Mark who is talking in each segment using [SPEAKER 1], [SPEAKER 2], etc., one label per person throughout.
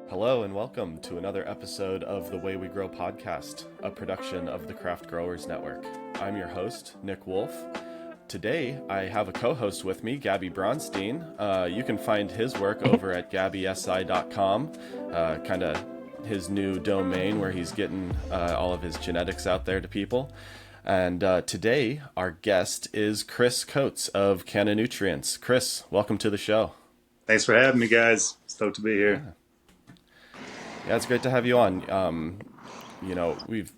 [SPEAKER 1] Hello and welcome to another episode of the Way We Grow podcast, a production of the Craft Growers Network. I'm your host, Nick Wolf. Today, I have a co-host with me, Gabby Bronstein. You can find his work over at gabbysi.com, kind of his new domain where he's getting all of his genetics out there to people. And today, our guest is Chris Coates of Canna Nutrients. Chris, welcome to the show.
[SPEAKER 2] Thanks for having me, guys. Stoked to be here.
[SPEAKER 1] Yeah, it's great to have you on. We've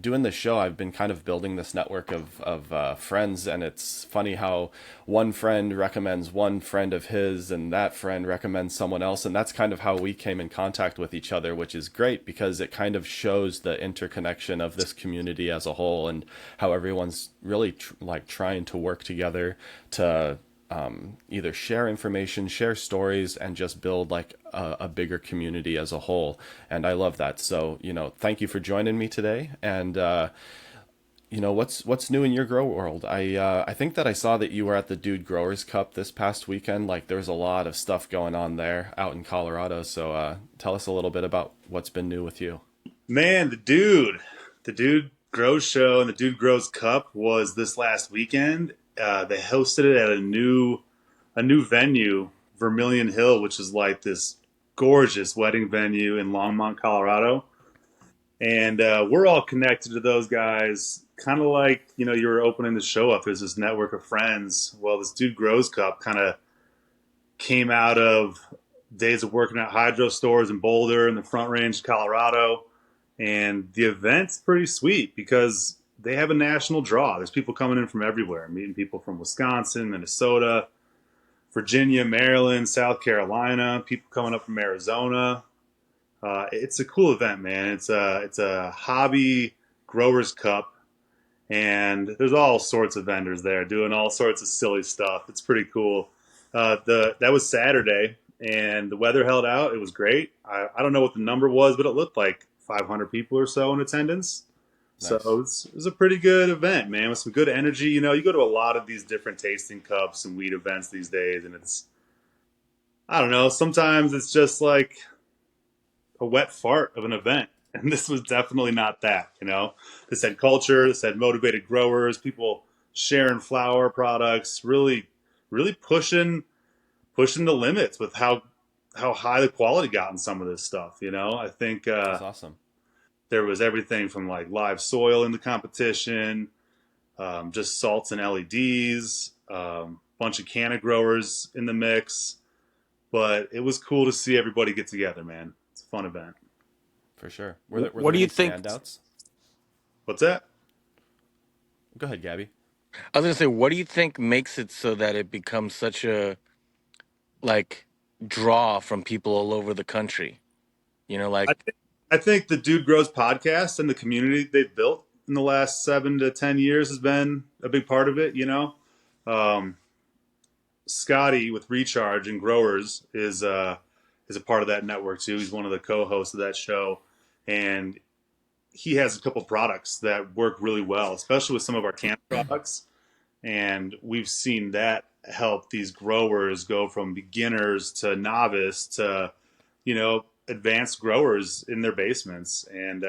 [SPEAKER 1] doing this show, I've been kind of building this network of friends, and it's funny how one friend recommends one friend of his, and that friend recommends someone else, and that's kind of how we came in contact with each other, which is great because it kind of shows the interconnection of this community as a whole, and how everyone's really trying to work together to either share information, share stories, and just build like a bigger community as a whole. And I love that. So, thank you for joining me today. And, what's new in your grow world? I think that I saw that you were at the Dude Growers Cup this past weekend. Like there was a lot of stuff going on there out in Colorado. So tell us a little bit about what's been new with you.
[SPEAKER 2] Man, the Dude Grows Show and the Dude Grows Cup was this last weekend. They hosted it at a new venue, Vermilion Hill, which is like this gorgeous wedding venue in Longmont, Colorado. And we're all connected to those guys, kind of like, you were opening the show up. There's this network of friends. Well, this Dude Grows Cup kind of came out of days of working at hydro stores in Boulder in the Front Range of Colorado. And the event's pretty sweet because they have a national draw. There's people coming in from everywhere, meeting people from Wisconsin, Minnesota, Virginia, Maryland, South Carolina, people coming up from Arizona. It's a cool event, man. It's a hobby growers cup, and there's all sorts of vendors there doing all sorts of silly stuff. It's pretty cool. That was Saturday, and the weather held out. It was great. I don't know what the number was, but it looked like 500 people or so in attendance. Nice. So it was a pretty good event, man, with some good energy. You go to a lot of these different tasting cups and weed events these days, and I don't know, sometimes it's just like a wet fart of an event. And this was definitely not that, This had culture, this had motivated growers, people sharing flower products, really, really pushing the limits with how high the quality got in some of this stuff, I think
[SPEAKER 1] That's awesome.
[SPEAKER 2] There was everything from like live soil in the competition, just salts and LEDs, bunch of canna growers in the mix. But it was cool to see everybody get together, man. It's a fun event.
[SPEAKER 1] For sure. Were there
[SPEAKER 3] what do you
[SPEAKER 1] any
[SPEAKER 3] think?
[SPEAKER 1] Standouts?
[SPEAKER 2] What's that?
[SPEAKER 1] Go ahead, Gabby.
[SPEAKER 3] I was gonna say, what do you think makes it so that it becomes such a draw from people all over the country?
[SPEAKER 2] I think the Dude Grows podcast and the community they've built in the last 7 to 10 years has been a big part of it, Scotty with Recharge and Growers is a part of that network too. He's one of the co-hosts of that show, and he has a couple products that work really well, especially with some of our camp products. And we've seen that help these growers go from beginners to novice to, advanced growers in their basements. And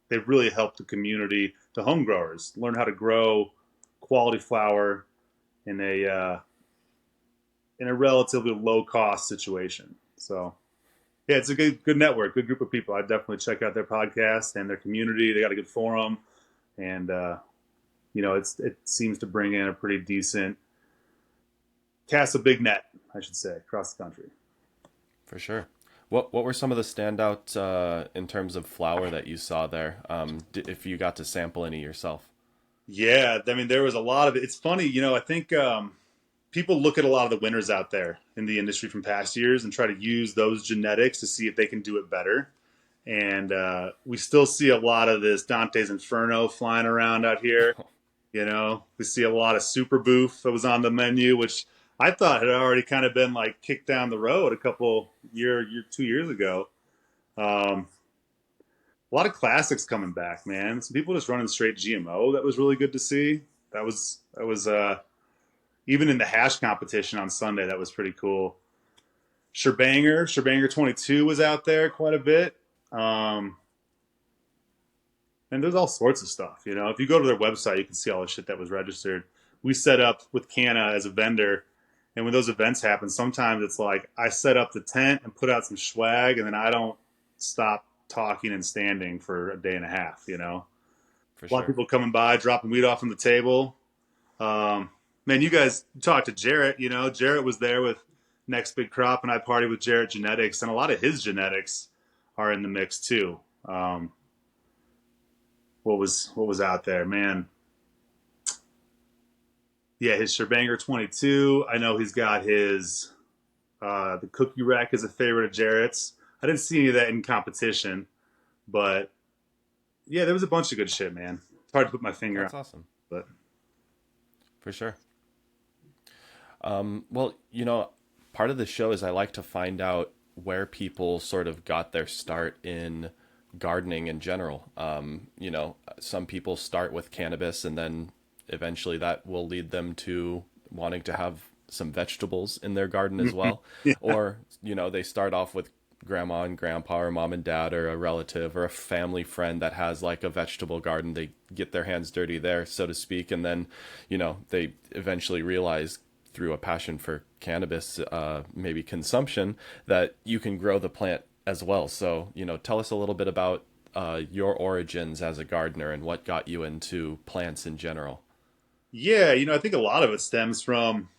[SPEAKER 2] they've really helped the community, the home growers, learn how to grow quality flower in a relatively low cost situation. So yeah, it's a good network, good group of people. I'd definitely check out their podcast and their community. They got a good forum, and it seems to bring in a pretty decent, cast a big net, I should say, across the country.
[SPEAKER 1] For sure. What were some of the standout in terms of flower that you saw there? If you got to sample any yourself?
[SPEAKER 2] Yeah, I mean, there was a lot of it. It's funny, I think people look at a lot of the winners out there in the industry from past years and try to use those genetics to see if they can do it better. And we still see a lot of this Dante's Inferno flying around out here. We see a lot of Super Boof that was on the menu, which I thought had already kind of been like kicked down the road a couple 2 years ago. A lot of classics coming back, man. Some people just running straight GMO. That was really good to see. That was even in the hash competition on Sunday. That was pretty cool. Sherbanger 22 was out there quite a bit. Um, and there's all sorts of stuff. You know, if you go to their website, you can see all the shit that was registered. We set up with Canna as a vendor, and when those events happen, sometimes it's like I set up the tent and put out some swag, and then I don't stop talking and standing for a day and a half. You know,
[SPEAKER 1] For
[SPEAKER 2] a lot of
[SPEAKER 1] sure.
[SPEAKER 2] people coming by, dropping weed off on the table. Um, Man, you guys talked to Jarrett. You know, Jarrett was there with Next Big Crop, and I partied with Jarrett Genetics, and a lot of his genetics are in the mix too. Um, what was out there, man? Yeah, his Sherbanger 22. I know he's got his the Cookie Rack is a favorite of Jarrett's. I didn't see any of that in competition, but yeah, there was a bunch of good shit, man. It's hard to put my finger on,
[SPEAKER 1] That's awesome.
[SPEAKER 2] but
[SPEAKER 1] For sure. Well, part of the show is I like to find out where people sort of got their start in gardening in general. Some people start with cannabis and then eventually that will lead them to wanting to have some vegetables in their garden as well.
[SPEAKER 2] yeah,
[SPEAKER 1] Or, they start off with grandma and grandpa or mom and dad or a relative or a family friend that has like a vegetable garden. They get their hands dirty there, so to speak, and then they eventually realize through a passion for cannabis, maybe consumption, that you can grow the plant as well. So tell us a little bit about your origins as a gardener and what got you into plants in general.
[SPEAKER 2] yeah. I think a lot of it stems from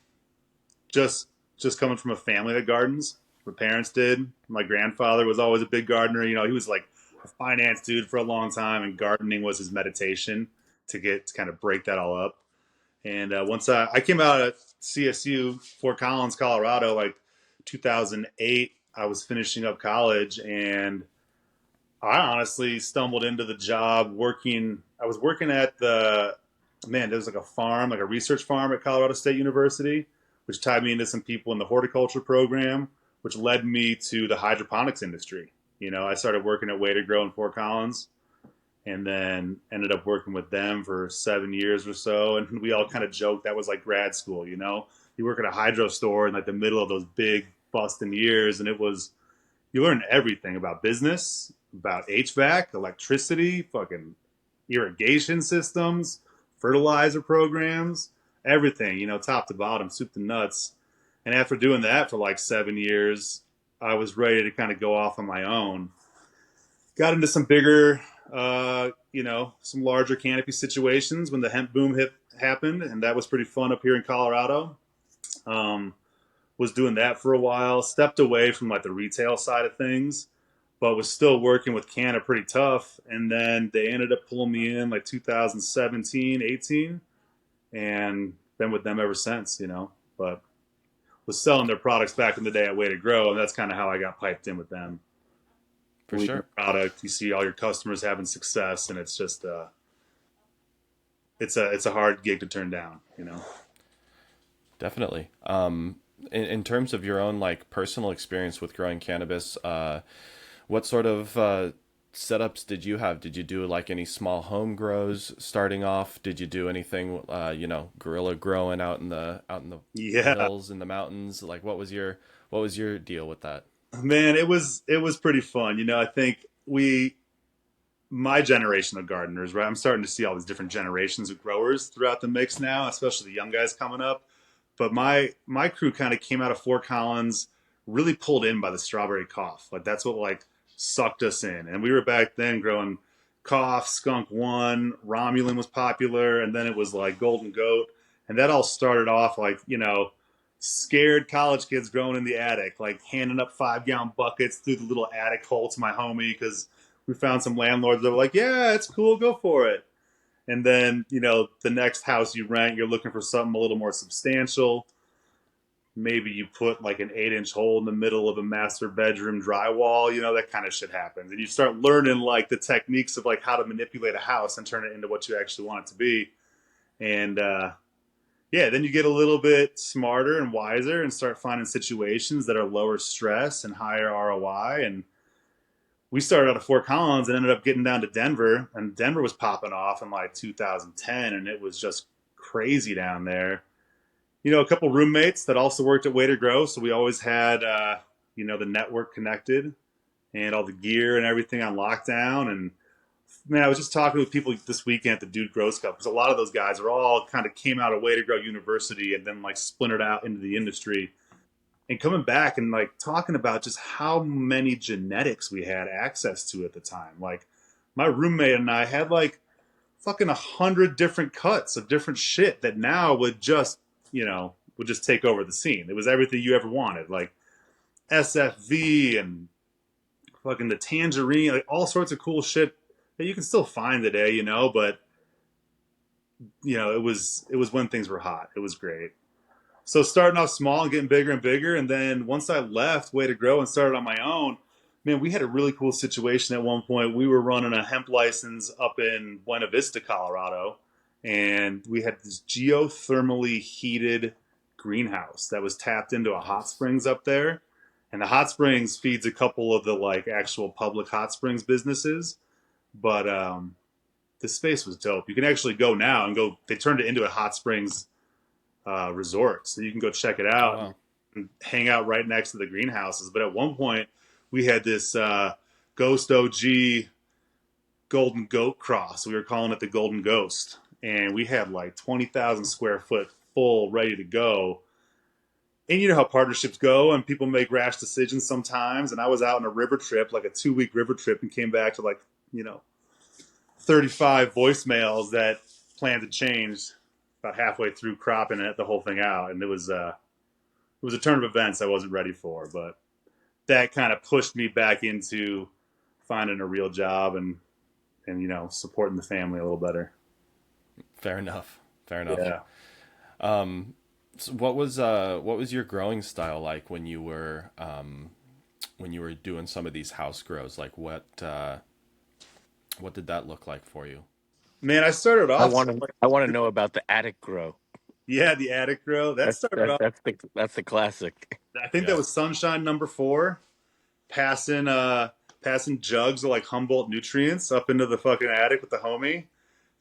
[SPEAKER 2] just just coming from a family that gardens. My parents did. My grandfather was always a big gardener. He was like a finance dude for a long time, and gardening was his meditation to kind of break that all up. And once I came out at CSU, Fort Collins, Colorado, like 2008, I was finishing up college, and I honestly stumbled into the job working. I was working at there was like a farm, like a research farm at Colorado State University, which tied me into some people in the horticulture program, which led me to the hydroponics industry. I started working at Way to Grow in Fort Collins, and then ended up working with them for 7 years or so. And we all kind of joked that was like grad school. You work at a hydro store in like the middle of those big busting years, and you learn everything about business, about HVAC, electricity, fucking irrigation systems, fertilizer programs, everything, top to bottom, soup to nuts. And after doing that for like 7 years, I was ready to kind of go off on my own. Got into some bigger, some larger canopy situations when the hemp boom happened, and that was pretty fun up here in Colorado. Um, was doing that for a while, stepped away from like the retail side of things, but was still working with Canna pretty tough. And then they ended up pulling me in like 2017, 18, and been with them ever since. But was selling their products back in the day at Way to Grow, and that's kind of how I got piped in with them.
[SPEAKER 1] For
[SPEAKER 2] Believe in
[SPEAKER 1] sure.
[SPEAKER 2] the product, you see all your customers having success, and it's just it's a hard gig to turn down.
[SPEAKER 1] Definitely. In terms of your own like personal experience with growing cannabis, what sort of setups did you have? Did you do like any small home grows starting off? Did you do anything, guerrilla growing out in the
[SPEAKER 2] Yeah,
[SPEAKER 1] hills and the mountains? Like, what was your deal with that?
[SPEAKER 2] man, it was pretty fun. I think my generation of gardeners, right? I'm starting to see all these different generations of growers throughout the mix now, especially the young guys coming up. But my crew kind of came out of Fort Collins, really pulled in by the strawberry cough. Like that's what like sucked us in. And we were back then growing cough, skunk one, Romulan was popular, and then it was like golden goat. And that all started off like, scared college kids growing in the attic, like handing up 5 gallon buckets through the little attic hole to my homie because we found some landlords that were like, yeah, it's cool, go for it. And then, the next house you rent, you're looking for something a little more substantial. Maybe you put like an 8 inch hole in the middle of a master bedroom drywall, that kind of shit happens. And you start learning like the techniques of like how to manipulate a house and turn it into what you actually want it to be. And yeah, then you get a little bit smarter and wiser and start finding situations that are lower stress and higher ROI. And we started out of Fort Collins and ended up getting down to Denver, and Denver was popping off in like 2010, and it was just crazy down there. A couple roommates that also worked at Way to Grow, so we always had the network connected and all the gear and everything on lockdown. And man, I was just talking with people this weekend at the Dude Grows Cup because a lot of those guys are all kind of came out of Way to Grow University and then like splintered out into the industry and coming back and like talking about just how many genetics we had access to at the time. Like my roommate and I had like fucking 100 different cuts of different shit that now would just take over the scene. It was everything you ever wanted, like SFV and fucking the tangerine, like all sorts of cool shit that you can still find today, but it was when things were hot. It was great. So starting off small and getting bigger and bigger, and then once I left Way to Grow and started on my own, man, we had a really cool situation at one point. We were running a hemp license up in Buena Vista, Colorado, and we had this geothermally heated greenhouse that was tapped into a hot springs up there. And the hot springs feeds a couple of the like actual public hot springs businesses, but the space was dope. You can actually go now and go. They turned it into a hot springs resort, so you can go check it
[SPEAKER 1] Oh
[SPEAKER 2] out
[SPEAKER 1] wow.
[SPEAKER 2] and hang out right next to the greenhouses. But at one point, we had this Ghost OG Golden Goat cross. We were calling it the Golden Ghost, and we had like 20,000 square foot full, ready to go. And you know how partnerships go, and people make rash decisions sometimes. And I was out on a river trip, like a 2 week river trip, and came back to like 35 voicemails that plans had changed about halfway through cropping it, the whole thing out, and it was a turn of events I wasn't ready for, but that kind of pushed me back into finding a real job and supporting the family a little better.
[SPEAKER 1] Fair enough. Fair enough.
[SPEAKER 2] Yeah.
[SPEAKER 1] So what was your growing style like when you were doing some of these house grows? Like what did that look like for you?
[SPEAKER 2] Man, I started
[SPEAKER 3] I
[SPEAKER 2] off
[SPEAKER 3] want to. I want to know about the attic grow.
[SPEAKER 2] yeah, the attic grow. That
[SPEAKER 3] That's
[SPEAKER 2] started
[SPEAKER 3] that,
[SPEAKER 2] off
[SPEAKER 3] that's the classic.
[SPEAKER 2] I think that
[SPEAKER 1] Yeah.
[SPEAKER 2] was Sunshine number 4, passing jugs of like Humboldt nutrients up into the fucking attic with the homie.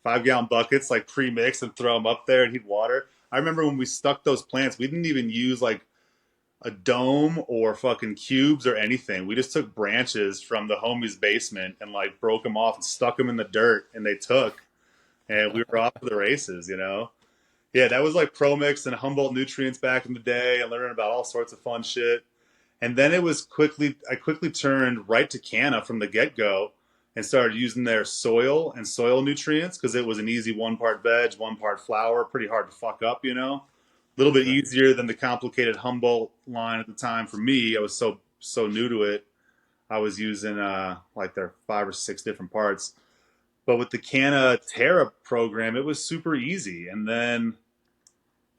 [SPEAKER 2] 5 gallon buckets like pre-mix and throw them up there and heat water. I remember when we stuck those plants, we didn't even use like a dome or fucking cubes or anything. We just took branches from the homie's basement and like broke them off and stuck them in the dirt, and they took, and we were off to the races. Yeah, that was like Pro Mix and Humboldt Nutrients back in the day, and learning about all sorts of fun shit. And then I quickly turned right to Canna from the get go and started using their soil and soil nutrients because it was an easy 1 part veg, 1 part flower, pretty hard to fuck up. A little bit
[SPEAKER 1] Sure.
[SPEAKER 2] easier than the complicated Humboldt line at the time for me. I was so new to it. I was using like their 5 or 6 different parts. But with the Canna Terra program, it was super easy. And then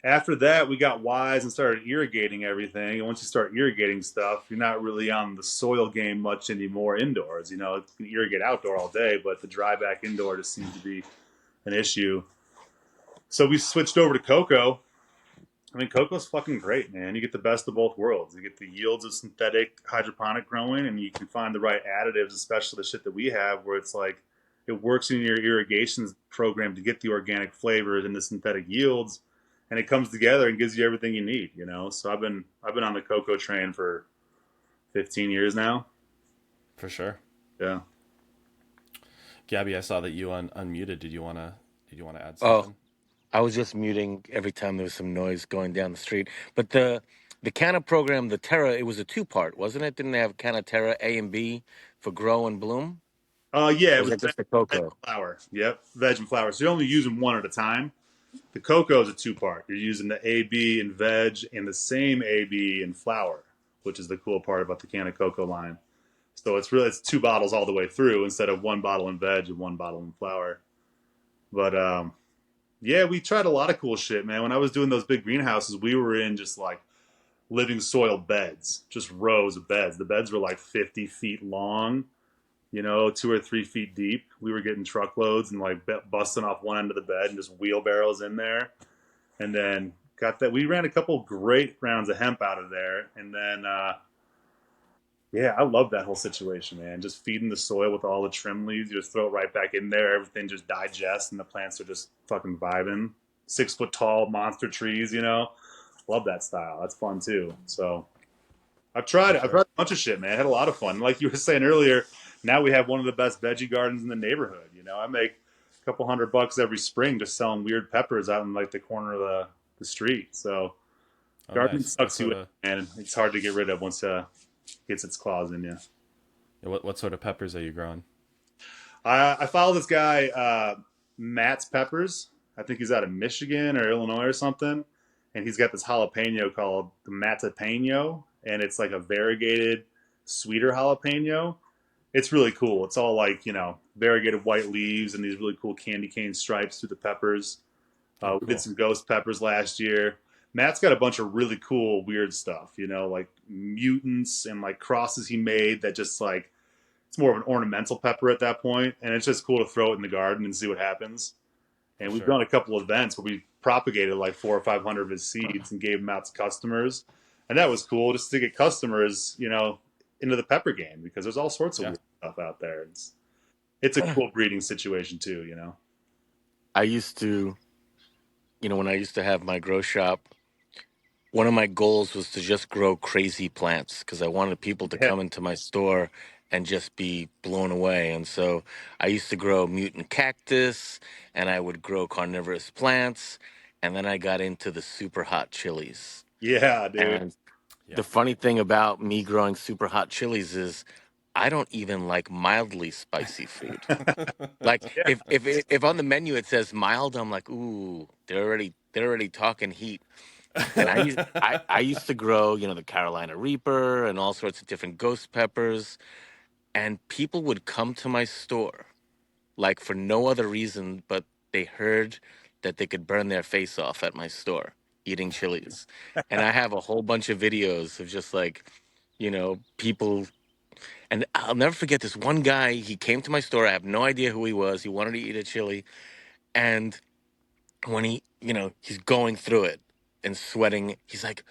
[SPEAKER 2] after that, we got wise and started irrigating everything. And once you start irrigating stuff, you're not really on the soil game much anymore indoors. You can irrigate outdoor all day, but the dry back indoor just seems to be an issue. So we switched over to cocoa. I mean, cocoa's fucking great, man. You get the best of both worlds. You get the yields of synthetic hydroponic growing, and you can find the right additives, especially the shit that we have, where it's like it works in your irrigation program to get the organic flavors and the synthetic yields, and it comes together and gives you everything you need. So I've been on the cocoa train for 15 years now.
[SPEAKER 1] For sure.
[SPEAKER 2] Yeah.
[SPEAKER 1] Gabby, I saw that you unmuted. Did you wanna add
[SPEAKER 3] Oh,
[SPEAKER 1] something?
[SPEAKER 3] I was just muting every time there was some noise going down the street. But the Canna program, the Terra, it was a two-part, wasn't it? Didn't they have Canna Terra A and B for grow and bloom?
[SPEAKER 2] Yeah,
[SPEAKER 3] Or
[SPEAKER 2] it
[SPEAKER 3] was
[SPEAKER 2] was
[SPEAKER 3] that just the
[SPEAKER 2] veg
[SPEAKER 3] cocoa?
[SPEAKER 2] and flower. Yep, veg and flower. So you're only using one at a time. The cocoa is a 2 part. You're using the AB in veg and the same AB in flower, which is the cool part about the Canna Cocoa line. So it's 2 bottles all the way through instead of 1 bottle in veg and 1 bottle in flower. But yeah, we tried a lot of cool shit, man. When I was doing those big greenhouses, we were in just like living soil beds, just rows of beds. The beds were like 50 feet long, 2 or 3 feet deep. We were getting truckloads and like busting off one end of the bed and just wheelbarrows in there, and then got that. We ran a couple great rounds of hemp out of there, and then yeah, I love that whole situation, man. Just feeding the soil with all the trim leaves, you just throw it right back in there. Everything just digests, and the plants are just fucking vibing. 6 foot tall monster trees. Love that style. That's fun too. So I've tried
[SPEAKER 1] For
[SPEAKER 2] it. I've
[SPEAKER 1] sure.
[SPEAKER 2] tried a bunch of shit, man. I had a lot of fun. Like you were saying earlier, now we have one of the best veggie gardens in the neighborhood. I make a couple $100 every spring just selling weird peppers out in like the corner of the street. So
[SPEAKER 1] Oh,
[SPEAKER 2] gardening
[SPEAKER 1] nice. What
[SPEAKER 2] sucks you
[SPEAKER 1] sort
[SPEAKER 2] in,
[SPEAKER 1] of
[SPEAKER 2] man. It's hard to get rid of once it gets its claws in you.
[SPEAKER 1] what sort of peppers are you growing?
[SPEAKER 2] I follow this guy, Matt's Peppers. I think he's out of Michigan or Illinois or something. And he's got this jalapeno called the Matapeno. And it's like a variegated, sweeter jalapeno. It's really cool. It's all like, variegated white leaves and these really cool candy cane stripes through the peppers.
[SPEAKER 1] Oh,
[SPEAKER 2] We did
[SPEAKER 1] cool.
[SPEAKER 2] some ghost peppers last year. Matt's got a bunch of really cool, weird stuff, like mutants and like crosses he made that just like it's more of an ornamental pepper at that point, and it's just cool to throw it in the garden and see what happens.
[SPEAKER 1] For
[SPEAKER 2] And we've
[SPEAKER 1] sure.
[SPEAKER 2] done a couple of events where we propagated like 400 or 500 of his seeds and gave them out to customers, and that was cool just to get customers, into the pepper game because there's all sorts of
[SPEAKER 1] Yeah.
[SPEAKER 2] weird stuff out there. It's a cool breeding situation too.
[SPEAKER 3] I used to, when I used to have my grow shop, one of my goals was to just grow crazy plants because I wanted people to
[SPEAKER 2] Yeah,
[SPEAKER 3] come into my store and just be blown away. And so I used to grow mutant cactus and I would grow carnivorous plants. And then I got into the super hot chilies.
[SPEAKER 2] yeah, dude.
[SPEAKER 3] And the
[SPEAKER 1] Yeah.
[SPEAKER 3] funny thing about me growing super hot chilies is I don't even like mildly spicy food. Like
[SPEAKER 2] Yeah,
[SPEAKER 3] if on the menu it says mild, I'm like, ooh, they're already talking heat. And I used to grow, the Carolina Reaper and all sorts of different ghost peppers, and people would come to my store like for no other reason but they heard that they could burn their face off at my store eating chilies. And I have a whole bunch of videos of just like, people. And I'll never forget this one guy. He came to my store. I have no idea who he was. He wanted to eat a chili, and when he's going through it and sweating, he's like,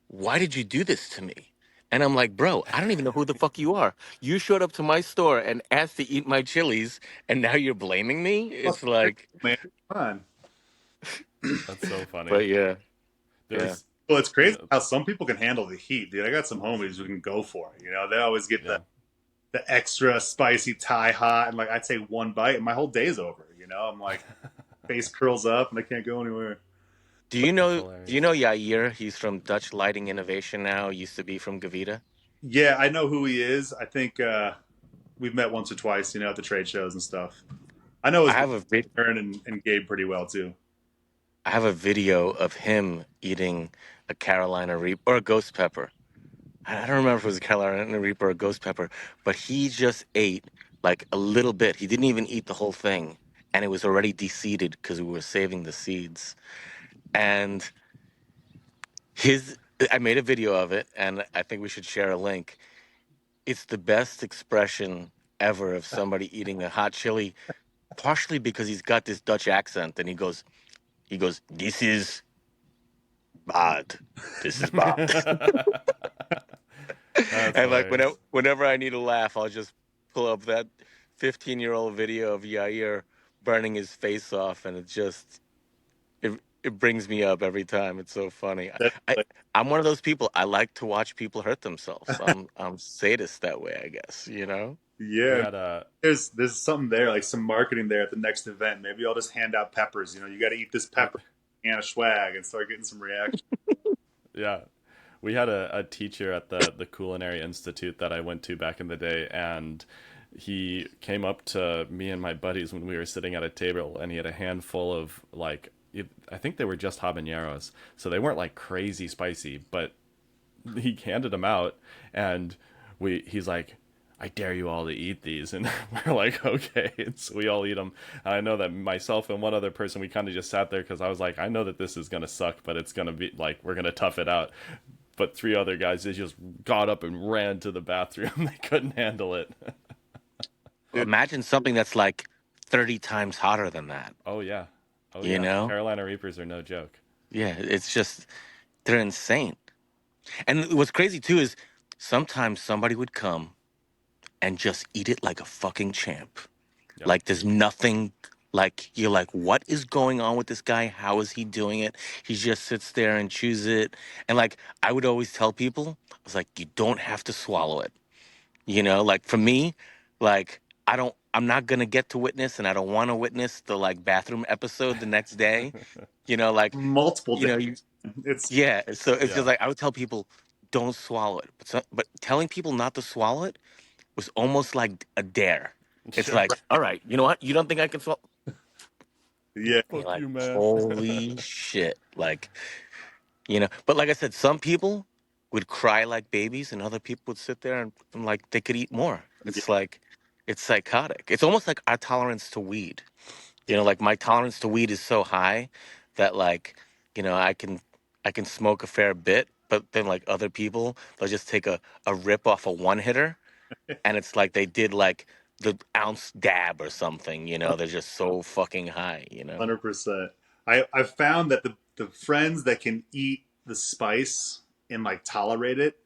[SPEAKER 3] "Why did you do this to me?" And I'm like, "Bro, I don't even know who the fuck you are. You showed up to my store and asked to eat my chilies, and now you're blaming me." It's like,
[SPEAKER 2] man, come on.
[SPEAKER 1] That's so funny.
[SPEAKER 3] but yeah, yeah.
[SPEAKER 1] There's
[SPEAKER 2] Well, it's crazy
[SPEAKER 1] the
[SPEAKER 2] how some people can handle the heat, dude. I got some homies who can go for it. They always get the
[SPEAKER 1] yeah.
[SPEAKER 2] the extra spicy Thai hot, and like I'd say one bite, and my whole day's over. I'm like face curls up, and I can't go anywhere.
[SPEAKER 3] Do you
[SPEAKER 1] That's
[SPEAKER 3] know? Do you
[SPEAKER 1] hilarious.
[SPEAKER 3] know Yair? He's from Dutch Lighting Innovation now. Used to be from Gavita.
[SPEAKER 2] Yeah, I know who he is. I think we've met once or twice, at the trade shows and stuff. I know
[SPEAKER 3] I
[SPEAKER 2] his
[SPEAKER 3] have a vid-
[SPEAKER 2] brother and Gabe pretty well too.
[SPEAKER 3] I have a video of him eating a Carolina Reaper or a ghost pepper. I don't remember if it was a Carolina Reaper or a ghost pepper, but he just ate like a little bit. He didn't even eat the whole thing, and it was already deseeded because we were saving the seeds. And his, I made a video of it, and I think we should share a link. It's the best expression ever of somebody eating a hot chili, partially because he's got this Dutch accent, and he goes, "This is bad. This is bad."
[SPEAKER 1] That's
[SPEAKER 3] And like
[SPEAKER 1] hilarious.
[SPEAKER 3] whenever I need a laugh, I'll just pull up that 15-year-old video of Yair burning his face off, and it brings me up every time. It's so funny.
[SPEAKER 2] That's
[SPEAKER 3] I
[SPEAKER 2] like,
[SPEAKER 3] I'm one of those people. I like to watch people hurt themselves. I'm sadist that way, I guess.
[SPEAKER 1] We
[SPEAKER 2] yeah,
[SPEAKER 1] had a
[SPEAKER 2] there's something there, like some marketing there at the next event. Maybe I'll just hand out peppers. You got to eat this
[SPEAKER 1] I
[SPEAKER 2] pepper can of swag and start getting some reaction.
[SPEAKER 1] yeah. We had a teacher at the Culinary Institute that I went to back in the day, and he came up to me and my buddies when we were sitting at a table, and he had a handful of like I think they were just habaneros, so they weren't like crazy spicy, but he handed them out, and he's like, I dare you all to eat these. And we're like, okay. And so we all eat them. And I know that myself and one other person, we kind of just sat there because I was like, I know that this is going to suck, but it's going to be like, we're going to tough it out. But three other guys, they just got up and ran to the bathroom. They couldn't handle it.
[SPEAKER 2] Dude,
[SPEAKER 3] Imagine something that's like 30 times hotter than that.
[SPEAKER 1] Oh, yeah. Oh,
[SPEAKER 3] You
[SPEAKER 1] yeah.
[SPEAKER 3] know?
[SPEAKER 1] Carolina Reapers are no joke.
[SPEAKER 3] Yeah, it's just they're insane. And what's crazy too is sometimes somebody would come and just eat it like a fucking champ.
[SPEAKER 1] Yep.
[SPEAKER 3] Like there's nothing Like you're like, what is going on with this guy? How is he doing it? He just sits there and chews it. And like I would always tell people, I was like, you don't have to swallow it. You know, like for me, like I'm not gonna get to witness, and I don't want to witness the like bathroom episode the next day. You know, like
[SPEAKER 2] Multiple
[SPEAKER 3] you
[SPEAKER 2] days.
[SPEAKER 3] know, you
[SPEAKER 2] It's
[SPEAKER 3] yeah. So it's just
[SPEAKER 1] Yeah.
[SPEAKER 3] like I would tell people, don't swallow it. But telling people not to swallow it was almost like a dare. It's
[SPEAKER 1] Sure.
[SPEAKER 3] like, all right, you know what? You don't think I can swallow?
[SPEAKER 2] yeah.
[SPEAKER 3] And you're
[SPEAKER 1] Fuck
[SPEAKER 3] like,
[SPEAKER 1] you, man.
[SPEAKER 3] holy shit! Like, you know. But like I said, some people would cry like babies, and other people would sit there and like they could eat more.
[SPEAKER 2] Yeah.
[SPEAKER 3] It's like, it's psychotic. It's almost like our tolerance to weed. You know, like my tolerance to weed is so high that like, you know, I can smoke a fair bit, but then like other people, they'll just take a rip off a one hitter, and it's like they did like the ounce dab or something. You know, they're just so fucking high. You know.
[SPEAKER 2] 100%. I've found that the friends that can eat the spice and like tolerate it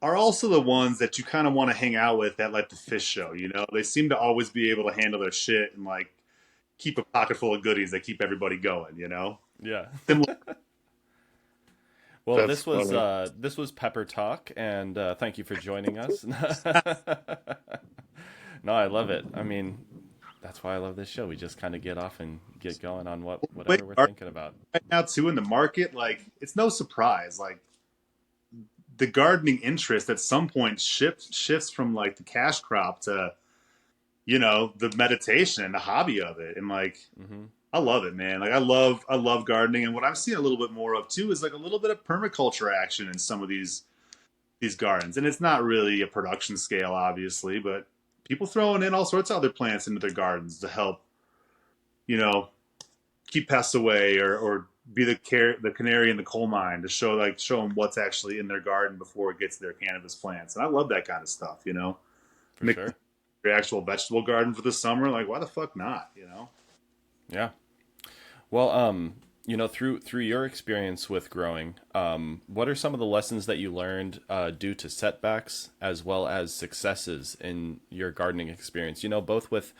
[SPEAKER 2] are also the ones that you kind of want to hang out with at like the fish show. You know, they seem to always be able to handle their shit and like keep a pocket full of goodies that keep everybody going. You know,
[SPEAKER 1] Yeah.
[SPEAKER 2] similar.
[SPEAKER 1] Well,
[SPEAKER 3] That's funny.
[SPEAKER 1] this was Pepper Talk, and thank you for joining us. No, I love it. I mean, that's why I love this show. We just kind of get off and get going on
[SPEAKER 2] Wait,
[SPEAKER 1] whatever we're
[SPEAKER 2] right
[SPEAKER 1] thinking about.
[SPEAKER 2] now too in the market, like it's no surprise. Like the gardening interest at some point shifts from like the cash crop to the meditation and the hobby of it, and like
[SPEAKER 1] Hmm.
[SPEAKER 2] I love it, man. Like I love gardening, and what I'm seeing a little bit more of too is like a little bit of permaculture action in some of these gardens, and it's not really a production scale, obviously, but people throwing in all sorts of other plants into their gardens to help, you know, keep pests away or be the canary in the coal mine to show them what's actually in their garden before it gets to their cannabis plants, and I love that kind of stuff.
[SPEAKER 1] For
[SPEAKER 2] Mix
[SPEAKER 1] sure.
[SPEAKER 2] your actual vegetable garden for the summer, like why the fuck not?
[SPEAKER 1] Yeah. Well, through your experience with growing, what are some of the lessons that you learned due to setbacks as well as successes in your gardening experience? You know, both with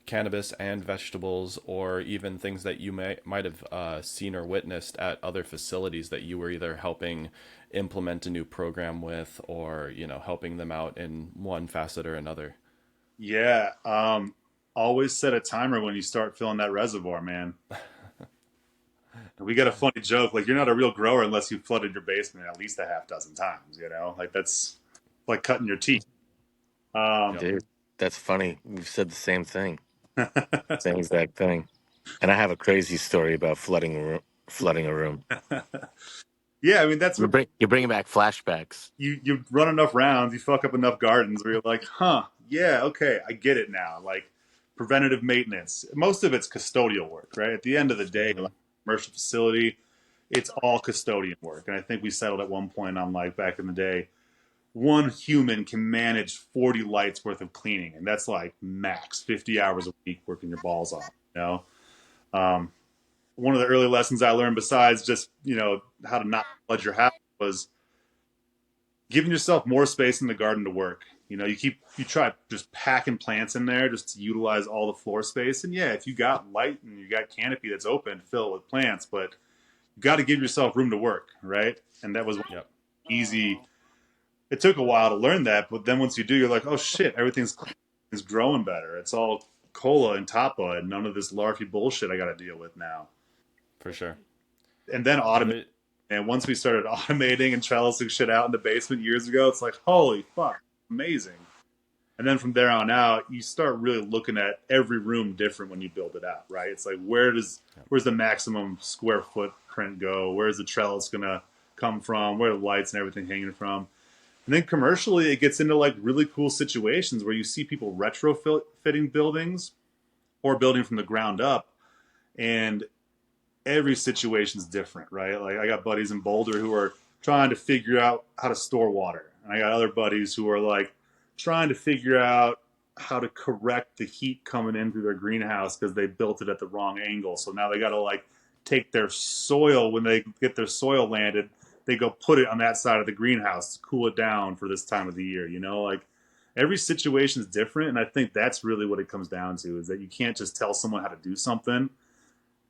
[SPEAKER 1] cannabis and vegetables, or even things that you might have seen or witnessed at other facilities that you were either helping implement a new program with, or helping them out in one facet or another.
[SPEAKER 2] Yeah. Always set a timer when you start filling that reservoir, man. We got a funny joke, like you're not a real grower unless you flooded your basement at least a half dozen times, Like that's like cutting your teeth. Um,
[SPEAKER 1] Yep.
[SPEAKER 3] Dude, that's funny. We've said the same thing, same exact thing. And I have a crazy story about flooding flooding a room.
[SPEAKER 2] yeah, I mean that's what
[SPEAKER 3] You're bringing back flashbacks.
[SPEAKER 2] you run enough rounds, you fuck up enough gardens where you're like, huh, yeah, okay, I get it now. Like preventative maintenance. Most of it's custodial work, right? At the end of the day,
[SPEAKER 1] Hmm.
[SPEAKER 2] like commercial facility, it's all custodian work. And I think we settled at one point on like back in the day, one human can manage 40 lights worth of cleaning, and that's like max 50 hours a week working your balls off. Um, One of the early lessons I learned, besides just how to not flood your house, was giving yourself more space in the garden to work. You try just packing plants in there just to utilize all the floor space. And yeah, if you got light and you got canopy that's open, fill it with plants, but you got to give yourself room to work, right? And that was
[SPEAKER 1] Yep.
[SPEAKER 2] easy. It took a while to learn that, but then once you do, you're like, oh shit, everything's clean, it's growing better. It's all cola and tapa and none of this larfy bullshit I got to deal with now.
[SPEAKER 1] For sure.
[SPEAKER 2] And then
[SPEAKER 1] No,
[SPEAKER 2] automate. And once we started automating and trellising shit out in the basement years ago, it's like, holy fuck, amazing. And then from there on out, you start really looking at every room different when you build it out, right? It's like where's the maximum square footprint go? Where's the trellis gonna come from? Where are the lights and everything hanging from? And then commercially, it gets into like really cool situations where you see people retrofitting buildings or building from the ground up, and every situation's different, right? Like I got buddies in Boulder who are trying to figure out how to store water, and I got other buddies who are like trying to figure out how to correct the heat coming in through their greenhouse because they built it at the wrong angle. So now they got to like take their soil when they get their soil landed, they go put it on that side of the greenhouse to cool it down for this time of the year. Like every situation is different, and I think that's really what it comes down to, is that you can't just tell someone how to do something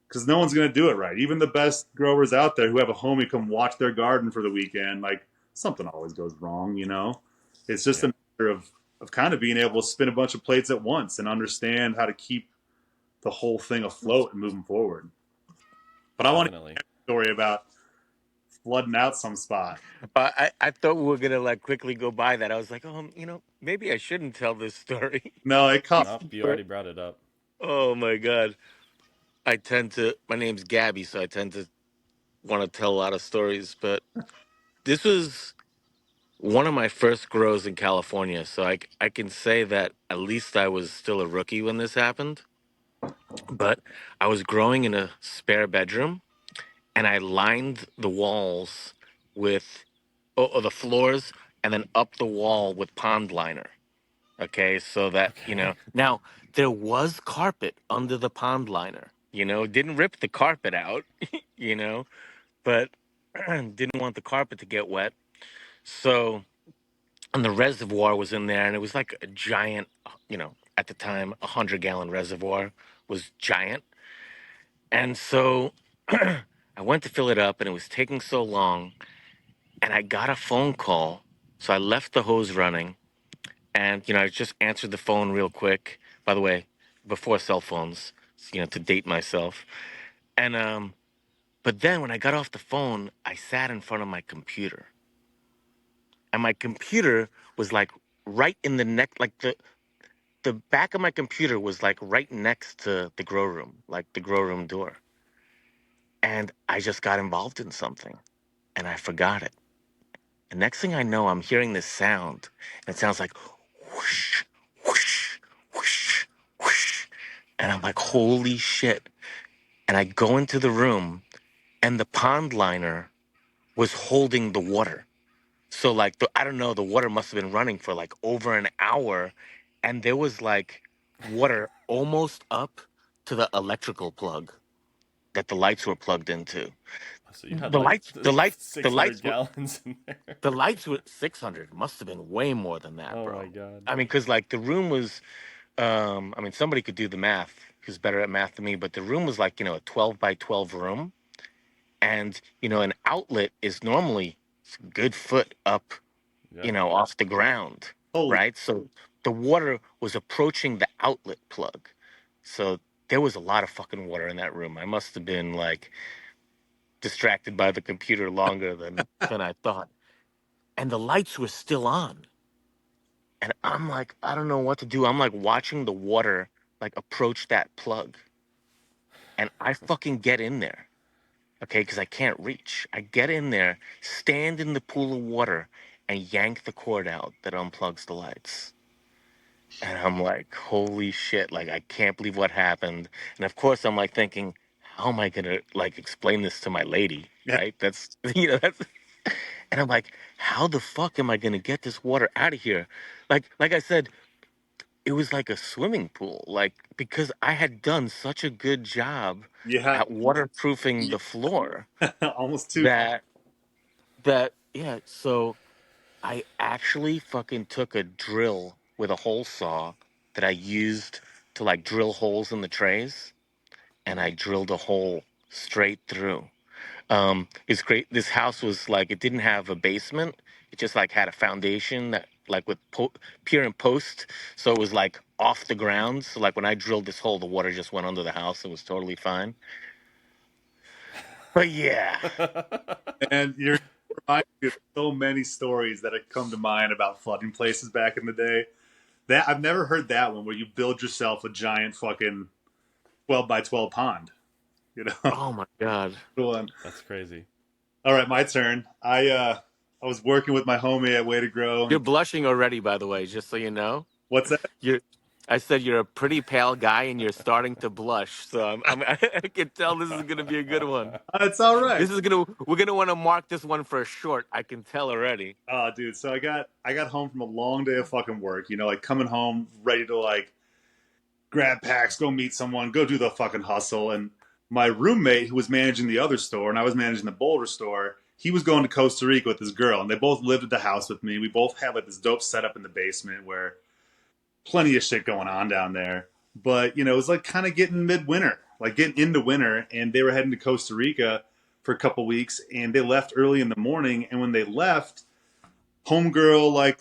[SPEAKER 2] because no one's going to do it right. Even the best growers out there who have a homie come watch their garden for the weekend, like something always goes wrong, you know? It's just
[SPEAKER 1] Yeah,
[SPEAKER 2] a matter of kind of being able to spin a bunch of plates at once and understand how to keep the whole thing afloat and moving forward. But I want to
[SPEAKER 1] definitely.
[SPEAKER 2] hear a story about flooding out some spot.
[SPEAKER 3] I thought we were gonna like quickly go by that. I was like, maybe I shouldn't tell this story.
[SPEAKER 2] No, it caught.
[SPEAKER 1] Nope, you already brought it up.
[SPEAKER 3] Oh my god. I tend to. My name's Gabby, so I tend to want to tell a lot of stories. But this was one of my first grows in California, so I can say that at least I was still a rookie when this happened. But I was growing in a spare bedroom, and I lined the walls with, or the floors, and then up the wall with pond liner. Okay, so that
[SPEAKER 1] Okay.
[SPEAKER 3] now there was carpet under the pond liner. Didn't rip the carpet out. you know, but didn't want the carpet to get wet. So, and the reservoir was in there, and it was like a giant, at the time, 100-gallon reservoir was giant. And so I went to fill it up, and it was taking so long, and I got a phone call. So I left the hose running, and, I just answered the phone real quick. By the way, before cell phones, to date myself. And, but then when I got off the phone, I sat in front of my computer, and my computer was like right in the neck, like the back of my computer was like right next to the grow room, like the grow room door. And I just got involved in something, and I forgot it. The next thing I know, I'm hearing this sound, and it sounds like whoosh, whoosh, whoosh, whoosh. And I'm like, holy shit. And I go into the room, and the pond liner was holding the water. So like I don't know, the water must have been running for like over an hour, and there was like water almost up to the electrical plug that the lights were plugged into.
[SPEAKER 1] So you had
[SPEAKER 3] The
[SPEAKER 1] like
[SPEAKER 3] lights, the lights, the
[SPEAKER 1] 600
[SPEAKER 3] lights were
[SPEAKER 1] gallons in there.
[SPEAKER 3] the lights were 600. Must have been way more than that,
[SPEAKER 1] Oh my
[SPEAKER 3] bro.
[SPEAKER 1] god.
[SPEAKER 3] I mean, because like the room was, I mean, somebody could do the math who's better at math than me, but the room was like a 12 by 12 room, and an outlet is normally a good foot up
[SPEAKER 1] Yeah.
[SPEAKER 3] off the ground,
[SPEAKER 2] Holy,
[SPEAKER 3] right? So the water was approaching the outlet plug. So there was a lot of fucking water in that room. I must have been like distracted by the computer longer than I thought. And the lights were still on. And I'm like, I don't know what to do. I'm like watching the water like approach that plug. And I fucking get in there. Okay, because I can't reach. I get in there, stand in the pool of water, and yank the cord out that unplugs the lights. And I'm like, holy shit, like I can't believe what happened. And of course I'm like thinking, how am I gonna like explain this to my lady?
[SPEAKER 2] yeah,
[SPEAKER 3] Right? That's that's and I'm like, how the fuck am I gonna get this water out of here? Like I said, it was like a swimming pool. Like because I had done such a good job
[SPEAKER 2] yeah,
[SPEAKER 3] at waterproofing
[SPEAKER 2] yeah.
[SPEAKER 3] the floor
[SPEAKER 2] Almost too.
[SPEAKER 3] that yeah, so I actually fucking took a drill with a hole saw that I used to like drill holes in the trays, and I drilled a hole straight through. It's great. This house was like it didn't have a basement. It just like had a foundation that like with pier and post, so it was like off the ground. So like when I drilled this hole, the water just went under the house. It was totally fine. But yeah,
[SPEAKER 2] And you're reminding me of so many stories that have come to mind about flooding places back in the day. That I've never heard that one where you build yourself a giant fucking 12 by 12 pond. You know,
[SPEAKER 3] oh my god,
[SPEAKER 2] Cool one.
[SPEAKER 1] That's crazy.
[SPEAKER 2] All right, my turn. I was working with my homie at Way to Grow.
[SPEAKER 3] you're
[SPEAKER 2] And
[SPEAKER 3] blushing already. By the way, just so you know.
[SPEAKER 2] what's that?
[SPEAKER 3] You're. I said you're a pretty pale guy and you're starting to blush. So I can tell this is gonna be a good one.
[SPEAKER 2] It's all right.
[SPEAKER 3] We're gonna want to mark this one for a short. I can tell already.
[SPEAKER 2] Oh, dude. So I got home from a long day of fucking work. You know, like coming home ready to like grab packs, go meet someone, go do the fucking hustle. And my roommate, who was managing the other store, and I was managing the Boulder store, he was going to Costa Rica with this girl, and they both lived at the house with me. We both had like this dope setup in the basement where plenty of shit going on down there. But it was like kind of getting midwinter, like getting into winter, and they were heading to Costa Rica for a couple weeks, and they left early in the morning. And when they left, homegirl like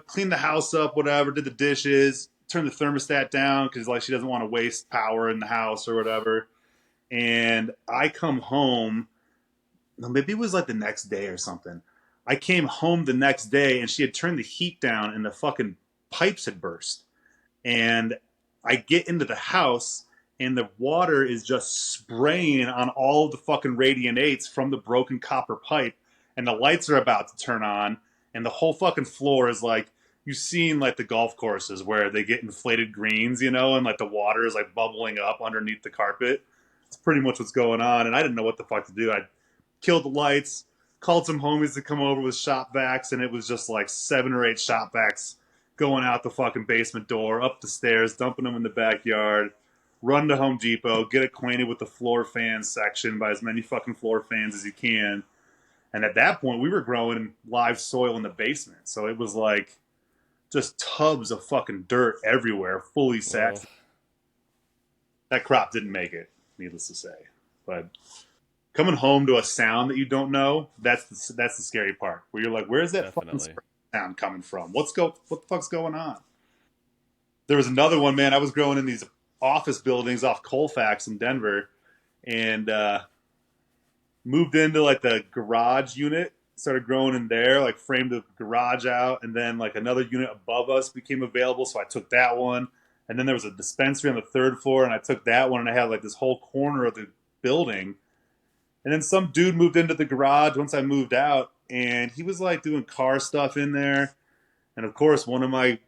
[SPEAKER 2] cleaned the house up, whatever, did the dishes, turned the thermostat down because like she doesn't want to waste power in the house or whatever. And I come home, maybe it was like the next day or something. I came home the next day and she had turned the heat down and the fucking pipes had burst. And I get into the house and the water is just spraying on all of the fucking radiant eights from the broken copper pipe, and the lights are about to turn on, and the whole fucking floor is like you've seen like the golf courses where they get inflated greens, and like the water is like bubbling up underneath the carpet. It's pretty much what's going on, and I didn't know what the fuck to do. I killed the lights, called some homies to come over with shop vacs, and it was just like 7 or 8 shop vacs going out the fucking basement door, up the stairs, dumping them in the backyard, run to Home Depot, get acquainted with the floor fan section, buy as many fucking floor fans as you can. And at that point, we were growing live soil in the basement. So it was like just tubs of fucking dirt everywhere, fully
[SPEAKER 1] Oh,
[SPEAKER 2] saturated. That crop didn't make it, needless to say. But coming home to a sound that you don't know, that's the scary part. Where you're like, where's that fucking
[SPEAKER 1] definitely.
[SPEAKER 2] sound coming from? What the fuck's going on? There was another one, man. I was growing in these office buildings off Colfax in Denver, and moved into like the garage unit. Started growing in there, like framed the garage out, and then like another unit above us became available, so I took that one. And then there was a dispensary on the third floor, and I took that one, and I had like this whole corner of the building. And then some dude moved into the garage once I moved out, and he was like doing car stuff in there. And of course, one of my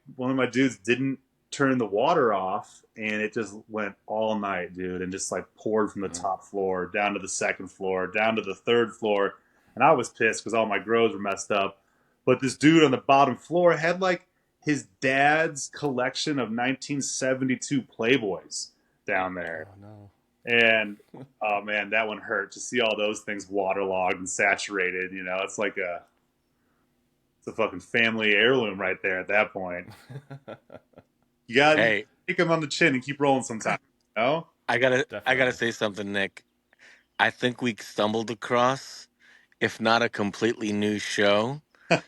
[SPEAKER 2] dudes didn't turn the water off, and it just went all night, dude, and just like poured from the
[SPEAKER 1] Mm.
[SPEAKER 2] top floor down to the second floor, down to the third floor. And I was pissed because all my grows were messed up. But this dude on the bottom floor had like his dad's collection of 1972 Playboys down there,
[SPEAKER 1] Oh no.
[SPEAKER 2] and oh man, that one hurt to see all those things waterlogged and saturated. It's a fucking family heirloom right there at that point. You
[SPEAKER 3] Hey,
[SPEAKER 2] take them on the chin and keep rolling sometimes. No,
[SPEAKER 3] I gotta
[SPEAKER 1] Definitely.
[SPEAKER 3] say something, Nick. I think we stumbled across, if not a completely new show,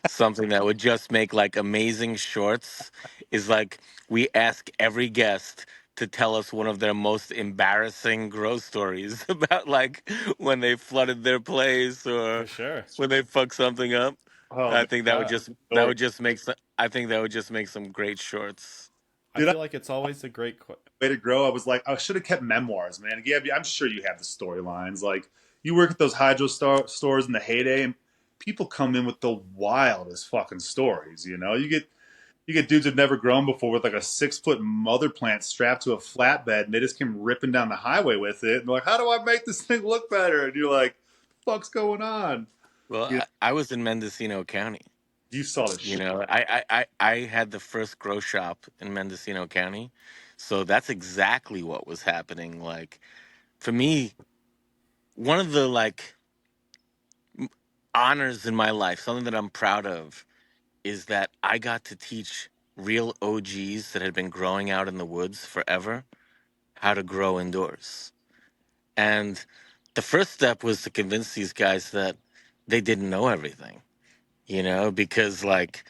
[SPEAKER 3] something that would just make like amazing shorts. Is like we ask every guest to tell us one of their most embarrassing grow stories about like when they flooded their place or
[SPEAKER 1] For sure.
[SPEAKER 3] when they fucked something up.
[SPEAKER 2] oh
[SPEAKER 3] I
[SPEAKER 2] man,
[SPEAKER 3] think
[SPEAKER 1] Yeah.
[SPEAKER 3] that
[SPEAKER 2] story,
[SPEAKER 3] would just make some, I think that would just make some great shorts.
[SPEAKER 1] I
[SPEAKER 2] dude.
[SPEAKER 1] feel like it's always a great
[SPEAKER 2] Way to grow. I was like, I should have kept memoirs, man. Yeah, I'm sure you have the storylines. Like you work at those stores in the heyday, and people come in with the wildest fucking stories. You get dudes who've never grown before with like a 6 foot mother plant strapped to a flatbed, and they just came ripping down the highway with it. And they're like, how do I make this thing look better? And you're like, the fuck's going on?
[SPEAKER 3] Well,
[SPEAKER 2] You know,
[SPEAKER 3] I was in Mendocino County.
[SPEAKER 2] you saw the
[SPEAKER 3] You
[SPEAKER 2] shit.
[SPEAKER 3] know, I had the first grow shop in Mendocino County. So that's exactly what was happening. Like for me, one of the like honors in my life, something that I'm proud of, is that I got to teach real OGs that had been growing out in the woods forever how to grow indoors. And the first step was to convince these guys that they didn't know everything, because like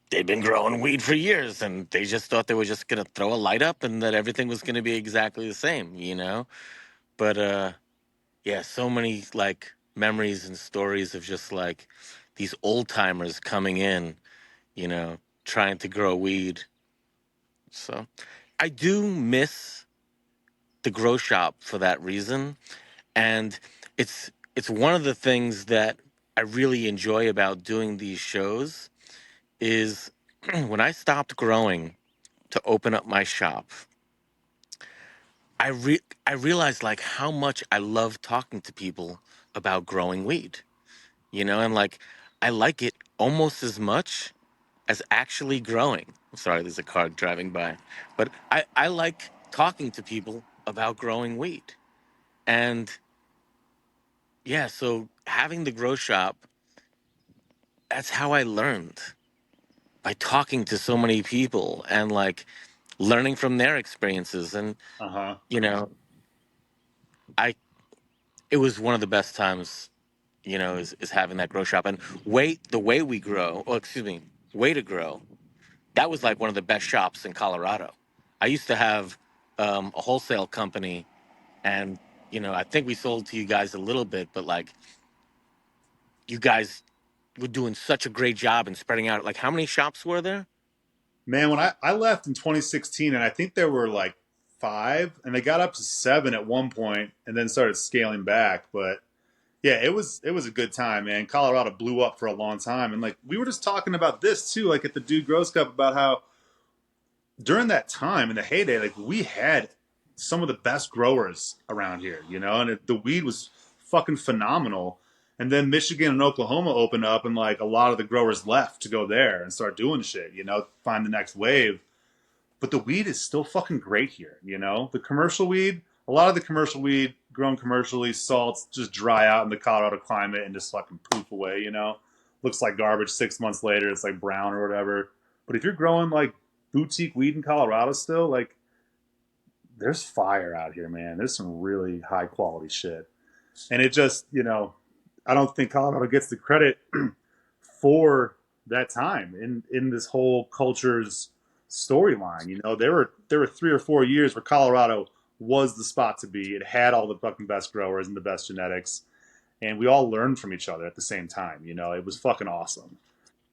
[SPEAKER 3] they'd been growing weed for years and they just thought they were just going to throw a light up and that everything was going to be exactly the same. But yeah, so many like memories and stories of just like these old timers coming in, you know, trying to grow weed. So I do miss the grow shop for that reason. And it's one of the things that I really enjoy about doing these shows is when I stopped growing to open up my shop, I realized like how much I love talking to people about growing weed, and like I like it almost as much as actually growing. Sorry, there's a car driving by, but I like talking to people about growing weed, and yeah, so having the grow shop, that's how I learned, by talking to so many people and like learning from their experiences. And
[SPEAKER 2] Uh-huh.
[SPEAKER 3] you know, I it was one of the best times, is having that grow shop. And the way we grow, oh excuse me, way to grow, that was like one of the best shops in Colorado. I used to have a wholesale company, and I think we sold to you guys a little bit, but like you guys were doing such a great job in spreading out. Like, how many shops were there?
[SPEAKER 2] Man, when I left in 2016, and I think there were like five, and they got up to seven at one point, and then started scaling back. But yeah, it was a good time, man. Colorado blew up for a long time, and like we were just talking about this too, like at the Dude Grows Cup, about how during that time in the heyday, like we had some of the best growers around here, and the weed was fucking phenomenal. And then Michigan and Oklahoma opened up, and like a lot of the growers left to go there and start doing shit, find the next wave. But the weed is still fucking great here. The commercial weed, a lot of the commercial weed grown commercially, salts just dry out in the Colorado climate and just fucking poof away. Looks like garbage 6 months later. It's like brown or whatever. But if you're growing like boutique weed in Colorado still, like there's fire out here, man. There's some really high quality shit. And it just, I don't think Colorado gets the credit for that time in this whole culture's storyline. There were 3 or 4 years where Colorado was the spot to be. It had all the fucking best growers and the best genetics, and we all learned from each other at the same time. It was fucking awesome.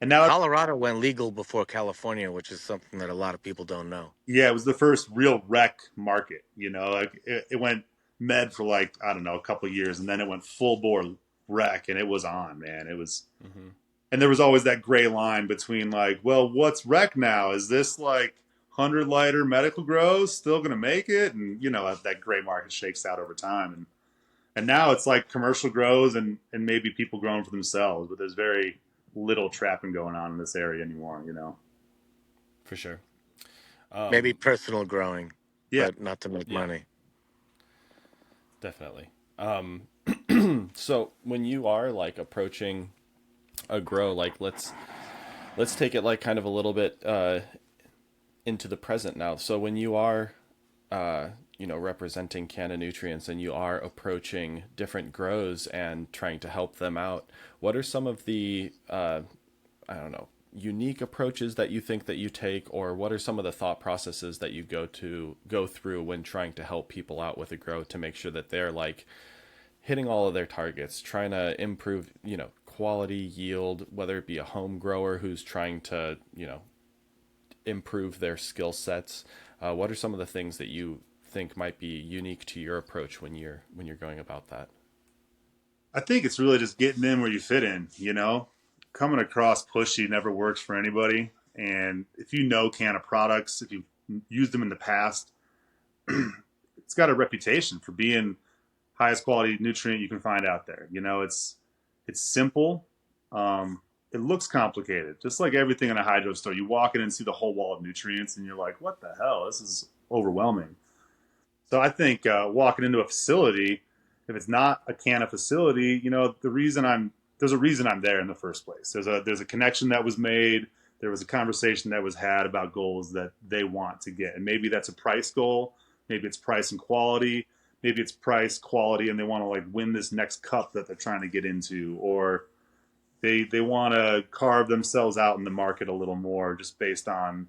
[SPEAKER 2] And now,
[SPEAKER 3] Colorado went legal before California, which is something that a lot of people don't know.
[SPEAKER 2] yeah, it was the first real rec market. Like it went med for like I don't know a couple of years, and then it went full bore rec, and it was on, man. It was.
[SPEAKER 1] Hmm.
[SPEAKER 2] And there was always that gray line between like, well, what's rec now? Is this like 100 lighter medical grows still going to make it? And that gray market shakes out over time. And now it's like commercial grows and maybe people growing for themselves, but there's very little trapping going on in this area anymore.
[SPEAKER 1] For sure.
[SPEAKER 3] Maybe
[SPEAKER 1] Um,
[SPEAKER 3] personal growing,
[SPEAKER 2] Yeah.
[SPEAKER 3] but not to make
[SPEAKER 1] yeah,
[SPEAKER 3] money.
[SPEAKER 1] definitely. So when you are like approaching a grow, like let's take it like kind of a little bit into the present now. So when you are representing Canna Nutrients and you are approaching different grows and trying to help them out, what are some of the I don't know, unique approaches that you think that you take, or what are some of the thought processes that you go through when trying to help people out with a grow to make sure that they're like hitting all of their targets, trying to improve, quality, yield, whether it be a home grower who's trying to, improve their skill sets. What are some of the things that you think might be unique to your approach when you're going about that?
[SPEAKER 2] I think it's really just getting in where you fit in. Coming across pushy never works for anybody. And if you know Canna products, if you've used them in the past, it's got a reputation for being highest quality nutrient you can find out there. It's simple. It looks complicated, just like everything in a hydro store. You walk in and see the whole wall of nutrients, and you're like, "What the hell? This is overwhelming." So I think walking into a facility, if it's not a Canna facility, there's a reason I'm there in the first place. There's a connection that was made. There was a conversation that was had about goals that they want to get, and maybe that's a price goal. Maybe it's price and quality. Maybe it's price, quality, and they want to like win this next cup that they're trying to get into, or they want to carve themselves out in the market a little more, just based on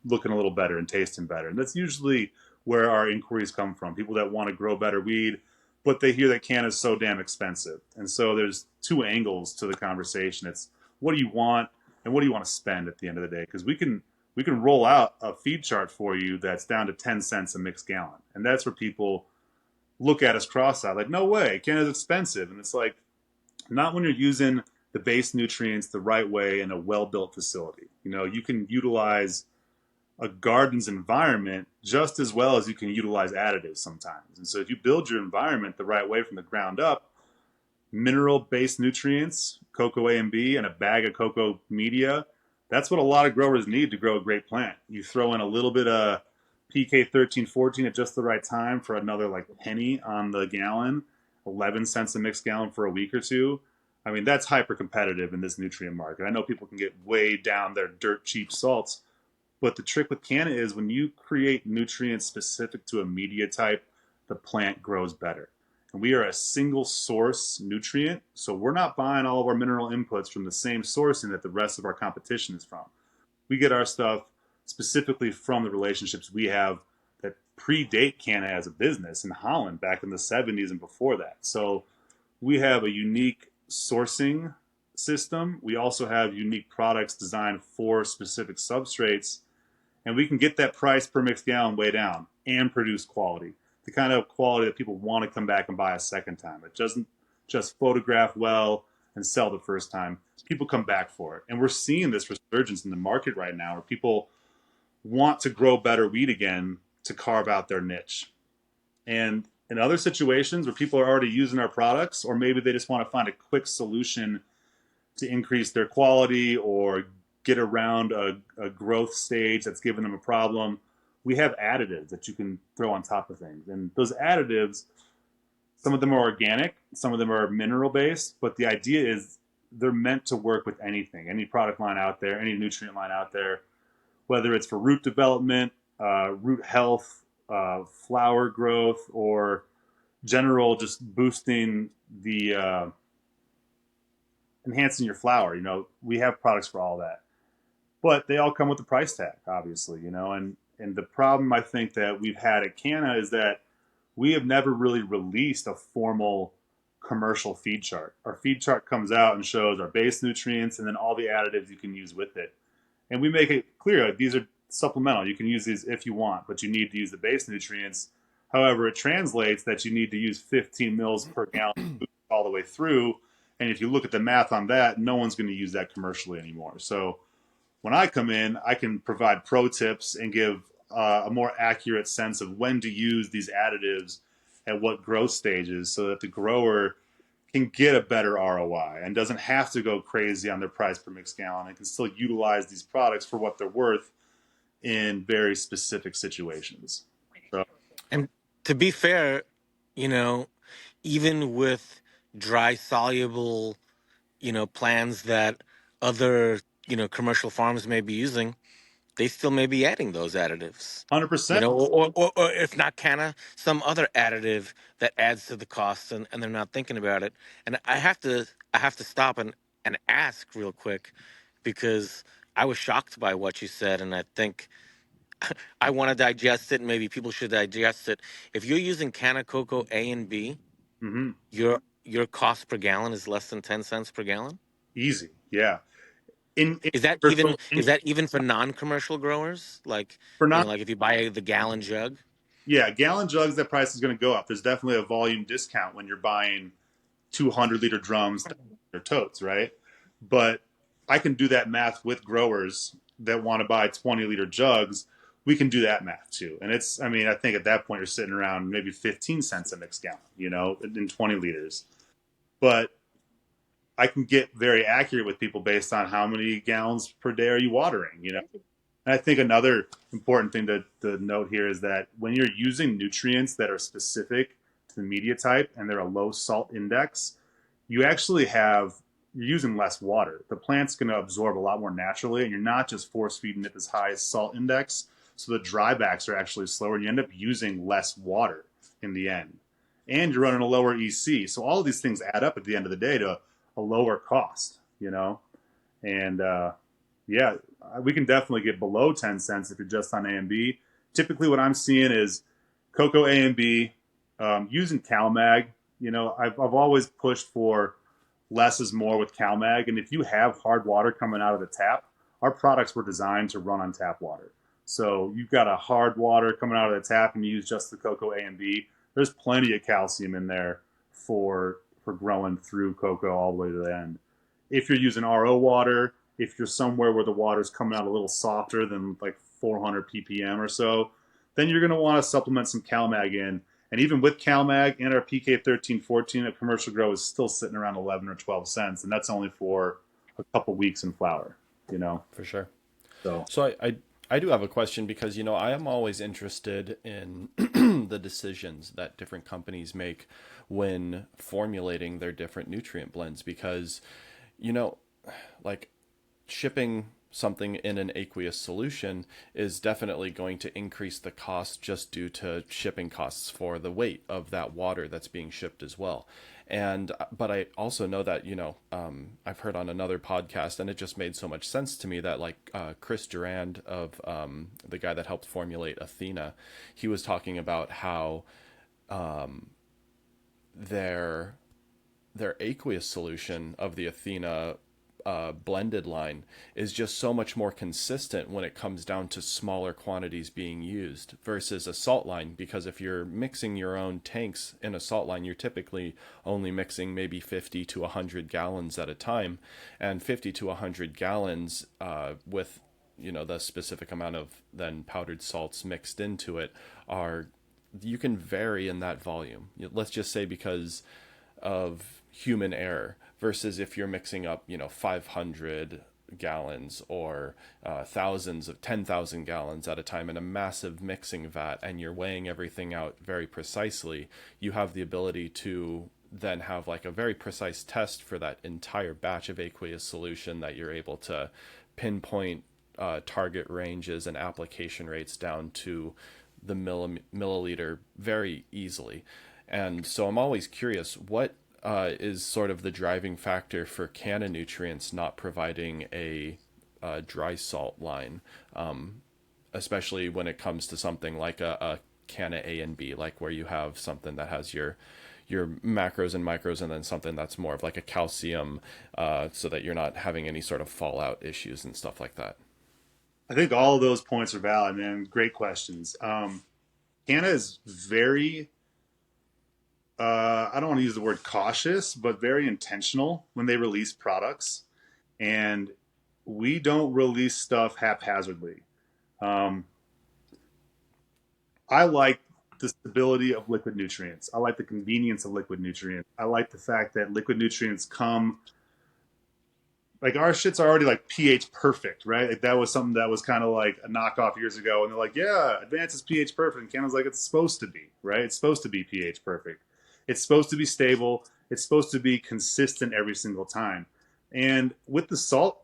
[SPEAKER 2] looking a little better and tasting better. And that's usually where our inquiries come from. People that want to grow better weed, but they hear that Canna is so damn expensive. And so there's two angles to the conversation. It's what do you want and what do you want to spend at the end of the day? Because we can roll out a feed chart for you that's down to 10 cents a mixed gallon. And that's where people look at us cross-eyed, like, no way, Canna's expensive. And it's like, not when you're using the base nutrients the right way in a well-built facility. You can utilize a garden's environment just as well as you can utilize additives sometimes. And so if you build your environment the right way from the ground up, mineral-based nutrients, cocoa A and B, and a bag of cocoa media, that's what a lot of growers need to grow a great plant. You throw in a little bit of PK 1314 at just the right time for another like penny on the gallon. 11 cents a mixed gallon for a week or two. I mean, that's hyper competitive in this nutrient market. I know people can get way down their dirt cheap salts, but the trick with Canna is when you create nutrients specific to a media type, the plant grows better. And we are a single source nutrient, so we're not buying all of our mineral inputs from the same sourcing that the rest of our competition is from. We get our stuff specifically from the relationships we have that predate Canna as a business in Holland back in the 70s and before that. So we have a unique sourcing system. We also have unique products designed for specific substrates, and we can get that price per mixed gallon way down and produce quality, the kind of quality that people want to come back and buy a second time. It doesn't just photograph well and sell the first time. People come back for it, and we're seeing this resurgence in the market right now, where people want to grow better weed again to carve out their niche. And in other situations where people are already using our products, or maybe they just want to find a quick solution to increase their quality or get around a growth stage that's giving them a problem, we have additives that you can throw on top of things. And those additives, some of them are organic, some of them are mineral based, but the idea is they're meant to work with anything, any product line out there, any nutrient line out there, whether it's for root development, root health, flower growth, or general just boosting the enhancing your flower. We have products for all that, but they all come with a price tag, obviously. And the problem I think that we've had at Canna is that we have never really released a formal commercial feed chart. Our feed chart comes out and shows our base nutrients and then all the additives you can use with it. And we make it clear like, these are supplemental. You can use these if you want, but you need to use the base nutrients. However, it translates that you need to use 15 mils per gallon all the way through. And if you look at the math on that, no one's going to use that commercially anymore. So when I come in, I can provide pro tips and give a more accurate sense of when to use these additives at what growth stages so that the grower can get a better ROI and doesn't have to go crazy on their price per mixed gallon and can still utilize these products for what they're worth in very specific situations. So,
[SPEAKER 3] And to be fair, you know, even with dry soluble, plans that other, commercial farms may be using, they still may be adding those additives.
[SPEAKER 2] 100%.
[SPEAKER 3] Or if not Canna, some other additive that adds to the cost, and they're not thinking about it. And I have to stop and ask real quick, because I was shocked by what you said, and I think I want to digest it, and maybe people should digest it. If you're using Canna Cocoa A and B,
[SPEAKER 2] Mm-hmm.
[SPEAKER 3] your cost per gallon is less than 10 cents per gallon.
[SPEAKER 2] Easy. Yeah. In
[SPEAKER 3] Is that even
[SPEAKER 2] commercial,
[SPEAKER 3] is that even for non-commercial growers? Like,
[SPEAKER 2] for not,
[SPEAKER 3] like if you buy the gallon jug.
[SPEAKER 2] yeah, gallon jugs, that price is going to go up. There's definitely a volume discount when you're buying 200-liter drums or totes, right? But I can do that math with growers that want to buy 20-liter jugs. We can do that math too. And I mean, I think at that point you're sitting around maybe 15 cents a mixed gallon, in 20 liters. But I can get very accurate with people based on how many gallons per day are you watering. And I think another important thing to note here is that when you're using nutrients that are specific to the media type and they're a low salt index, you're using less water. The plant's going to absorb a lot more naturally, and you're not just force feeding it this high salt index. So the drybacks are actually slower, and you end up using less water in the end. And you're running a lower EC. So all of these things add up at the end of the day to a lower cost. And yeah, we can definitely get below 10 cents if you're just on A and B. Typically, what I'm seeing is cocoa A and B, using CalMag. I've always pushed for less is more with CalMag. And if you have hard water coming out of the tap, our products were designed to run on tap water. So you've got a hard water coming out of the tap and you use just the cocoa A and B. There's plenty of calcium in there for growing through cocoa all the way to the end. If you're using RO water, if you're somewhere where the water's coming out a little softer than like 400 ppm or so, then you're going to want to supplement some CalMag in. And even with CalMag and our PK1314, a commercial grow is still sitting around 11 or 12 cents, and that's only for a couple weeks in flower. you know.
[SPEAKER 1] For sure.
[SPEAKER 2] So
[SPEAKER 1] So I do have a question because I am always interested in from the decisions that different companies make when formulating their different nutrient blends, because, you know, like shipping something in an aqueous solution is definitely going to increase the cost just due to shipping costs for the weight of that water that's being shipped as well. And but I also know that, I've heard on another podcast, and it just made so much sense to me that, like, Chris Durand of the guy that helped formulate Athena, he was talking about how their aqueous solution of the Athena blended line is just so much more consistent when it comes down to smaller quantities being used versus a salt line. Because if you're mixing your own tanks in a salt line, you're typically only mixing maybe 50 to 100 gallons at a time, and 50 to 100 gallons with the specific amount of then powdered salts mixed into it, are you can vary in that volume. Let's just say because of human error, versus if you're mixing up 500 gallons or thousands of 10,000 gallons at a time in a massive mixing vat, and you're weighing everything out very precisely, you have the ability to then have like a very precise test for that entire batch of aqueous solution, that you're able to pinpoint target ranges and application rates down to the milliliter very easily. And so I'm always curious, what is sort of the driving factor for Canna Nutrients not providing a dry salt line, especially when it comes to something like a Canna A and B, like where you have something that has your macros and micros, and then something that's more of like a calcium, so that you're not having any sort of fallout issues and stuff like that.
[SPEAKER 2] I think all of those points are valid, man. Great questions. Canna is very, I don't want to use the word cautious, but very intentional when they release products. And we don't release stuff haphazardly. Um, I like the stability of liquid nutrients. I like the convenience of liquid nutrients. I like the fact that liquid nutrients come, like, our shit's already like pH perfect, right? Like, that was something that was kind of like a knockoff years ago, and they're like, yeah, Advance is pH perfect, and Canada's like, it's supposed to be, right? It's supposed to be pH perfect. It's supposed to be stable. It's supposed to be consistent every single time. And with the salt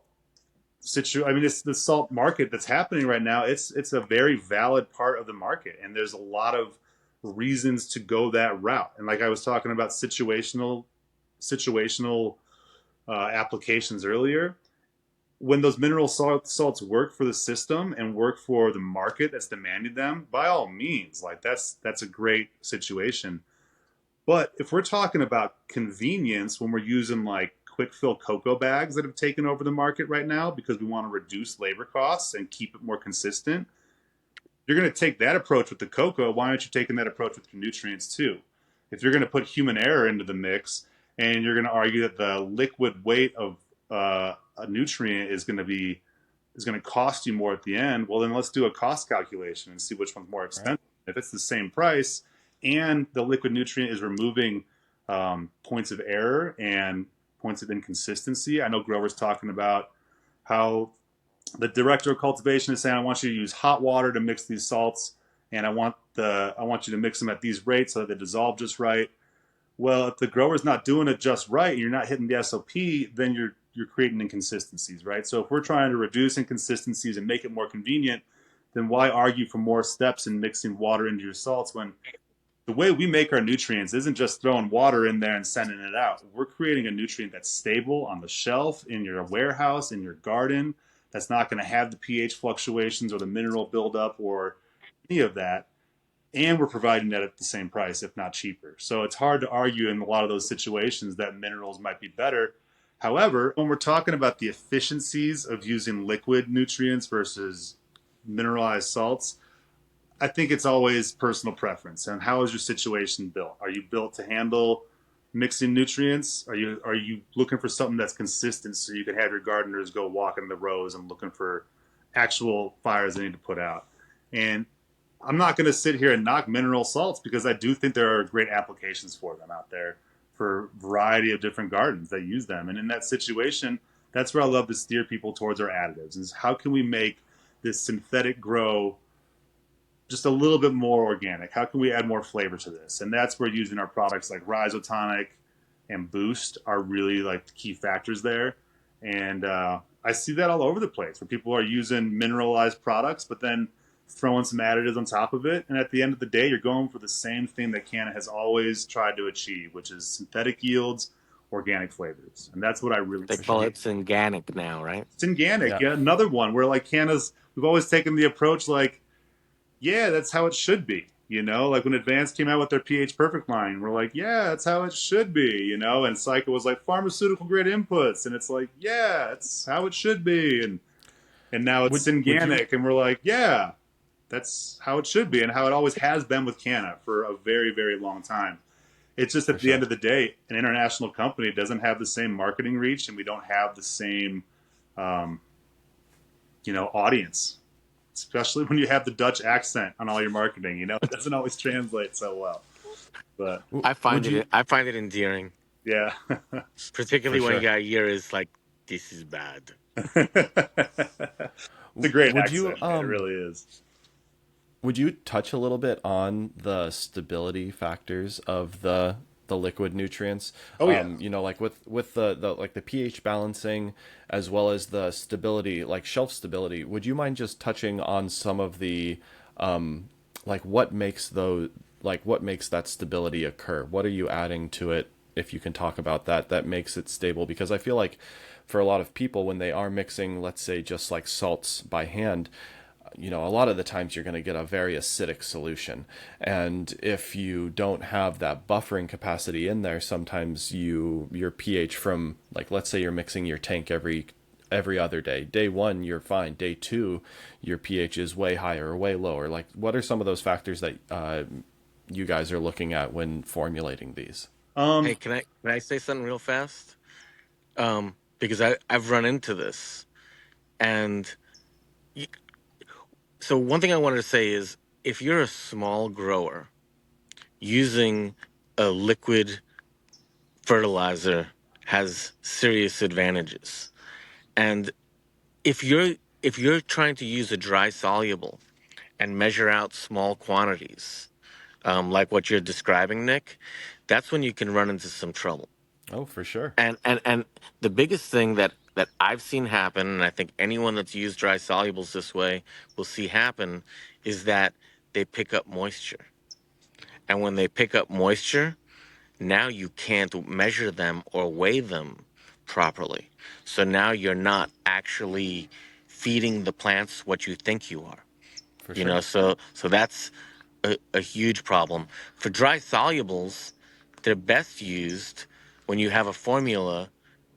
[SPEAKER 2] I mean, it's the salt market that's happening right now. It's a very valid part of the market, and there's a lot of reasons to go that route. And like I was talking about situational applications earlier, when those mineral salts work for the system and work for the market that's demanding them, by all means, like, that's a great situation. But if we're talking about convenience, when we're using like quick fill cocoa bags that have taken over the market right now because we want to reduce labor costs and keep it more consistent, you're going to take that approach with the cocoa. Why aren't you taking that approach with your nutrients too? If you're going to put human error into the mix, and you're going to argue that the liquid weight of a nutrient is going to cost you more at the end, well, then let's do a cost calculation and see which one's more
[SPEAKER 1] Right.
[SPEAKER 2] expensive. If it's the same price and the liquid nutrient is removing points of error and points of inconsistency. I know growers talking about how the director of cultivation is saying, I want you to use hot water to mix these salts, and I want you to mix them at these rates so that they dissolve just right. Well, if the grower's not doing it just right, and you're not hitting the SOP, then you're creating inconsistencies, right? So if we're trying to reduce inconsistencies and make it more convenient, then why argue for more steps in mixing water into your salts, when the way we make our nutrients isn't just throwing water in there and sending it out. We're creating a nutrient that's stable on the shelf, in your warehouse, in your garden, that's not going to have the pH fluctuations or the mineral buildup or any of that. And we're providing that at the same price, if not cheaper. So it's hard to argue in a lot of those situations that minerals might be better. However, when we're talking about the efficiencies of using liquid nutrients versus mineralized salts, I think it's always personal preference. And how is your situation built? Are you built to handle mixing nutrients? Are you looking for something that's consistent so you can have your gardeners go walking the rows and looking for actual fires they need to put out? And I'm not going to sit here and knock mineral salts, because I do think there are great applications for them out there for a variety of different gardens that use them. And in that situation, that's where I love to steer people towards our additives, is how can we make this synthetic grow just a little bit more organic? How can we add more flavor to this? And that's where using our products like Rhizotonic and Boost are really like the key factors there. And I see that all over the place where people are using mineralized products, but then throwing some additives on top of it. And at the end of the day, you're going for the same thing that Canna has always tried to achieve, which is synthetic yields, organic flavors. And that's what I really
[SPEAKER 3] They call
[SPEAKER 2] see.
[SPEAKER 3] it organic now, right?
[SPEAKER 2] It's organic.
[SPEAKER 1] Yeah.
[SPEAKER 2] Yeah, another one where like Canna's, we've always taken the approach like, yeah, that's how it should be. Like when Advanced came out with their pH Perfect line, we're like, yeah, that's how it should be. And Psycho was like pharmaceutical grade inputs, and it's like, yeah, it's how it should be. And now it's
[SPEAKER 1] Would you
[SPEAKER 2] organic, and we're like, yeah, that's how it should be, and how it always has been with Canna for a very, very long time. It's just
[SPEAKER 1] for
[SPEAKER 2] at the end
[SPEAKER 1] sure?
[SPEAKER 2] of the day, an international company doesn't have the same marketing reach, and we don't have the same, um, audience. Especially when you have the Dutch accent on all your marketing, it doesn't always translate so well. But
[SPEAKER 1] Would you
[SPEAKER 3] I find it endearing,
[SPEAKER 2] yeah,
[SPEAKER 1] for
[SPEAKER 3] particularly when
[SPEAKER 1] sure?
[SPEAKER 3] your ear is like, this is bad.
[SPEAKER 2] it's a great
[SPEAKER 1] Would you
[SPEAKER 2] accent, man. It really is.
[SPEAKER 1] would you touch a little bit on the stability factors of the liquid nutrients?
[SPEAKER 2] Oh yeah.
[SPEAKER 1] Like with the like the pH balancing as well as the stability, like shelf stability. Would you mind just touching on some of the like what makes that stability occur? What are you adding to it, if you can talk about that, that makes it stable? Because I feel like for a lot of people when they are mixing, let's say just like salts by hand, a lot of the times you're going to get a very acidic solution. And if you don't have that buffering capacity in there, sometimes your pH from, like, let's say you're mixing your tank every other day. Day one, you're fine. Day two, your pH is way higher or way lower. Like, what are some of those factors that you guys are looking at when formulating these?
[SPEAKER 3] Hey,
[SPEAKER 2] Um.
[SPEAKER 3] can I say something real fast? Because I've run into this, and y- so one thing I wanted to say is if you're a small grower using a liquid fertilizer has serious advantages, and if you're trying to use a dry soluble and measure out small quantities, like what you're describing, Nick, that's when you can run into some trouble.
[SPEAKER 1] Oh, for sure.
[SPEAKER 3] And the biggest thing that I've seen happen, and I think anyone that's used dry solubles this way will see happen, is that they pick up moisture. And when they pick up moisture, now you can't measure them or weigh them properly. So now you're not actually feeding the plants what you think you are.
[SPEAKER 1] For sure.
[SPEAKER 3] So that's a huge problem. For dry solubles, they're best used when you have a formula,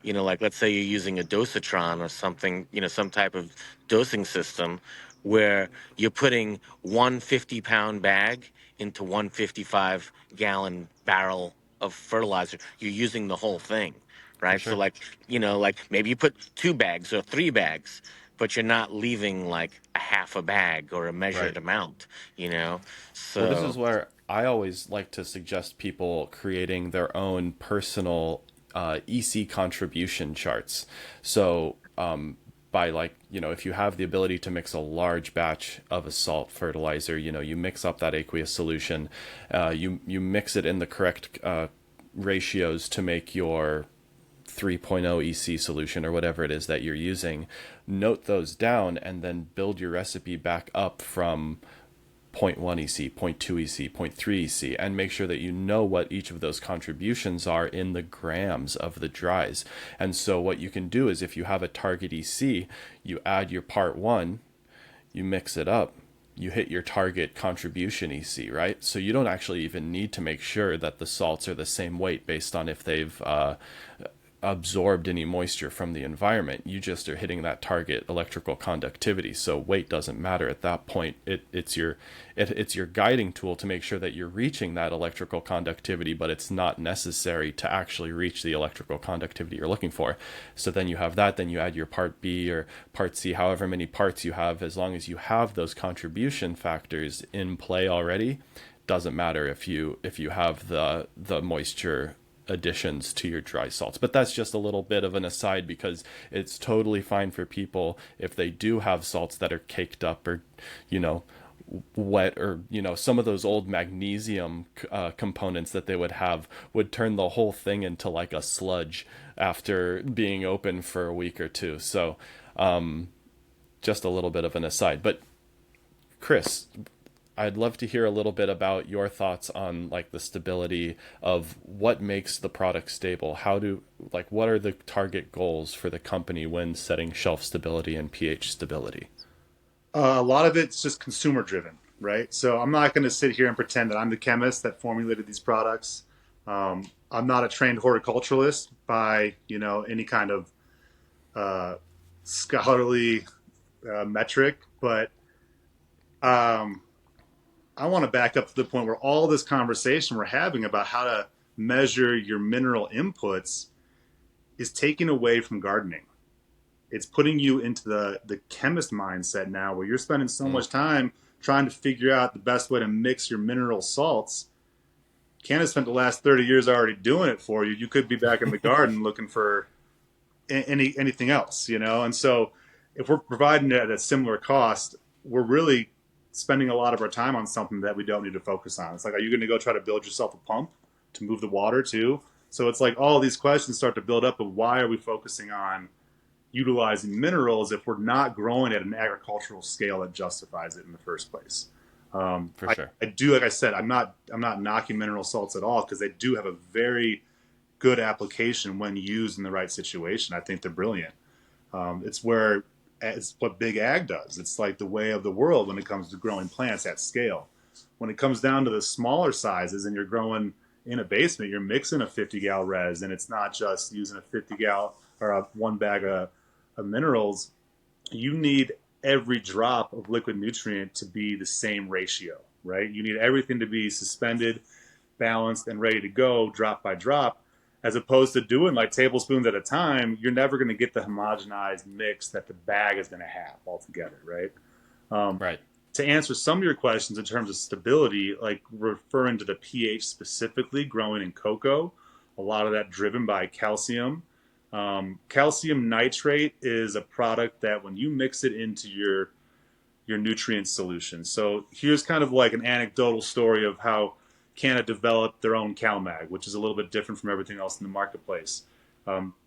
[SPEAKER 3] like let's say you're using a dosatron or something, some type of dosing system where you're putting 150-pound bag into 155-gallon barrel of fertilizer. You're using the whole thing,
[SPEAKER 1] For
[SPEAKER 3] right? So
[SPEAKER 1] sure.
[SPEAKER 3] like maybe you put 2 bags or 3 bags, but you're not leaving like a half a bag or a
[SPEAKER 1] Right.
[SPEAKER 3] measured amount, you know?
[SPEAKER 1] Well, this
[SPEAKER 3] So
[SPEAKER 1] is where I always like to suggest people creating their own personal EC contribution charts. So, by, like, if you have the ability to mix a large batch of a salt fertilizer, you mix up that aqueous solution, you mix it in the correct ratios to make your 3.0 EC solution or whatever it is that you're using. Note those down and then build your recipe back up from zero point 0.1 EC, zero point 0.2 EC, zero point 0.3 EC, and make sure that you know what each of those contributions are in the grams of the dries. And so what you can do is if you have a target EC, you add your part one, you mix it up, you hit your target contribution EC, right? So you don't actually even need to make sure that the salts are the same weight based on if they've absorbed any moisture from the environment. You just are hitting that target electrical conductivity. So weight doesn't matter at that point. It's your guiding tool to make sure that you're reaching that electrical conductivity, but it's not necessary to actually reach the electrical conductivity you're looking for. So then you have that, then you add your part B or part C, however many parts you have, as long as you have those contribution factors in play already. Doesn't matter if you have the moisture additions to your dry salts. But that's just a little bit of an aside, because it's totally fine for people if they do have salts that are caked up or, you know, wet, or some of those old magnesium components that they would have would turn the whole thing into like a sludge after being open for a week or two. So just a little bit of an aside. But Chris, I'd love to hear a little bit about your thoughts on like the stability of what makes the product stable. What are the target goals for the company when setting shelf stability and pH stability?
[SPEAKER 2] A lot of it's just consumer driven, right? So I'm not going to sit here and pretend that I'm the chemist that formulated these products. I'm not a trained horticulturalist by any kind of uh, scholarly metric, but um, I want to back up to the point where all this conversation we're having about how to measure your mineral inputs is taken away from gardening. It's putting you into the chemist mindset now, where you're spending so
[SPEAKER 1] Mm,
[SPEAKER 2] much time trying to figure out the best way to mix your mineral salts. Canada spent the last 30 years already doing it for you. You could be back in the garden looking for anything else, And so, if we're providing it at a similar cost, we're really spending a lot of our time on something that we don't need to focus on. It's like, are you going to go try to build yourself a pump to move the water too? So it's like all these questions start to build up of why are we focusing on utilizing minerals if we're not growing at an agricultural scale that justifies it in the first place.
[SPEAKER 1] for sure.
[SPEAKER 2] I do, like I said, I'm not knocking mineral salts at all because they do have a very good application when used in the right situation. I think they're brilliant. It's what big ag does. It's like the way of the world when it comes to growing plants at scale. When it comes down to the smaller sizes and you're growing in a basement, you're mixing a 50 gal res, and it's not just using a 50 gal or a one bag of minerals. You need every drop of liquid nutrient to be the same ratio, right? You need everything to be suspended, balanced, and ready to go drop by drop, as opposed to doing like tablespoons at a time. You're never going to get the homogenized mix that the bag is going to have altogether, right? Um,
[SPEAKER 1] Right.
[SPEAKER 2] to answer some of your questions in terms of stability, like referring to the pH specifically, growing in cocoa, a lot of that driven by calcium. Calcium nitrate is a product that when you mix it into your nutrient solution. So here's kind of like an anecdotal story of how Canna developed their own CalMag, which is a little bit different from everything else in the marketplace.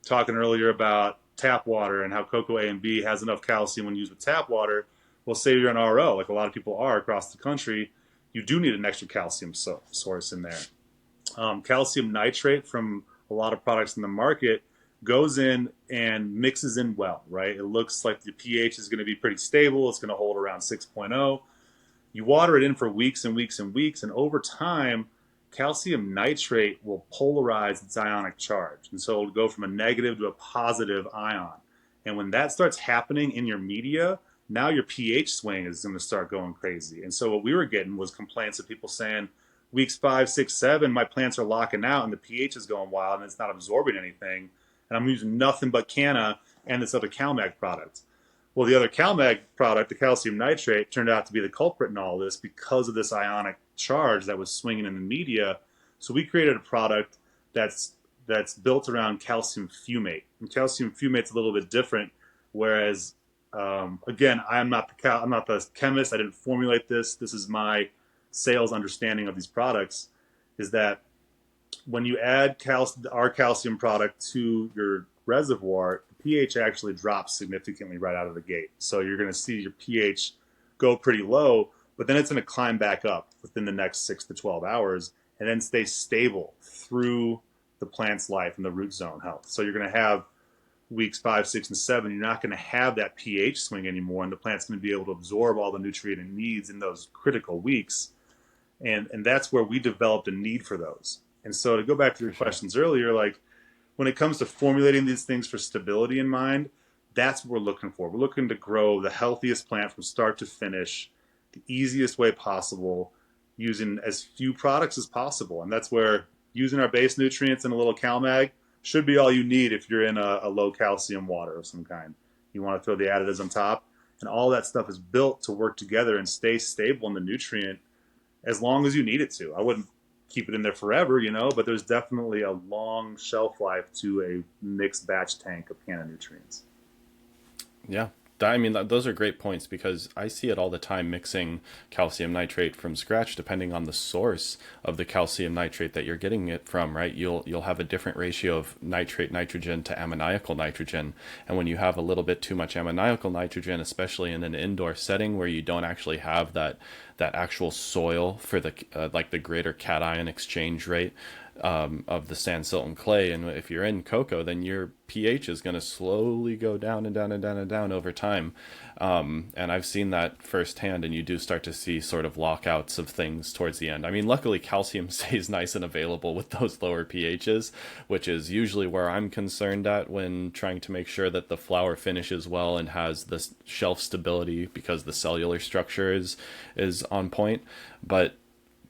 [SPEAKER 2] Talking earlier about tap water and how cocoa A and B has enough calcium when used with tap water. Well, say you're an RO, like a lot of people are across the country, you do need an extra calcium source in there. Calcium nitrate from a lot of products in the market goes in and mixes in well, right? It looks like the pH is going to be pretty stable. It's going to hold around 6.0. You water it in for weeks and weeks and weeks, and over time, calcium nitrate will polarize its ionic charge. And so it'll go from a negative to a positive ion. And when that starts happening in your media, now your pH swing is going to start going crazy. And so what we were getting was complaints of people saying, weeks 5, 6, 7, my plants are locking out and the pH is going wild and it's not absorbing anything. And I'm using nothing but Canna and this other CalMag product. Well, the other CalMag product, the calcium nitrate, turned out to be the culprit in all this because of this ionic charge that was swinging in the media. So we created a product that's built around calcium fumate. And calcium fumate's a little bit different. Whereas, again, I'm not the chemist. I didn't formulate this. This is my sales understanding of these products. Is that when you add our calcium product to your reservoir, the pH actually drops significantly right out of the gate. So you're going to see your pH go pretty low, but then it's going to climb back up within the next 6 to 12 hours and then stay stable through the plant's life and the root zone health. So you're going to have weeks 5, 6, and 7. You're not going to have that pH swing anymore, and the plant's going to be able to absorb all the nutrient it needs in those critical weeks. And that's where we developed a need for those. And so to go back to your
[SPEAKER 1] For sure.
[SPEAKER 2] questions earlier, like when it comes to formulating these things for stability in mind, that's what we're looking for. We're looking to grow the healthiest plant from start to finish, the easiest way possible, using as few products as possible. And that's where using our base nutrients and a little CalMag should be all you need if you're in a low calcium water of some kind. You want to throw the additives on top, and all that stuff is built to work together and stay stable in the nutrient as long as you need it to. I wouldn't keep it in there forever, but there's definitely a long shelf life to a mixed batch tank of Canna Nutrients.
[SPEAKER 1] Yeah. I mean, those are great points because I see it all the time mixing calcium nitrate from scratch, depending on the source of the calcium nitrate that you're getting it from. Right, you'll have a different ratio of nitrate nitrogen to ammoniacal nitrogen, and when you have a little bit too much ammoniacal nitrogen, especially in an indoor setting where you don't actually have that actual soil for the like the greater cation exchange rate of the sand, silt, and clay. And if you're in cocoa, then your pH is going to slowly go down and down and down and down over time. And I've seen that firsthand, and you do start to see sort of lockouts of things towards the end. I mean, luckily, calcium stays nice and available with those lower pHs, which is usually where I'm concerned at when trying to make sure that the flower finishes well and has the shelf stability because the cellular structure is on point. But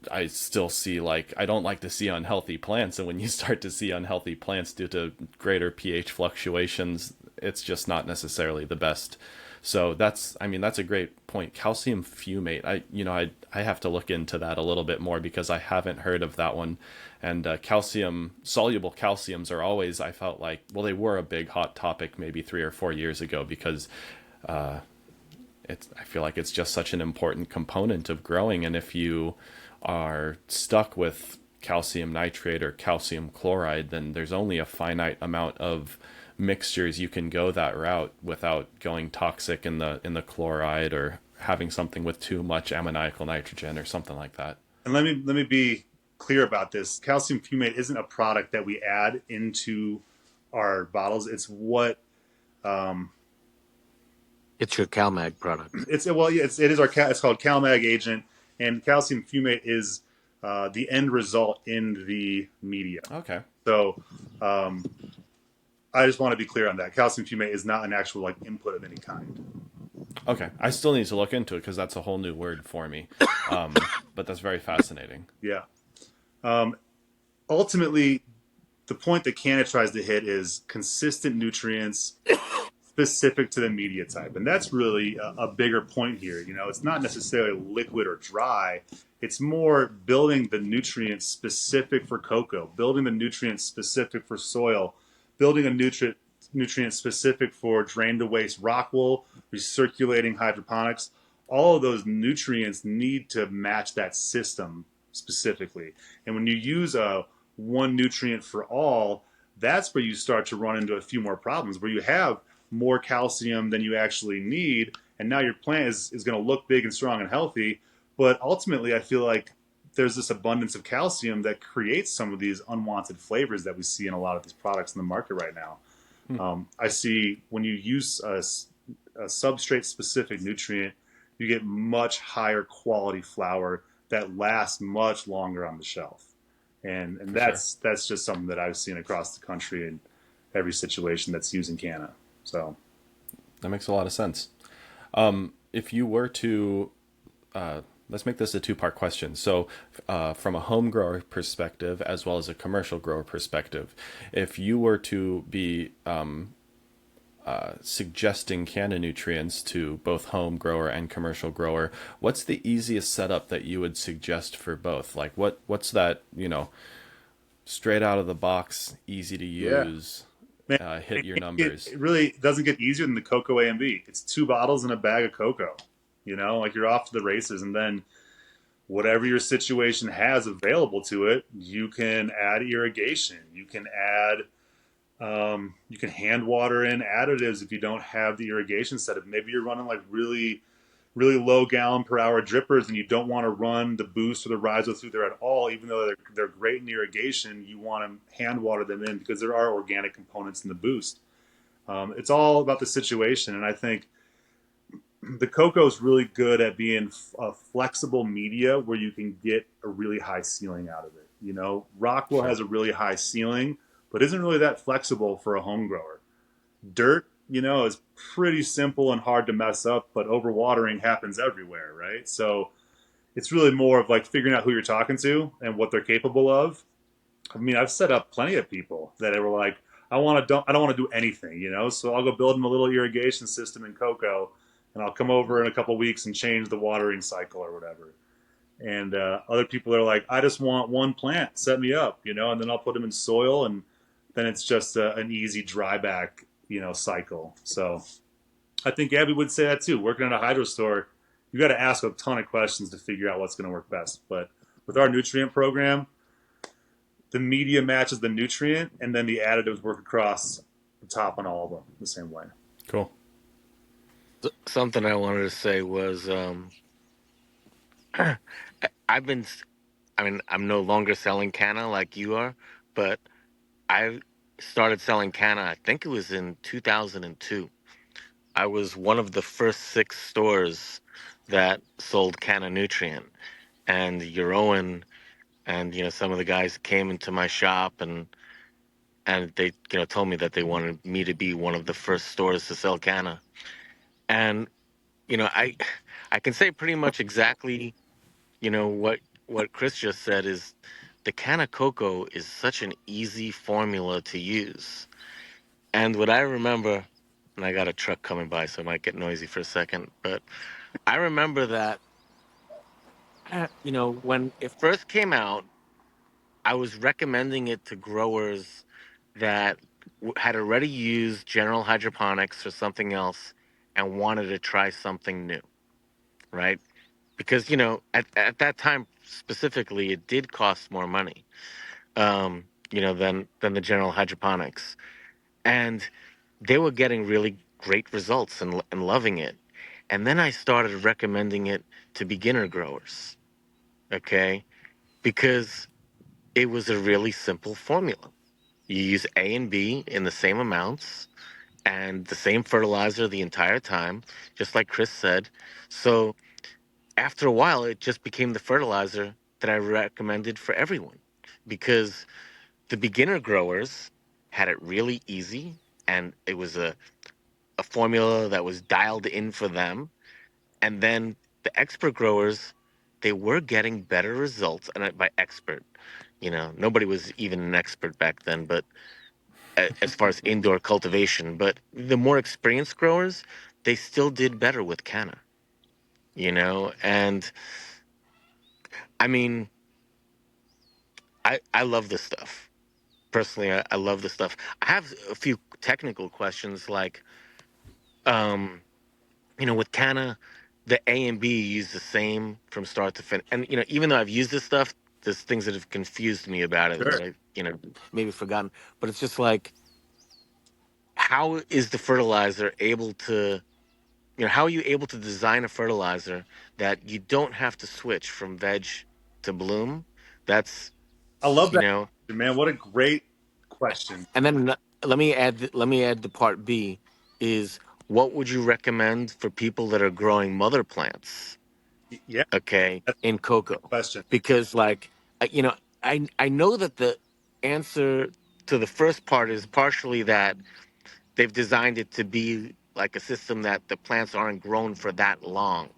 [SPEAKER 1] I still see, like, I don't like to see unhealthy plants, and when you start to see unhealthy plants due to greater pH fluctuations, it's just not necessarily the best. So that's, I mean, that's a great point. Calcium fumate, I have to look into that a little bit more because I haven't heard of that one. And calcium, soluble calciums are always, I felt like, well, they were a big hot topic maybe 3 or 4 years ago because I feel like it's just such an important component of growing. And if you are stuck with calcium nitrate or calcium chloride, then there's only a finite amount of mixtures you can go that route without going toxic in the chloride or having something with too much ammoniacal nitrogen or something like that.
[SPEAKER 2] And let me be clear about this. Calcium fumate isn't a product that we add into our bottles. It's what
[SPEAKER 3] It's your CalMag product.
[SPEAKER 2] it's well, yeah, it is our it's called CalMag agent, and calcium fumate is the end result in the media.
[SPEAKER 1] Okay.
[SPEAKER 2] So I just want to be clear on that. Calcium fumate is not an actual like input of any kind.
[SPEAKER 1] Okay. I still need to look into it because that's a whole new word for me. But that's very fascinating.
[SPEAKER 2] Yeah. Ultimately, the point that Canna tries to hit is consistent nutrients specific to the media type. And that's really a bigger point here. You know, it's not necessarily liquid or dry. It's more building the nutrients specific for cocoa, building the nutrients specific for soil, building a nutrient specific for drain to waste rockwool, recirculating hydroponics. All of those nutrients need to match that system specifically. And when you use a one nutrient for all, that's where you start to run into a few more problems where you have more calcium than you actually need. And now your plant is going to look big and strong and healthy. But ultimately, I feel like there's this abundance of calcium that creates some of these unwanted flavors that we see in a lot of these products in the market right now. I see when you use a substrate specific nutrient, you get much higher quality flower that lasts much longer on the shelf. And that's just something that I've seen across the country in every situation that's using Canna. So
[SPEAKER 1] That makes a lot of sense. If you were to, let's make this a two-part question. So, from a home grower perspective, as well as a commercial grower perspective, if you were to be suggesting Canna Nutrients to both home grower and commercial grower, what's the easiest setup that you would suggest for both? Like, what's that, straight out of the box, easy to use,
[SPEAKER 2] man,
[SPEAKER 1] hit your numbers?
[SPEAKER 2] it really doesn't get easier than the cocoa A and B. It's 2 bottles and a bag of cocoa. You know, like you're off to the races, and then whatever your situation has available to it, you can add irrigation. You can add, you can hand water in additives if you don't have the irrigation setup. Maybe you're running like really, really low gallon per hour drippers, and you don't want to run the boost or the rhizo through there at all. Even though they're great in irrigation, you want to hand water them in because there are organic components in the boost. It's all about the situation, and I think the cocoa is really good at being a flexible media where you can get a really high ceiling out of it. You know, Rockwool has a really high ceiling, but isn't really that flexible for a home grower. Dirt, is pretty simple and hard to mess up, but overwatering happens everywhere, right? So it's really more of like figuring out who you're talking to and what they're capable of. I mean, I've set up plenty of people that were like, I don't want to do anything, so I'll go build them a little irrigation system in cocoa, and I'll come over in a couple of weeks and change the watering cycle or whatever. And other people are like, I just want one plant, set me up, and then I'll put them in soil, and then it's just an easy dry back, cycle. So I think Abby would say that too. Working at a hydro store, you got to ask a ton of questions to figure out what's going to work best. But with our nutrient program, the media matches the nutrient, and then the additives work across the top on all of them the same way.
[SPEAKER 1] Cool.
[SPEAKER 3] Something I wanted to say was, I've been, I mean, I'm no longer selling Canna like you are, but I started selling Canna, I think it was in 2002. I was one of the first six stores that sold Canna Nutrient. And Euroan and, some of the guys came into my shop and they, told me that they wanted me to be one of the first stores to sell Canna. And, I can say pretty much exactly, what Chris just said is the Canna cocoa is such an easy formula to use. And what I remember, and I got a truck coming by, so it might get noisy for a second, but I remember that, when it first came out, I was recommending it to growers that had already used general hydroponics or something else and wanted to try something new, right? Because, at that time specifically, it did cost more money, than the general hydroponics. And they were getting really great results and loving it. And then I started recommending it to beginner growers, okay? Because it was a really simple formula. You use A and B in the same amounts and the same fertilizer the entire time, just like Chris said. So after a while, it just became the fertilizer that I recommended for everyone because the beginner growers had it really easy and it was a formula that was dialed in for them. And then the expert growers, they were getting better results. And by expert, nobody was even an expert back then, but as far as indoor cultivation. But the more experienced growers, they still did better with Canna, And I mean, I love this stuff. Personally, I love this stuff. I have a few technical questions like, um, with Canna, the A and B use the same from start to finish. And even though I've used this stuff, there's things that have confused me about it
[SPEAKER 2] Sure.
[SPEAKER 3] that I, maybe forgotten. But it's just like, how is the fertilizer able to, how are you able to design a fertilizer that you don't have to switch from veg to bloom? That's,
[SPEAKER 2] I love
[SPEAKER 3] you
[SPEAKER 2] that,
[SPEAKER 3] know,
[SPEAKER 2] man. What a great question.
[SPEAKER 3] and then let me add the part B is what would you recommend for people that are growing mother plants,
[SPEAKER 2] Yeah,
[SPEAKER 3] okay,
[SPEAKER 2] that's
[SPEAKER 3] in
[SPEAKER 2] a
[SPEAKER 3] cocoa?
[SPEAKER 2] great question.
[SPEAKER 3] Because like I know that the answer to the first part is partially that they've designed it to be like a system that the plants aren't grown for that long,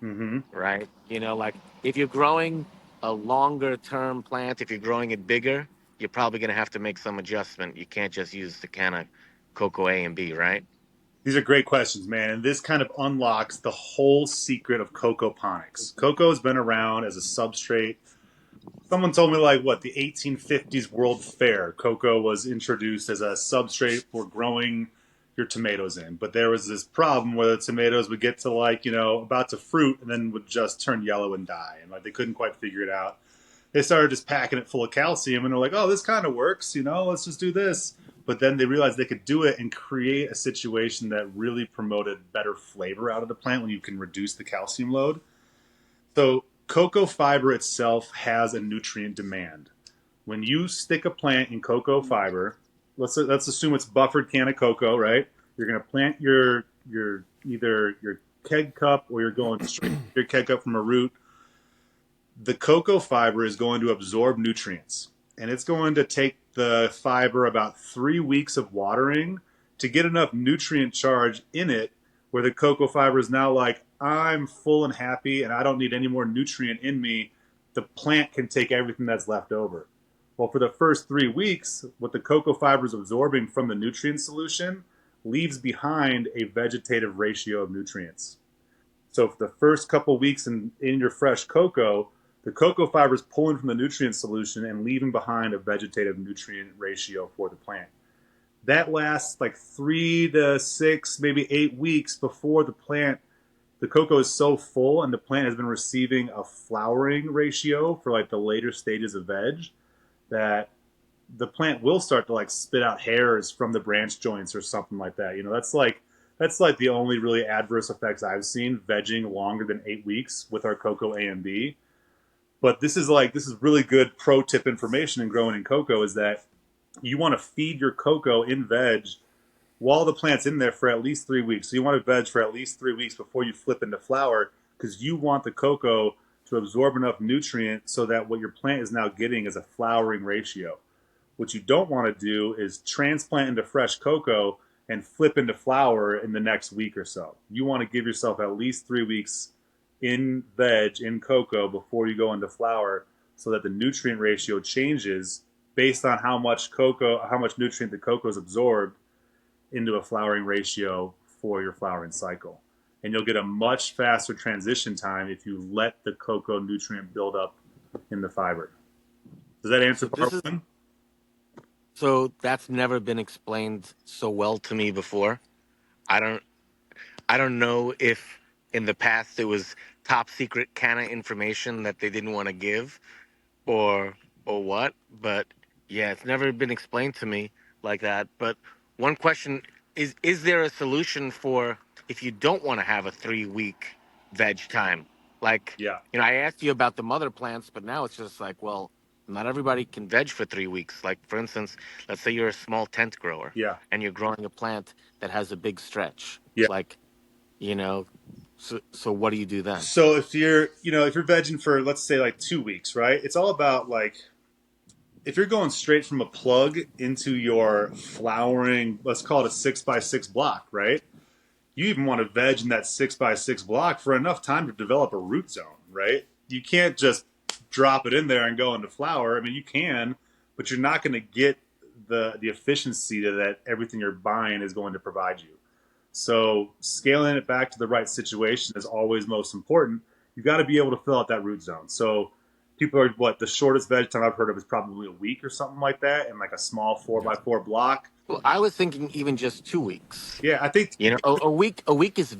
[SPEAKER 2] Mm-hmm.
[SPEAKER 3] right? Like if you're growing a longer term plant, if you're growing it bigger, you're probably going to have to make some adjustment. You can't just use the kind of cocoa A and B, right?
[SPEAKER 2] These are great questions, man. And this kind of unlocks the whole secret of cocoponics. Cocoa has been around as a substrate. Someone told me, like, what, the 1850s World Fair, cocoa was introduced as a substrate for growing your tomatoes in. But there was this problem where the tomatoes would get to, like, about to fruit and then would just turn yellow and die. And, like, they couldn't quite figure it out. They started just packing it full of calcium and they're like, oh, this kind of works, let's just do this. But then they realized they could do it and create a situation that really promoted better flavor out of the plant when you can reduce the calcium load. So cocoa fiber itself has a nutrient demand. When you stick a plant in cocoa fiber, let's assume it's buffered can of cocoa, right? You're going to plant your either your keg cup or you're going straight to your keg cup from a root. The cocoa fiber is going to absorb nutrients, and it's going to take the fiber about 3 weeks of watering to get enough nutrient charge in it where the cocoa fiber is now like, I'm full and happy and I don't need any more nutrient in me. The plant can take everything that's left over. Well, for the first 3 weeks, what the cocoa fiber is absorbing from the nutrient solution leaves behind a vegetative ratio of nutrients. So for the first couple weeks in your fresh cocoa, the cocoa fiber is pulling from the nutrient solution and leaving behind a vegetative nutrient ratio for the plant. that lasts like 3 to 6, maybe 8 weeks before the cocoa is so full and the plant has been receiving a flowering ratio for like the later stages of veg that the plant will start to like spit out hairs from the branch joints or something like that. That's like the only really adverse effects I've seen vegging longer than 8 weeks with our cocoa A and B. But this is really good pro tip information in growing in cocoa is that you want to feed your cocoa in veg while the plant's in there for at least 3 weeks. So you want to veg for at least 3 weeks before you flip into flower because you want the cocoa to absorb enough nutrient so that what your plant is now getting is a flowering ratio. What you don't want to do is transplant into fresh cocoa and flip into flower in the next week or so. You want to give yourself at least 3 weeks in veg, in cocoa, before you go into flower so that the nutrient ratio changes based on how much nutrient the cocoa is absorbed into a flowering ratio for your flowering cycle. And you'll get a much faster transition time if you let the cocoa nutrient build up in the fiber. Does that answer
[SPEAKER 3] So this
[SPEAKER 2] part
[SPEAKER 3] is
[SPEAKER 2] one?
[SPEAKER 3] so that's never been explained so well to me before. I don't I don't know if in the past it was top secret Canna information that they didn't want to give, or what, but yeah, it's never been explained to me like that. But one question is there a solution for if you don't want to have a 3 week veg time? Like,
[SPEAKER 2] Yeah.
[SPEAKER 3] I asked you about the mother plants, but now it's just like, well, not everybody can veg for 3 weeks. Like, for instance, let's say you're a small tent grower
[SPEAKER 2] Yeah.
[SPEAKER 3] and you're growing a plant that has a big stretch.
[SPEAKER 2] Yeah.
[SPEAKER 3] Like, you know, so what do you do then?
[SPEAKER 2] So if you're vegging for let's say like 2 weeks, right? It's all about like if you're going straight from a plug into your flowering, let's call it a 6x6 block, right? You even want to veg in that 6x6 block for enough time to develop a root zone, right? You can't just drop it in there and go into flower. I mean, you can, but you're not going to get the efficiency that everything you're buying is going to provide you. So scaling it back to the right situation is always most important. You've got to be able to fill out that root zone. So people are what the shortest veg time I've heard of is probably a week or something like that, in like a small four
[SPEAKER 1] Yeah.
[SPEAKER 2] by four block.
[SPEAKER 3] Well, I was thinking even just 2 weeks.
[SPEAKER 2] Yeah, I think
[SPEAKER 3] A week is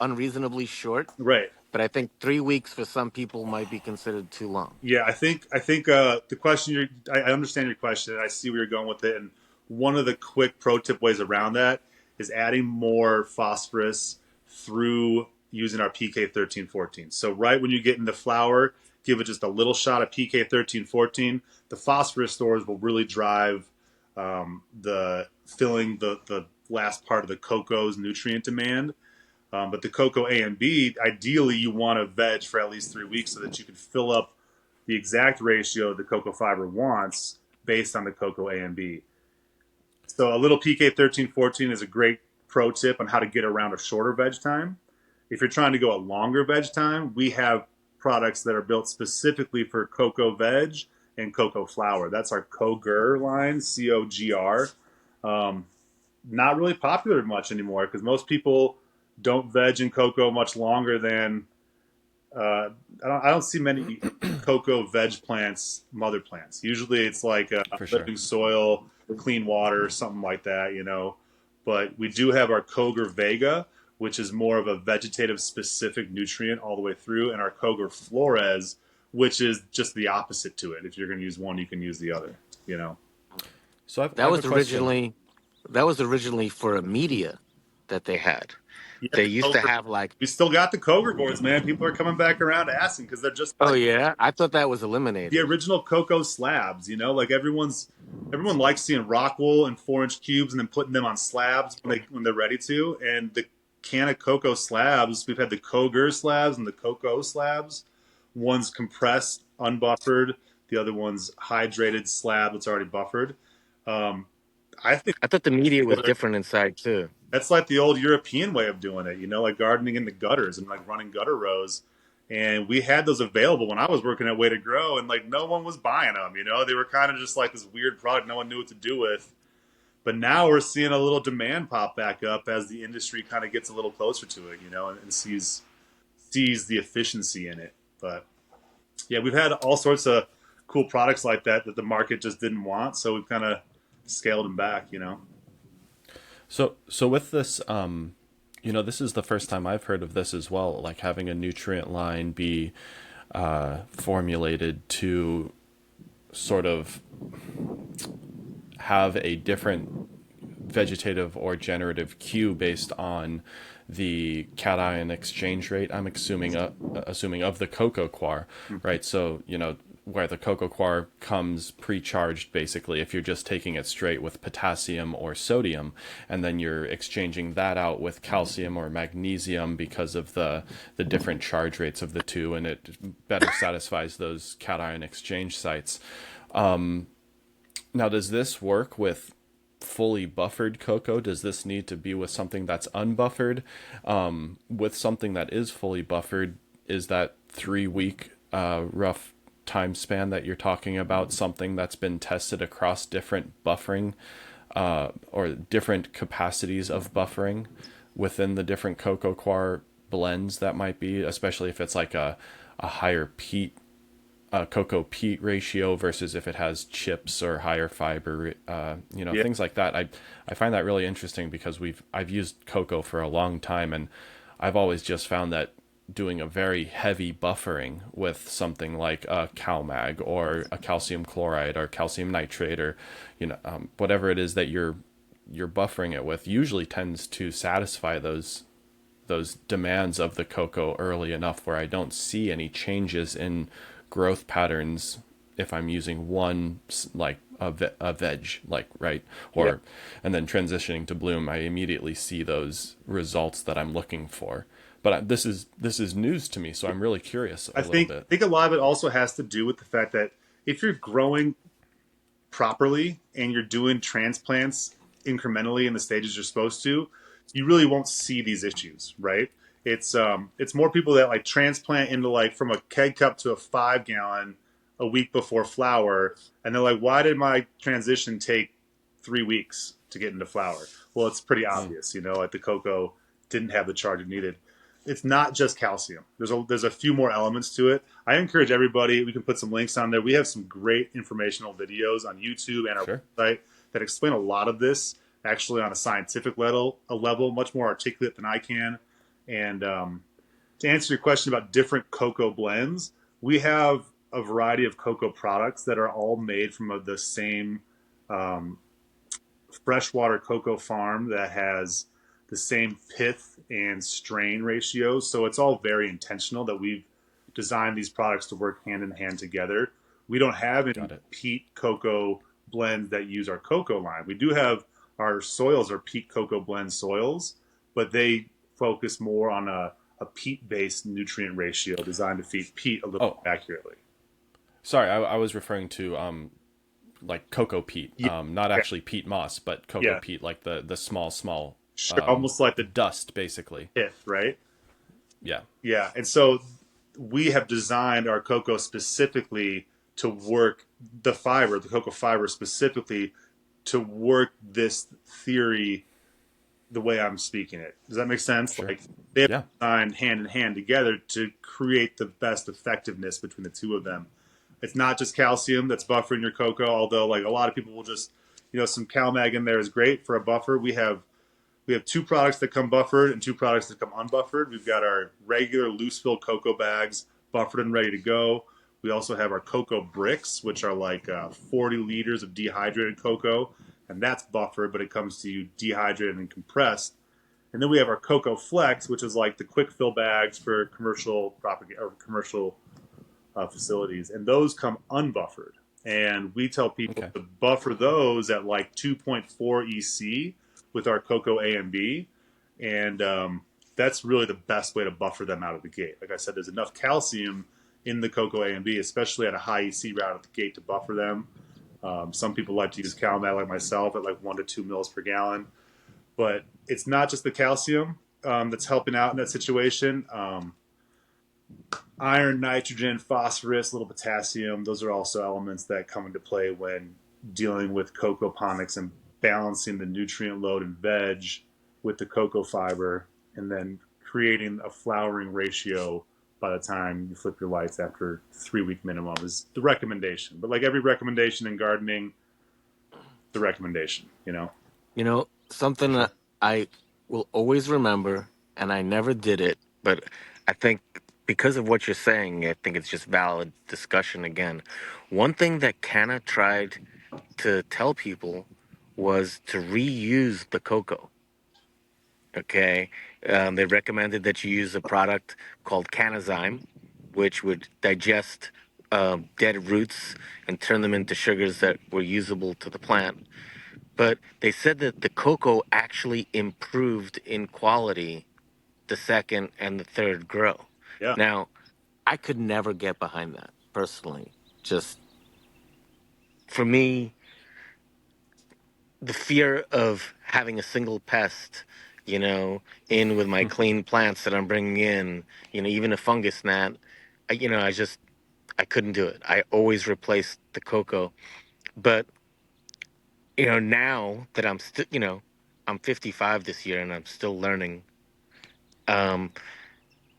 [SPEAKER 3] unreasonably short,
[SPEAKER 2] right.
[SPEAKER 3] but I think 3 weeks for some people might be considered too long.
[SPEAKER 2] Yeah, I think the question I understand your question and I see where you're going with it. And one of the quick pro tip ways around that is adding more phosphorus through using our PK 13 14. So right when you get into flower, give it just a little shot of PK 13 14. The phosphorus stores will really drive the filling the last part of the cocoa's nutrient demand. But the cocoa A and B, ideally, you want to veg for at least 3 weeks so that you can fill up the exact ratio the cocoa fiber wants based on the cocoa A and B. So a little PK 13 14 is a great pro tip on how to get around a shorter veg time. If you're trying to go a longer veg time, we have products that are built specifically for cocoa veg and cocoa flour. That's our Cogr line, Cogr. Um, Not really popular much anymore because most people don't veg in cocoa much longer than I don't see many cocoa veg plants, mother plants. Usually it's like
[SPEAKER 1] For sure.
[SPEAKER 2] living soil, clean water, something like that. But we do have our Cogr Vega, which is more of a vegetative specific nutrient all the way through, and our Cogr Flores, which is just the opposite to it. If you're going to use one, you can use the other.
[SPEAKER 1] So I
[SPEAKER 3] That
[SPEAKER 1] have a
[SPEAKER 3] was
[SPEAKER 1] question.
[SPEAKER 3] originally that was originally for a media that they had.
[SPEAKER 2] Yeah,
[SPEAKER 3] They
[SPEAKER 2] the
[SPEAKER 3] used to
[SPEAKER 2] Cogr,
[SPEAKER 3] have like,
[SPEAKER 2] we still got the Cogr boards, man. People are coming back around asking because they're just
[SPEAKER 3] oh
[SPEAKER 2] like
[SPEAKER 3] yeah, I thought that was
[SPEAKER 2] the
[SPEAKER 3] eliminated.
[SPEAKER 2] original cocoa slabs. Like everyone likes seeing Rockwool in 4-inch cubes and then putting them on slabs when they're ready to. And the can of cocoa slabs, we've had the Koger slabs and the cocoa slabs. One's compressed, unbuffered. The other one's hydrated slab that's already buffered. Um, I think
[SPEAKER 3] I thought the media was different inside too.
[SPEAKER 2] that's like the old European way of doing it, like gardening in the gutters and like running gutter rows. And we had those available when I was working at Way to Grow, and like no one was buying them. They were kind of just like this weird product no one knew what to do with. But now we're seeing a little demand pop back up as the industry kind of gets a little closer to it, and sees the efficiency in it. But yeah, we've had all sorts of cool products like that the market just didn't want, so we've kind of scaled them back.
[SPEAKER 1] So with this, this is the first time I've heard of this as well. Like having a nutrient line be formulated to sort of have a different vegetative or generative cue based on the cation exchange rate. I'm assuming of the cocoa coir, right? So where the cocoa coir comes pre-charged, basically, if you're just taking it straight with potassium or sodium, and then you're exchanging that out with calcium or magnesium because of the different charge rates of the two, and it better satisfies those cation exchange sites. Now, does this work with fully buffered cocoa? Does this need to be with something that's unbuffered? With something that is fully buffered, is that 3 week rough time span that you're talking about something that's been tested across different buffering or different capacities of buffering within the different cocoa coir blends that might be, especially if it's like a higher peat cocoa peat ratio versus if it has chips or higher fiber,
[SPEAKER 2] Yeah.
[SPEAKER 1] things like that. I find that really interesting because I've used cocoa for a long time, and I've always just found that doing a very heavy buffering with something like a CalMag or a calcium chloride or calcium nitrate or whatever it is that you're buffering it with usually tends to satisfy those demands of the cocoa early enough where I don't see any changes in growth patterns if I'm using one like a veg, like, right,
[SPEAKER 2] Yeah.
[SPEAKER 1] or and then transitioning to bloom, I immediately see those results that I'm looking for. But this is news to me, so I'm really curious
[SPEAKER 2] I
[SPEAKER 1] a little
[SPEAKER 2] think
[SPEAKER 1] bit.
[SPEAKER 2] I think a lot of it also has to do with the fact that if you're growing properly and you're doing transplants incrementally in the stages you're supposed to, you really won't see these issues, right? It's more people that like transplant into like from a keg cup to a 5 gallon a week before flower, and they're like, why did my transition take 3 weeks to get into flower? Well, it's pretty
[SPEAKER 1] Mm,
[SPEAKER 2] obvious, like the cocoa didn't have the charge it needed. It's not just calcium. There's a few more elements to it. I encourage everybody. We can put some links on there. We have some great informational videos on YouTube and our
[SPEAKER 1] sure.
[SPEAKER 2] website that explain a lot of this actually on a scientific level much more articulate than I can. And to answer your question about different cocoa blends, we have a variety of cocoa products that are all made from the same um, freshwater cocoa farm that has the same pith and strain ratios. So it's all very intentional that we've designed these products to work hand in hand together. We don't have any
[SPEAKER 1] Got it.
[SPEAKER 2] peat cocoa blends that use our cocoa line. We do have our soils are peat cocoa blend soils, but they focus more on a peat based nutrient ratio designed to feed peat a little
[SPEAKER 1] Oh,
[SPEAKER 2] more accurately.
[SPEAKER 1] sorry, I was referring to like cocoa peat,
[SPEAKER 2] Yeah.
[SPEAKER 1] not
[SPEAKER 2] Okay.
[SPEAKER 1] actually peat moss, but cocoa
[SPEAKER 2] Yeah.
[SPEAKER 1] peat, like the small
[SPEAKER 2] Sure. Almost like the
[SPEAKER 1] dust, basically.
[SPEAKER 2] pith, right?
[SPEAKER 1] Yeah.
[SPEAKER 2] Yeah. And so we have designed our cocoa specifically to work the cocoa fiber specifically to work this theory the way I'm speaking it. Does that make sense?
[SPEAKER 1] Sure.
[SPEAKER 2] Like they have
[SPEAKER 1] Yeah.
[SPEAKER 2] designed hand in hand together to create the best effectiveness between the two of them. It's not just calcium that's buffering your cocoa, although like a lot of people will just, some CalMag in there is great for a buffer. We have two products that come buffered and two products that come unbuffered. We've got our regular loose fill cocoa bags buffered and ready to go. We also have our cocoa bricks, which are like 40 liters of dehydrated cocoa, and that's buffered, but it comes to you dehydrated and compressed. And then we have our cocoa flex, which is like the quick fill bags for commercial facilities, and those come unbuffered. And we tell people
[SPEAKER 1] Okay.
[SPEAKER 2] to buffer those at like 2.4 EC with our cocoa A and B, and that's really the best way to buffer them out of the gate. Like I said, there's enough calcium in the cocoa A and B, especially at a high EC route at the gate, to buffer them. Some people like to use CalMag, like myself, at like 1 to 2 mils per gallon. But it's not just the calcium that's helping out in that situation. Iron, nitrogen, phosphorus, a little potassium, those are also elements that come into play when dealing with cocoa ponics and balancing the nutrient load in veg with the cocoa fiber, and then creating a flowering ratio by the time you flip your lights after 3 week minimum is the recommendation. But like every recommendation in gardening, the recommendation.
[SPEAKER 3] Something
[SPEAKER 1] For
[SPEAKER 3] that
[SPEAKER 1] sure.
[SPEAKER 3] I will always remember, and I never did it, but I think because of what you're saying, I think it's just valid discussion again. One thing that Canna tried to tell people was to reuse the cocoa. Okay, they recommended that you use a product called Canazyme, which would digest dead roots and turn them into sugars that were usable to the plant. But they said that the cocoa actually improved in quality the second and the third grow.
[SPEAKER 2] Yeah.
[SPEAKER 3] Now, I could never get behind that personally. Just for me, the fear of having a single pest, you know, in with my clean plants that I'm bringing in, even a fungus gnat, I just I couldn't do it. I always replaced the cocoa, but now that I'm still, I'm 55 this year and I'm still learning. Um,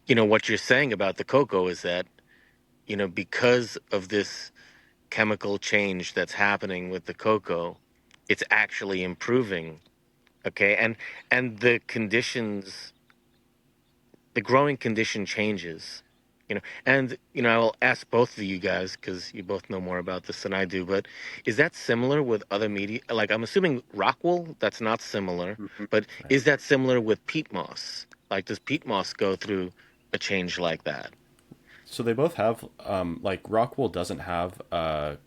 [SPEAKER 3] what you're saying about the cocoa is that, because of this chemical change that's happening with the cocoa, it's actually improving. Okay, and the growing condition changes. And I will ask both of you guys because you both know more about this than I do. But is that similar with other media? Like I'm assuming Rockwool, that's not similar.
[SPEAKER 2] Mhm.
[SPEAKER 3] But
[SPEAKER 1] Right.
[SPEAKER 3] is that similar with peat moss? Like does peat moss go through a change like that?
[SPEAKER 1] So they both have, like Rockwool doesn't have a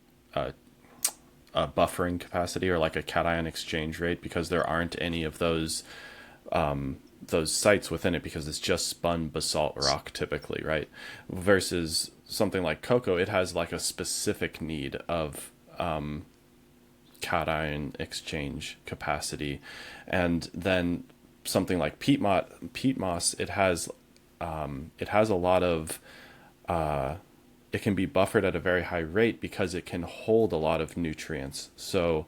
[SPEAKER 1] buffering capacity or like a cation exchange rate because there aren't any of those sites within it because it's just spun basalt rock typically, right? Versus something like cocoa, it has like a specific need of cation exchange capacity, and then something like peat moss, it has a lot of it can be buffered at a very high rate because it can hold a lot of nutrients. So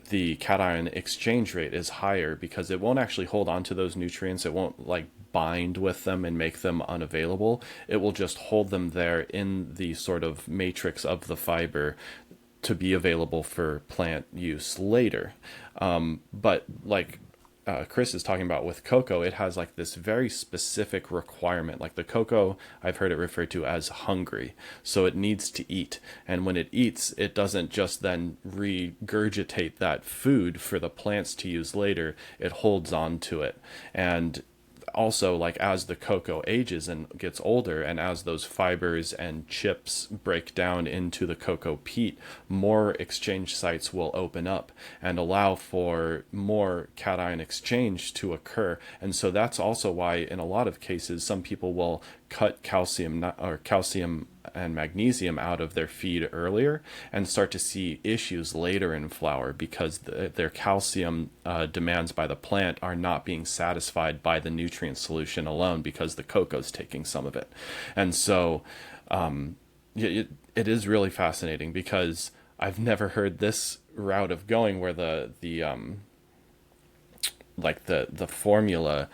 [SPEAKER 1] the cation exchange rate is higher because it won't actually hold on to those nutrients. It won't like bind with them and make them unavailable. It will just hold them there in the sort of matrix of the fiber to be available for plant use later. But like Chris is talking about with cocoa, it has like this very specific requirement. Like the cocoa, I've heard it referred to as hungry. So it needs to eat. And when it eats, it doesn't just then regurgitate that food for the plants to use later, it holds on to it. And also, like as the cocoa ages and gets older, and as those fibers and chips break down into the cocoa peat, more exchange sites will open up and allow for more cation exchange to occur. And so that's also why in a lot of cases some people will cut calcium and magnesium out of their feed earlier and start to see issues later in flower because their calcium demands by the plant are not being satisfied by the nutrient solution alone because the cocoa is taking some of it. And so it is really fascinating because I've never heard this route of going where the formula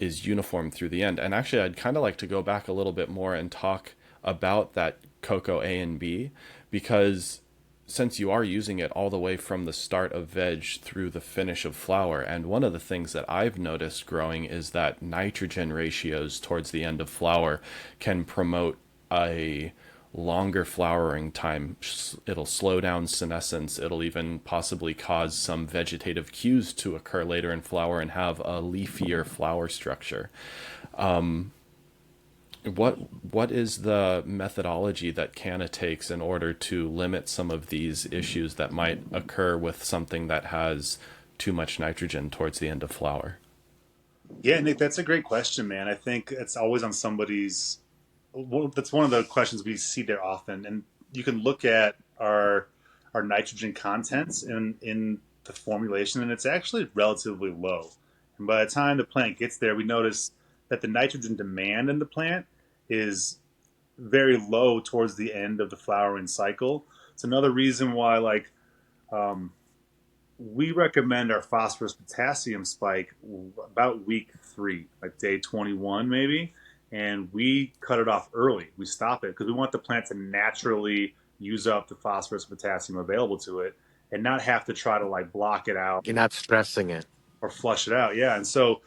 [SPEAKER 1] is uniform through the end. And actually, I'd kind of like to go back a little bit more and talk about that cocoa A and B because since you are using it all the way from the start of veg through the finish of flower, and one of the things that I've noticed growing is that nitrogen ratios towards the end of flower can promote a longer flowering time. It'll slow down senescence. It'll even possibly cause some vegetative cues to occur later in flower and have a leafier flower structure. What is the methodology that Canna takes in order to limit some of these issues that might occur with something that has too much nitrogen towards the end of flower?
[SPEAKER 2] Yeah, Nick, that's a great question, man. I think it's always on somebody's. Well, that's one of the questions we see there often, and you can look at our nitrogen contents in the formulation, and it's actually relatively low. And by the time the plant gets there, we notice that the nitrogen demand in the plant is very low towards the end of the flowering cycle. It's another reason why, like, um, we recommend our phosphorus potassium spike about week 3, like day 21 maybe, and we cut it off early. We stop it because we want the plant to naturally use up the phosphorus potassium available to it and not have to try to like block it out.
[SPEAKER 3] You're not stressing it.
[SPEAKER 2] or flush it out. Yeah, and so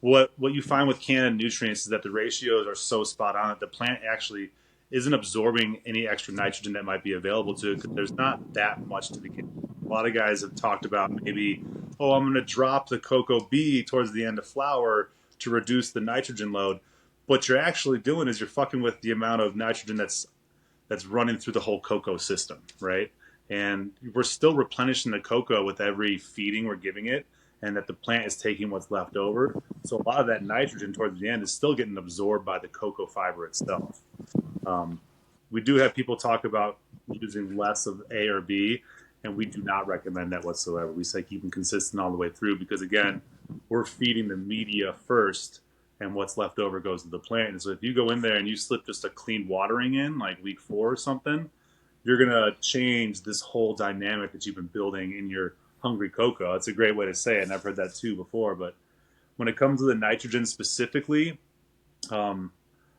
[SPEAKER 2] what you find with Canna Nutrients is that the ratios are so spot on that the plant actually isn't absorbing any extra nitrogen that might be available to it because there's not that much to begin. A lot of guys have talked about maybe, oh, I'm going to drop the cocoa B towards the end of flower to reduce the nitrogen load. What you're actually doing is you're fucking with the amount of nitrogen that's running through the whole cocoa system, right? And we're still replenishing the cocoa with every feeding we're giving it, and that the plant is taking what's left over. So a lot of that nitrogen towards the end is still getting absorbed by the cocoa fiber itself. Um, we do have people talk about using less of A or B, and we do not recommend that whatsoever. We say keep them consistent all the way through because, again, we're feeding the media first, and what's left over goes to the plant. And so if you go in there and you slip just a clean watering in, like week 4 or something, you're going to change this whole dynamic that you've been building in your hungry cocoa. It's a great way to say it, and I've heard that too before. But when it comes to the nitrogen specifically, um,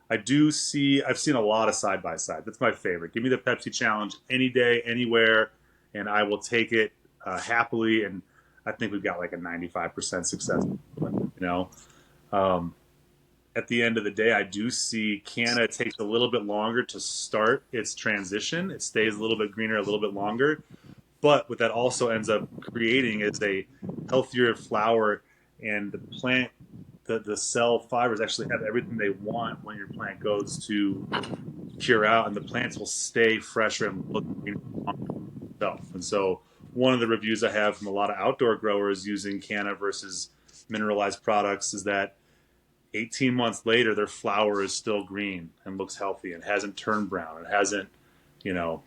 [SPEAKER 2] I've seen a lot of side by side. That's my favorite. Give me the Pepsi challenge any day, anywhere, and I will take it happily. And I think we've got like a 95% success. You know, um, at the end of the day, I do see Canna takes a little bit longer to start its transition. It stays a little bit greener a little bit longer. But what that also ends up creating is a healthier flower, and the plant, the cell fibers actually have everything they want when your plant goes to cure out, and the plants will stay fresher and look greener itself. And so, one of the reviews I have from a lot of outdoor growers using Canna versus mineralized products is that 18 months later, their flower is still green and looks healthy and hasn't turned brown. It hasn't, you know,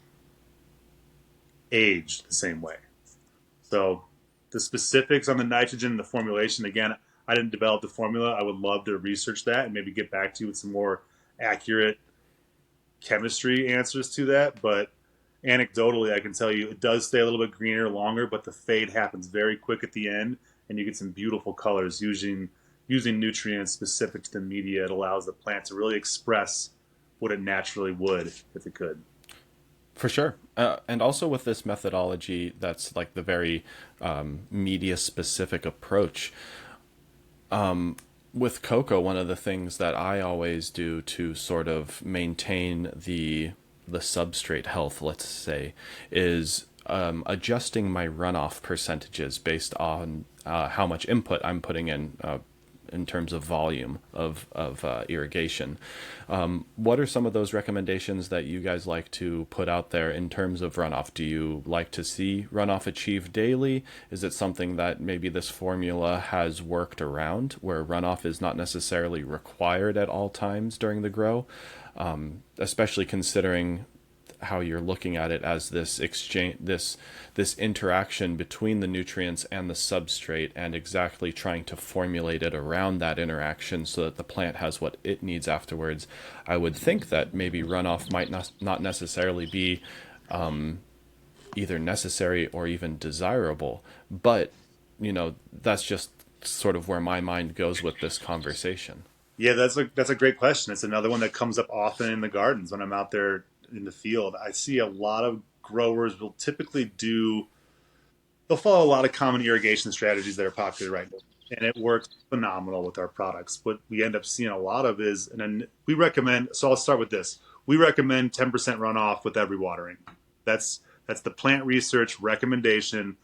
[SPEAKER 2] aged the same way. So the specifics on the nitrogen and the formulation, again, I didn't develop the formula. I would love to research that and maybe get back to you with some more accurate chemistry answers to that. But anecdotally, I can tell you it does stay a little bit greener longer, but the fade happens very quick at the end, and you get some beautiful colors using nutrients specific to the media. It allows the plant to really express what it naturally would if it could.
[SPEAKER 1] For sure. And also with this methodology, that's like the very media specific approach. With cocoa, one of the things that I always do to sort of maintain the substrate health, let's say, is adjusting my runoff percentages based on how much input I'm putting in terms of volume of irrigation. What are some of those recommendations that you guys like to put out there in terms of runoff? Do you like to see runoff achieved daily? Is it something that maybe this formula has worked around where runoff is not necessarily required at all times during the grow? Especially considering how you're looking at it as this exchange, this interaction between the nutrients and the substrate, and exactly trying to formulate it around that interaction so that the plant has what it needs afterwards. I would think that maybe runoff might not necessarily be either necessary or even desirable, but that's just sort of where my mind goes with this conversation.
[SPEAKER 2] Yeah, that's a great question. It's another one that comes up often in the gardens when I'm out there in the field. I see a lot of growers will typically they'll follow a lot of common irrigation strategies that are popular right now, and it works phenomenal with our products. What we end up seeing a lot of is, and then we recommend. So I'll start with this. We recommend 10% runoff with every watering. That's the plant research recommendation.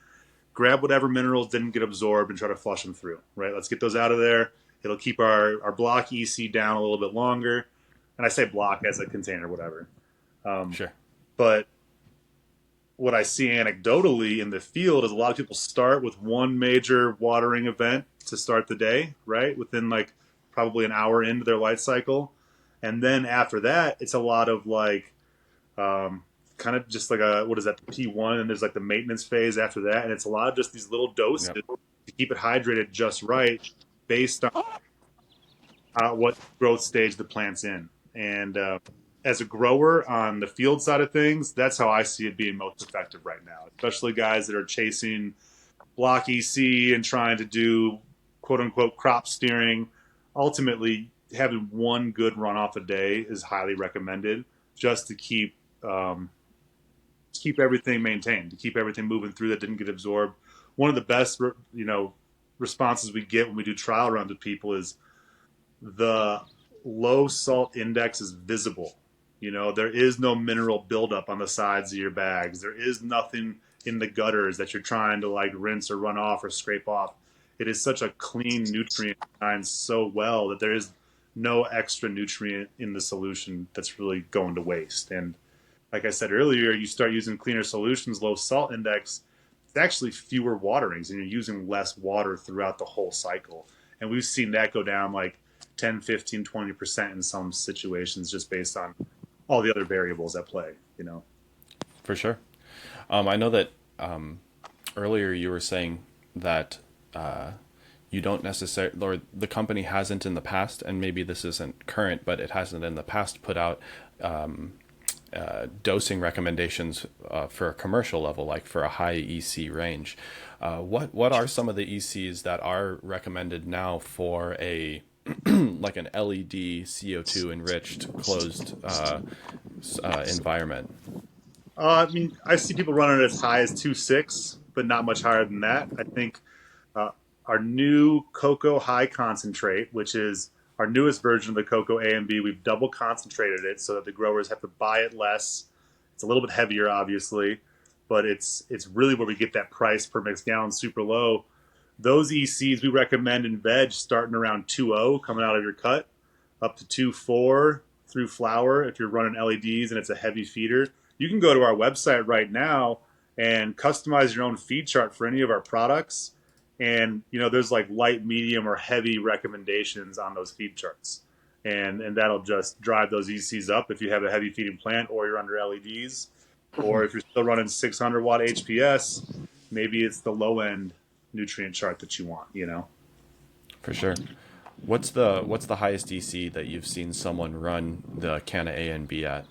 [SPEAKER 2] Grab whatever minerals didn't get absorbed and try to flush them through. Right. Let's get those out of there. It'll keep our block EC down a little bit longer. And I say block as a container, whatever.
[SPEAKER 1] Sure.
[SPEAKER 2] But what I see anecdotally in the field is a lot of people start with one major watering event to start the day, right? Within like probably an hour into their light cycle. And then after that, it's a lot of like kind of just like what is that, the P1, and there's like the maintenance phase after that. And it's a lot of just these little doses
[SPEAKER 1] Yep.
[SPEAKER 2] to keep it hydrated just right based on what growth stage the plant's in. And as a grower on the field side of things, that's how I see it being most effective right now, especially guys that are chasing block EC and trying to do quote unquote crop steering. Ultimately, having one good runoff a day is highly recommended just to keep everything maintained, to keep everything moving through that didn't get absorbed. One of the best, responses we get when we do trial runs with people is the low salt index is visible. You know, there is no mineral buildup on the sides of your bags. There is nothing in the gutters that you're trying to like rinse or run off or scrape off. It is such a clean nutrient designed so well that there is no extra nutrient in the solution that's really going to waste. And like I said earlier, you start using cleaner solutions, low salt index, it's actually fewer waterings and you're using less water throughout the whole cycle. And we've seen that go down like 10, 15, 20% in some situations just based on all the other variables at play, you know?
[SPEAKER 1] For sure. I know that earlier you were saying that you don't necessarily, or the company hasn't in the past, and maybe this isn't current, but it hasn't in the past put out dosing recommendations for a commercial level, like for a high EC range. What are some of the ECs that are recommended now for a like an LED CO2 enriched closed environment?
[SPEAKER 2] I mean, I see people running as high as 2.6, but not much higher than that. I think uh, our new cocoa high concentrate, which is our newest version of the cocoa A and B, we've double concentrated it so that the growers have to buy it less. It's a little bit heavier, obviously, but it's really where we get that price per mixed gallon super low. Those ECs we recommend in veg starting around 2.0 coming out of your cut, up to 2.4 through flower if you're running LEDs and it's a heavy feeder. You can go to our website right now and customize your own feed chart for any of our products. And you know, there's like light, medium, or heavy recommendations on those feed charts. And that'll just drive those ECs up if you have a heavy feeding plant or you're under LEDs. Or if you're still running 600 watt HPS, maybe it's the low end nutrient chart that you want, you know?
[SPEAKER 1] For sure. What's the highest EC that you've seen someone run the Canna A and B at?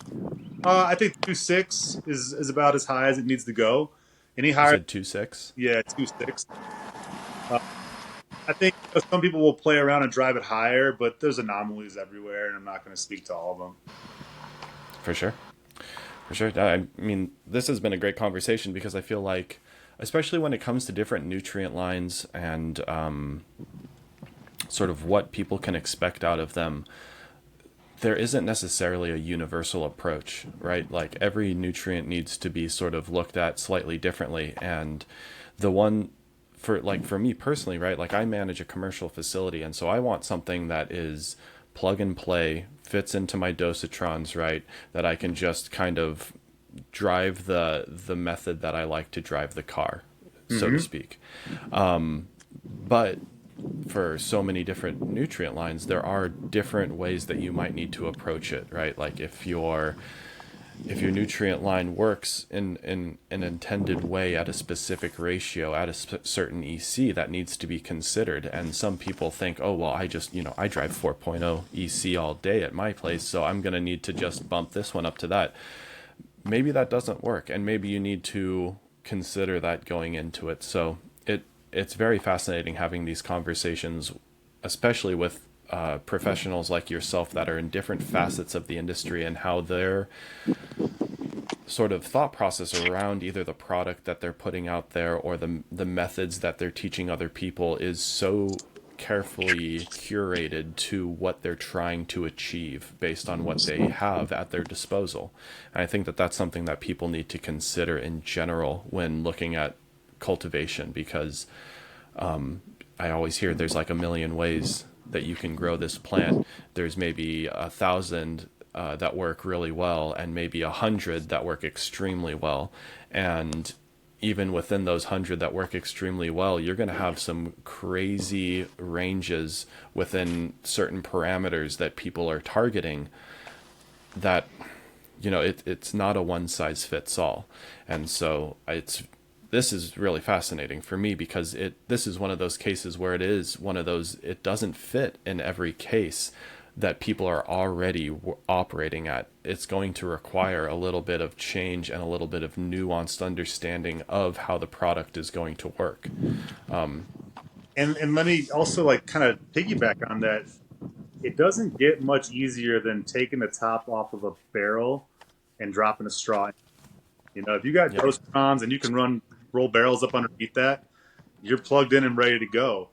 [SPEAKER 2] I think 2.6 is about as high as it needs to go. Any
[SPEAKER 1] You
[SPEAKER 2] higher,
[SPEAKER 1] said 2.6?
[SPEAKER 2] yeah, 2.6. Uh, I think some people will play around and drive it higher, but there's anomalies everywhere, and I'm not going to speak to all of them.
[SPEAKER 1] For sure. For sure. I mean, this has been a great conversation because I feel like, especially when it comes to different nutrient lines and sort of what people can expect out of them, there isn't necessarily a universal approach, right? Like every nutrient needs to be sort of looked at slightly differently. And the one for me personally, right? Like I manage a commercial facility, and so I want something that is plug and play, fits into my dosatrons, right? That I can just kind of drive the method that I like to drive the car, so to
[SPEAKER 2] Mm-hmm.
[SPEAKER 1] speak. But for so many different nutrient lines, there are different ways that you might need to approach it, right? Like if your nutrient line works in an intended way at a specific ratio at a certain EC, that needs to be considered. And some people think, oh well, I drive 4.0 EC all day at my place, so I'm going to need to just bump this one up to that. Maybe that doesn't work, and maybe you need to consider that going into it. So it's very fascinating having these conversations, especially with professionals like yourself that are in different facets of the industry, and how their sort of thought process around either the product that they're putting out there or the methods that they're teaching other people is so carefully curated to what they're trying to achieve based on what they have at their disposal. And I think that that's something that people need to consider in general when looking at cultivation, because I always hear there's like a million ways that you can grow this plant. There's maybe 1,000 that work really well, and maybe 100 that work extremely well. And even within those 100 that work extremely well, you're going to have some crazy ranges within certain parameters that people are targeting, that it's not a one size fits all. And so this is really fascinating for me because this is one of those cases where it doesn't fit in every case that people are already operating at. It's going to require a little bit of change and a little bit of nuanced understanding of how the product is going to work.
[SPEAKER 2] And let me also like kind of piggyback on that. It doesn't get much easier than taking the top off of a barrel and dropping a straw. You know, if you got
[SPEAKER 1] Yep.
[SPEAKER 2] dose and you can roll barrels up underneath that, you're plugged in and ready to go.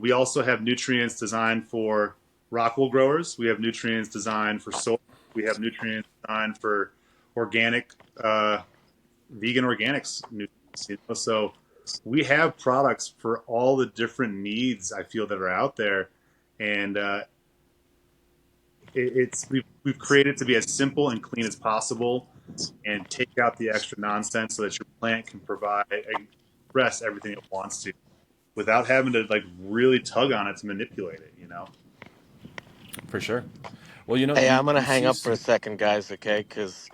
[SPEAKER 2] We also have nutrients designed for Rockwool growers. We have nutrients designed for soy. We have nutrients designed for organic, vegan organics. So we have products for all the different needs I feel that are out there, and we've created it to be as simple and clean as possible, and take out the extra nonsense so that your plant can provide express everything it wants to without having to like really tug on it to manipulate it.
[SPEAKER 1] For sure. Well, you know,
[SPEAKER 3] Hey, I'm gonna
[SPEAKER 1] you
[SPEAKER 3] hang
[SPEAKER 1] see
[SPEAKER 3] up for a
[SPEAKER 1] some.
[SPEAKER 3] second, guys. Okay, because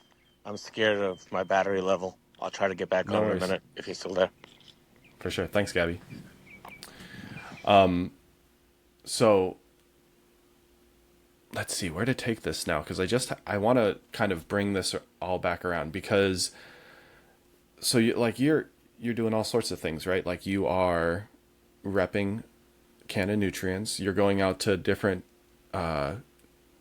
[SPEAKER 3] I'm scared of my battery level. I'll try to get back
[SPEAKER 1] No
[SPEAKER 3] on in a
[SPEAKER 1] worries.
[SPEAKER 3] minute if you're still there.
[SPEAKER 1] For sure. Thanks, Gabby. So let's see where to take this now, because I want to kind of bring this all back around, because you're doing all sorts of things, right? Like you are repping Canna Nutrients. You're going out to different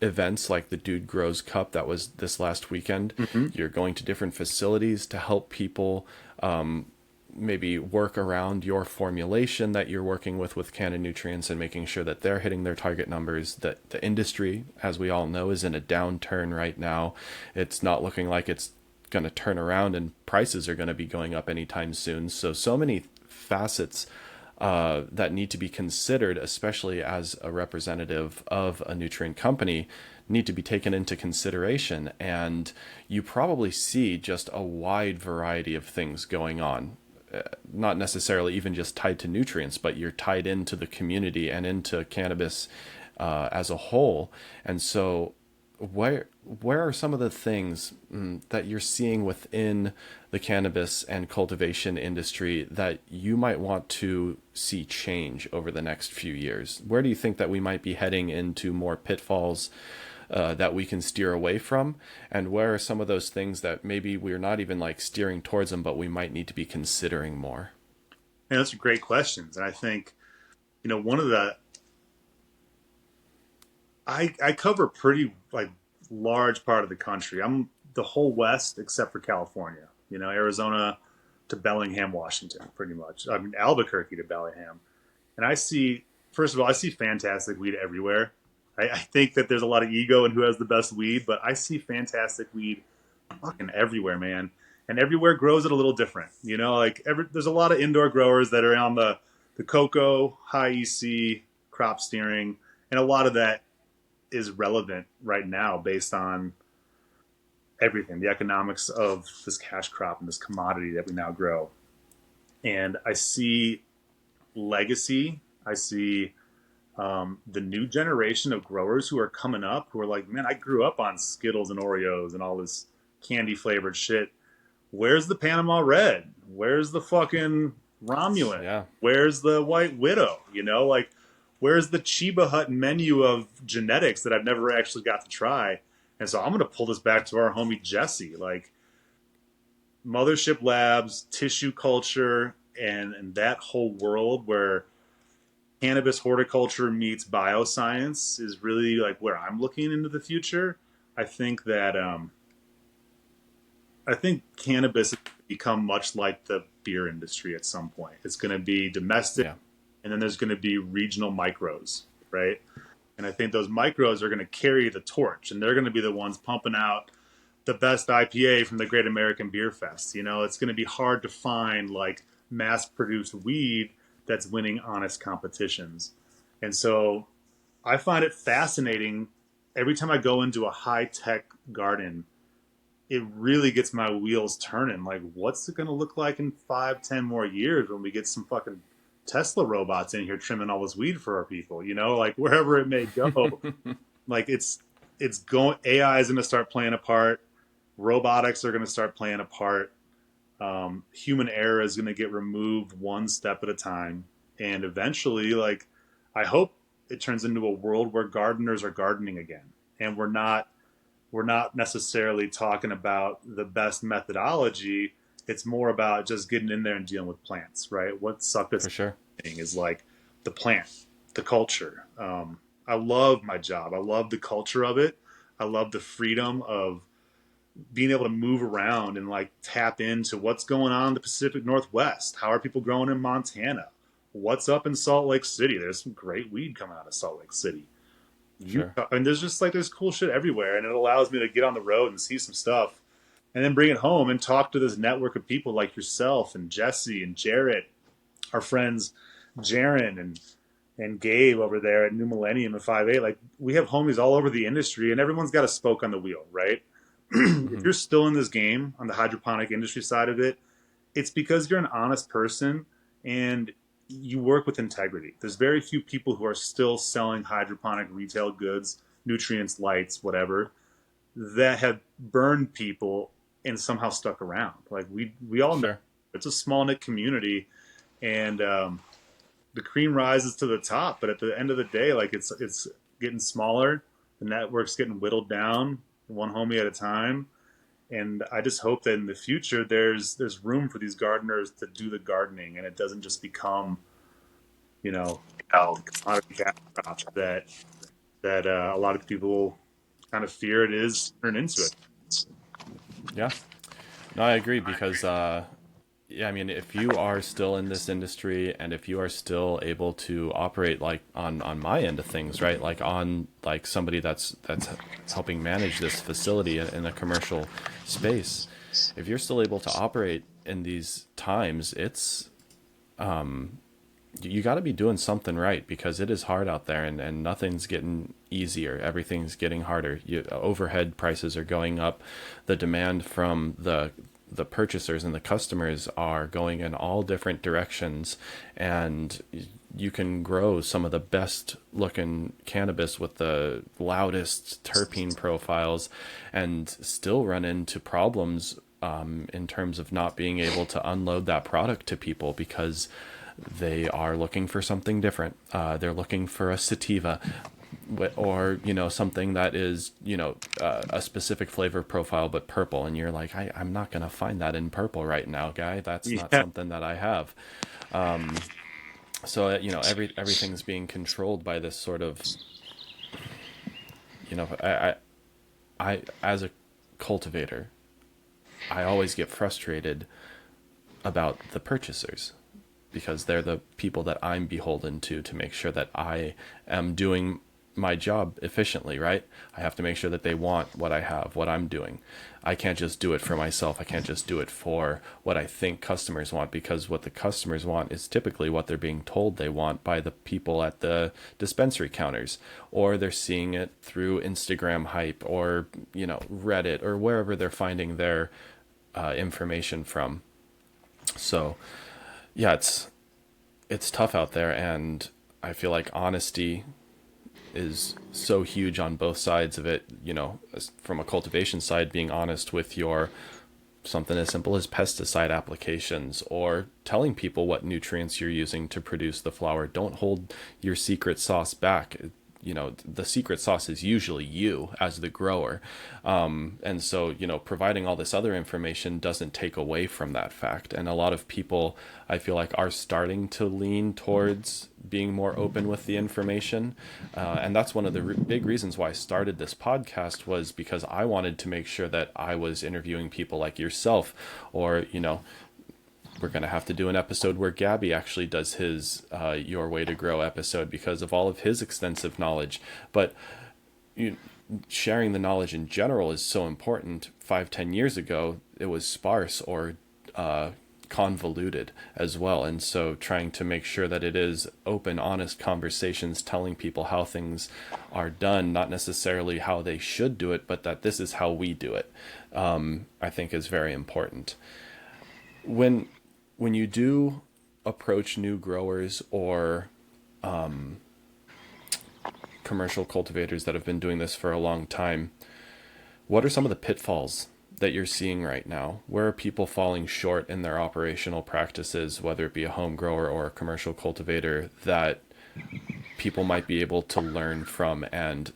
[SPEAKER 1] events like the Dude Grows Cup that was this last weekend.
[SPEAKER 2] Mm-hmm.
[SPEAKER 1] You're going to different facilities to help people maybe work around your formulation that you're working with Canna Nutrients, and making sure that they're hitting their target numbers. That the industry, as we all know, is in a downturn right now. It's not looking like it's going to turn around, and prices are going to be going up anytime soon. So many facets that need to be considered, especially as a representative of a nutrient company, need to be taken into consideration. And you probably see just a wide variety of things going on, not necessarily even just tied to nutrients, but you're tied into the community and into cannabis as a whole. And so where are some of the things that you're seeing within the cannabis and cultivation industry that you might want to see change over the next few years? Where do you think that we might be heading into more pitfalls that we can steer away from? And where are some of those things that maybe we're not even like steering towards them, but we might need to be considering more?
[SPEAKER 2] And those are great questions. And I think, one of the I cover pretty like large part of the country. I'm the whole West except for California. Arizona to Bellingham, Washington, pretty much. I mean Albuquerque to Bellingham, and first of all, I see fantastic weed everywhere. I think that there's a lot of ego in who has the best weed, but I see fantastic weed fucking everywhere, man. And everywhere grows it a little different. There's a lot of indoor growers that are on the cocoa, high EC, crop steering, and a lot of that is relevant right now based on everything, the economics of this cash crop and this commodity that we now grow. And I see legacy. I see the new generation of growers who are coming up who are like, man, I grew up on Skittles and Oreos and all this candy flavored shit. Where's the Panama Red? Where's the fucking Romulan?
[SPEAKER 1] Yeah.
[SPEAKER 2] Where's the White Widow? Like, where's the Chiba Hut menu of genetics that I've never actually got to try? And so I'm going to pull this back to our homie Jesse. Like, Mothership Labs, tissue culture, and that whole world where cannabis horticulture meets bioscience is really like where I'm looking into the future. I think that I think cannabis has become much like the beer industry at some point. It's going to be domestic,
[SPEAKER 1] Yeah.
[SPEAKER 2] and then there's going to be regional micros, right? And I think those micros are going to carry the torch, and they're going to be the ones pumping out the best IPA from the Great American Beer Fest. It's going to be hard to find like mass produced weed that's winning honest competitions. And so I find it fascinating every time I go into a high tech garden. It really gets my wheels turning. Like, what's it going to look like in 5, 10 more years when we get some fucking Tesla robots in here trimming all this weed for our people? Like wherever it may go, like it's going. AI is going to start playing a part. Robotics are going to start playing a part. Human error is going to get removed one step at a time, and eventually, like, I hope it turns into a world where gardeners are gardening again, and we're not necessarily talking about the best methodology. It's more about just getting in there and dealing with plants, right? What sucked us
[SPEAKER 1] For sure.
[SPEAKER 2] is like the plant, the culture. I love my job. I love the culture of it. I love the freedom of being able to move around and like tap into what's going on in the Pacific Northwest. How are people growing in Montana? what's up in Salt Lake City? There's some great weed coming out of Salt Lake City.
[SPEAKER 1] Sure.
[SPEAKER 2] Utah, and there's just like there's cool shit everywhere, and it allows me to get on the road and see some stuff, and then bring it home and talk to this network of people like yourself and Jesse and Jarrett, our friends, Jaron and Gabe over there at New Millennium and 5A. Like we have homies all over the industry, and everyone's got a spoke on the wheel, right? If
[SPEAKER 1] Hmm.
[SPEAKER 2] you're still in this game on the hydroponic industry side of it, it's because you're an honest person and you work with integrity. There's very few people who are still selling hydroponic retail goods, nutrients, lights, whatever, that have burned people and somehow stuck around. Like we all know
[SPEAKER 1] Sure.
[SPEAKER 2] it's a small knit community, and the cream rises to the top. But at the end of the day, like it's getting smaller. The network's getting whittled down, one homie at a time. And I just hope that in the future there's room for these gardeners to do the gardening, and it doesn't just become, you know, the commodity cash crops that a lot of people kind of fear it is turn into it.
[SPEAKER 1] Yeah. No, I agree because yeah, I mean, if you are still in this industry and if you are still able to operate like on my end of things, right? Like on like somebody that's helping manage this facility in a commercial space, if you're still able to operate in these times, it's you got to be doing something right because it is hard out there and nothing's getting easier. Everything's getting harder. Overhead prices are going up. The demand from the purchasers and the customers are going in all different directions, and you can grow some of the best looking cannabis with the loudest terpene profiles and still run into problems in terms of not being able to unload that product to people because they are looking for something different. They're looking for a sativa, or something that is a specific flavor profile but purple, and you're like, I'm not gonna find that in purple right now, guy. That's not
[SPEAKER 2] Yeah,
[SPEAKER 1] something that I have. So everything's being controlled by this sort of you know I, I as a cultivator, I always get frustrated about the purchasers because they're the people that I'm beholden to make sure that I am doing my job efficiently, right? I have to make sure that they want what I have, what I'm doing. I can't just do it for myself. I can't just do it for what I think customers want, because what the customers want is typically what they're being told they want by the people at the dispensary counters, or they're seeing it through Instagram hype or, Reddit or wherever they're finding their information from. So, yeah, it's tough out there, and I feel like honesty is so huge on both sides of it. From a cultivation side, being honest with your something as simple as pesticide applications, or telling people what nutrients you're using to produce the flower. Don't hold your secret sauce back. The secret sauce is usually you as the grower, and so providing all this other information doesn't take away from that fact. And a lot of people, I feel like, are starting to lean towards being more open with the information, and that's one of the big reasons why I started this podcast, was because I wanted to make sure that I was interviewing people like yourself, or we're going to have to do an episode where Gabby actually does his Your Way to Grow episode because of all of his extensive knowledge. But you, sharing the knowledge in general is so important. 5-10 years ago, it was sparse or convoluted as well. And so trying to make sure that it is open, honest conversations, telling people how things are done, not necessarily how they should do it, but that this is how we do it, I think is very important. When you do approach new growers or commercial cultivators that have been doing this for a long time, what are some of the pitfalls that you're seeing right now? Where are people falling short in their operational practices, whether it be a home grower or a commercial cultivator, that people might be able to learn from and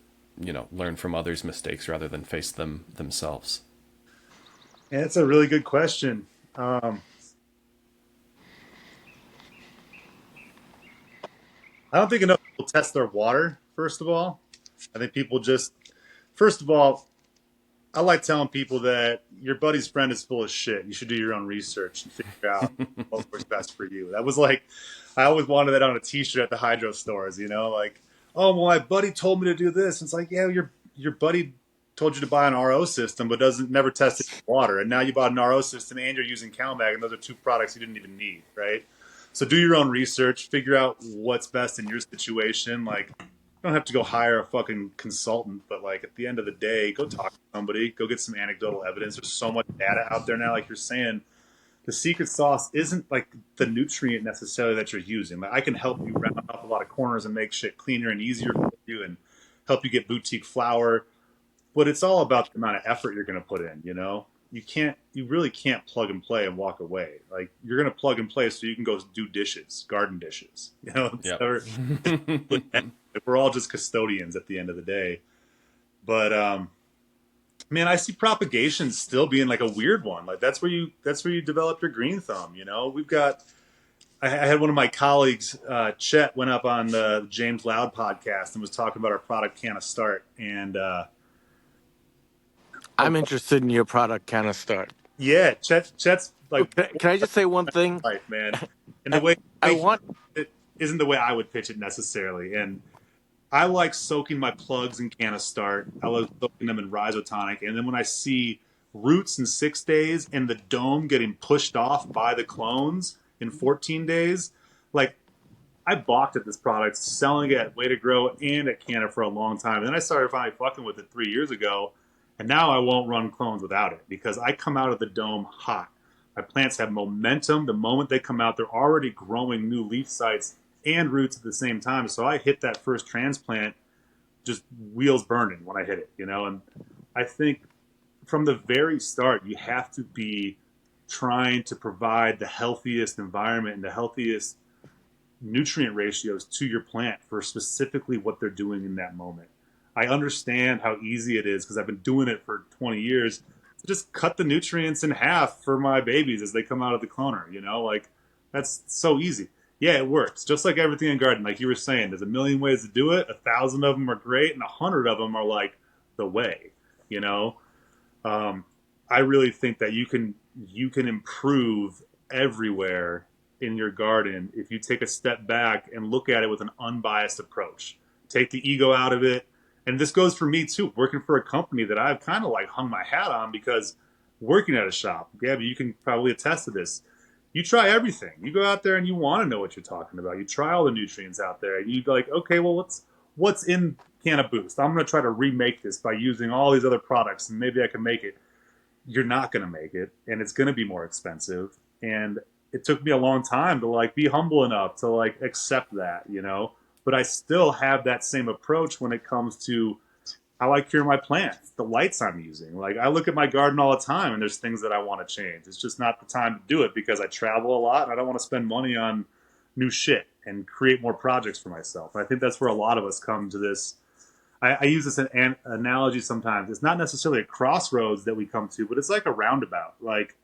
[SPEAKER 1] learn from others' mistakes rather than face them themselves?
[SPEAKER 2] and it's a really good question. I don't think enough people test their water. First of all, I think people just, first of all, I like telling people that your buddy's friend is full of shit. You should do your own research and figure out what works best for you. That was like, I always wanted that on a T-shirt at the hydro stores. Like, oh, well, my buddy told me to do this. It's like, yeah, your buddy told you to buy an RO system, but doesn't never tested water, and now you bought an RO system and you're using CalMag, and those are two products you didn't even need, right? So do your own research, figure out what's best in your situation. Like, you don't have to go hire a fucking consultant, but like at the end of the day, go talk to somebody, go get some anecdotal evidence. There's so much data out there now, like you're saying. The secret sauce isn't like the nutrient necessarily that you're using. Like I can help you round off a lot of corners and make shit cleaner and easier for you and help you get boutique flour, but it's all about the amount of effort you're going to put in. You really can't plug and play and walk away. Like you're going to plug and play so you can go do dishes, garden dishes.
[SPEAKER 1] Yep.
[SPEAKER 2] We're all just custodians at the end of the day. But man, I see propagation still being like a weird one. Like that's where you develop your green thumb. We've got. I had one of my colleagues, Chet, went up on the James Loud podcast and was talking about our product Canna Start, and
[SPEAKER 3] I'm interested in your product, Canna Start.
[SPEAKER 2] yeah, Chet's
[SPEAKER 3] Oh,
[SPEAKER 2] like
[SPEAKER 3] can I just say one thing?
[SPEAKER 2] life, man. And the
[SPEAKER 3] I,
[SPEAKER 2] way
[SPEAKER 3] I
[SPEAKER 2] he
[SPEAKER 3] want.
[SPEAKER 2] it isn't the way I would pitch it necessarily. And I like soaking my plugs in Canna Start. I love soaking them in Rhizotonic. And then when I see roots in 6 days and the dome getting pushed off by the clones in 14 days, like I balked at this product, selling it at Way to Grow and at Canna for a long time. And then I started finally fucking with it 3 years ago. And now I won't run clones without it because I come out of the dome hot. My plants have momentum. The moment they come out, they're already growing new leaf sites and roots at the same time. So I hit that first transplant just wheels burning when I hit it. And I think from the very start, you have to be trying to provide the healthiest environment and the healthiest nutrient ratios to your plant for specifically what they're doing in that moment. I understand how easy it is because I've been doing it for 20 years to just cut the nutrients in half for my babies as they come out of the cloner. Like that's so easy. Yeah, it works. Just like everything in garden, like you were saying, there's a million ways to do it. 1,000 of them are great, and 100 of them are like the way. You know, um, I really think that you can improve everywhere in your garden if you take a step back and look at it with an unbiased approach. Take the ego out of it. And this goes for me too, working for a company that I've kind of like hung my hat on because working at a shop, Gabby, you can probably attest to this. You try everything. You go out there and you want to know what you're talking about. You try all the nutrients out there, and you go like, okay, well, what's in Canna Boost? I'm going to try to remake this by using all these other products, and maybe I can make it. You're not going to make it, and it's going to be more expensive. And it took me a long time to like be humble enough to like accept that. But I still have that same approach when it comes to how I cure my plants, the lights I'm using. Like I look at my garden all the time and there's things that I want to change. It's just not the time to do it because I travel a lot and I don't want to spend money on new shit and create more projects for myself. And I think that's where a lot of us come to this. I use this analogy sometimes. It's not necessarily a crossroads that we come to, but it's like a roundabout. Like,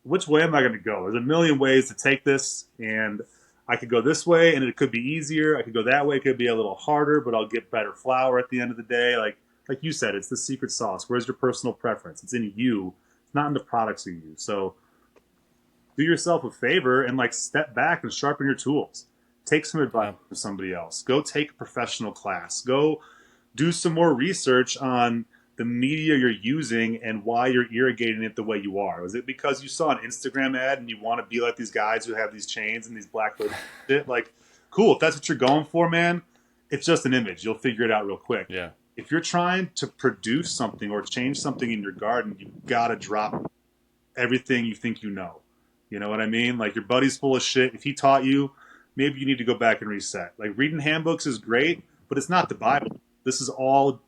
[SPEAKER 2] which way am I going to go? There's a million ways to take this, and I could go this way, and it could be easier. I could go that way. It could be a little harder, but I'll get better flour at the end of the day. Like you said, it's the secret sauce. Where's your personal preference? It's in you. It's not in the products you use. So do yourself a favor and like step back and sharpen your tools. Take some advice
[SPEAKER 1] Yeah.
[SPEAKER 2] from somebody else. Go take a professional class. Go do some more research on the media you're using and why you're irrigating it the way you are. Was it because you saw an Instagram ad and you want to be like these guys who have these chains and these black label shit? Like, cool. If that's what you're going for, man, it's just an image. You'll figure it out real quick.
[SPEAKER 1] Yeah.
[SPEAKER 2] If you're trying to produce something or change something in your garden, you've got to drop everything you think you know. You know what I mean? Like your buddy's full of shit. If he taught you, maybe you need to go back and reset. Like reading handbooks is great, but it's not the Bible. This is all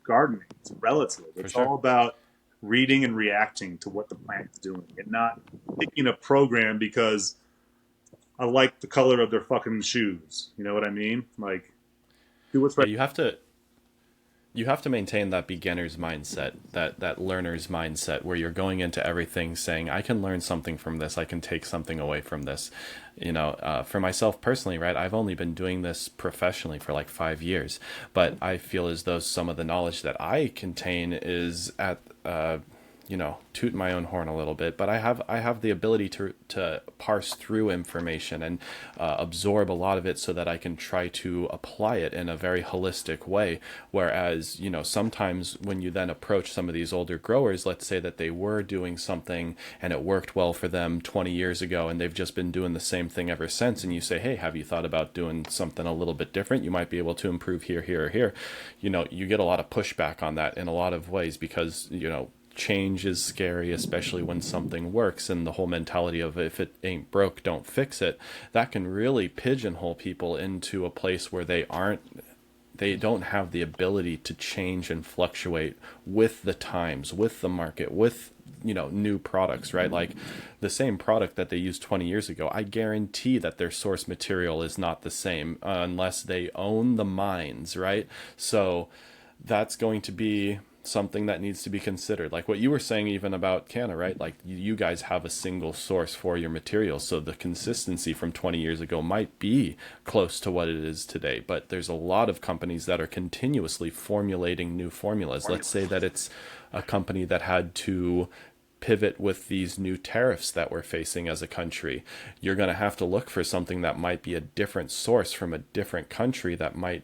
[SPEAKER 2] gardening. It's relative.
[SPEAKER 1] For
[SPEAKER 2] It's
[SPEAKER 1] sure.
[SPEAKER 2] all about reading and reacting to what the plant is doing and not picking a program because I like the color of their fucking shoes. You know what I mean? Like, do what's
[SPEAKER 1] Yeah,
[SPEAKER 2] right.
[SPEAKER 1] you have to You have to maintain that beginner's mindset, that learner's mindset, where you're going into everything saying, I can learn something from this, I can take something away from this. For myself personally, right, I've only been doing this professionally for like 5 years, but I feel as though some of the knowledge that I contain is at toot my own horn a little bit, but I have the ability to parse through information and absorb a lot of it so that I can try to apply it in a very holistic way. Whereas, sometimes when you then approach some of these older growers, let's say that they were doing something and it worked well for them 20 years ago and they've just been doing the same thing ever since, and you say, hey, have you thought about doing something a little bit different? You might be able to improve here, here, or here. You get a lot of pushback on that in a lot of ways because, change is scary, especially when something works, and the whole mentality of if it ain't broke, don't fix it. That can really pigeonhole people into a place where they don't have the ability to change and fluctuate with the times, with the market, with new products, right? Like the same product that they used 20 years ago, I guarantee that their source material is not the same unless they own the mines, right? So that's going to be something that needs to be considered. Like what you were saying even about Canna, right? Like you guys have a single source for your materials, so the consistency from 20 years ago might be close to what it is today, but there's a lot of companies that are continuously formulating new formulas. Let's say that it's a company that had to pivot with these new tariffs that we're facing as a country. You're going to have to look for something that might be a different source from a different country that might,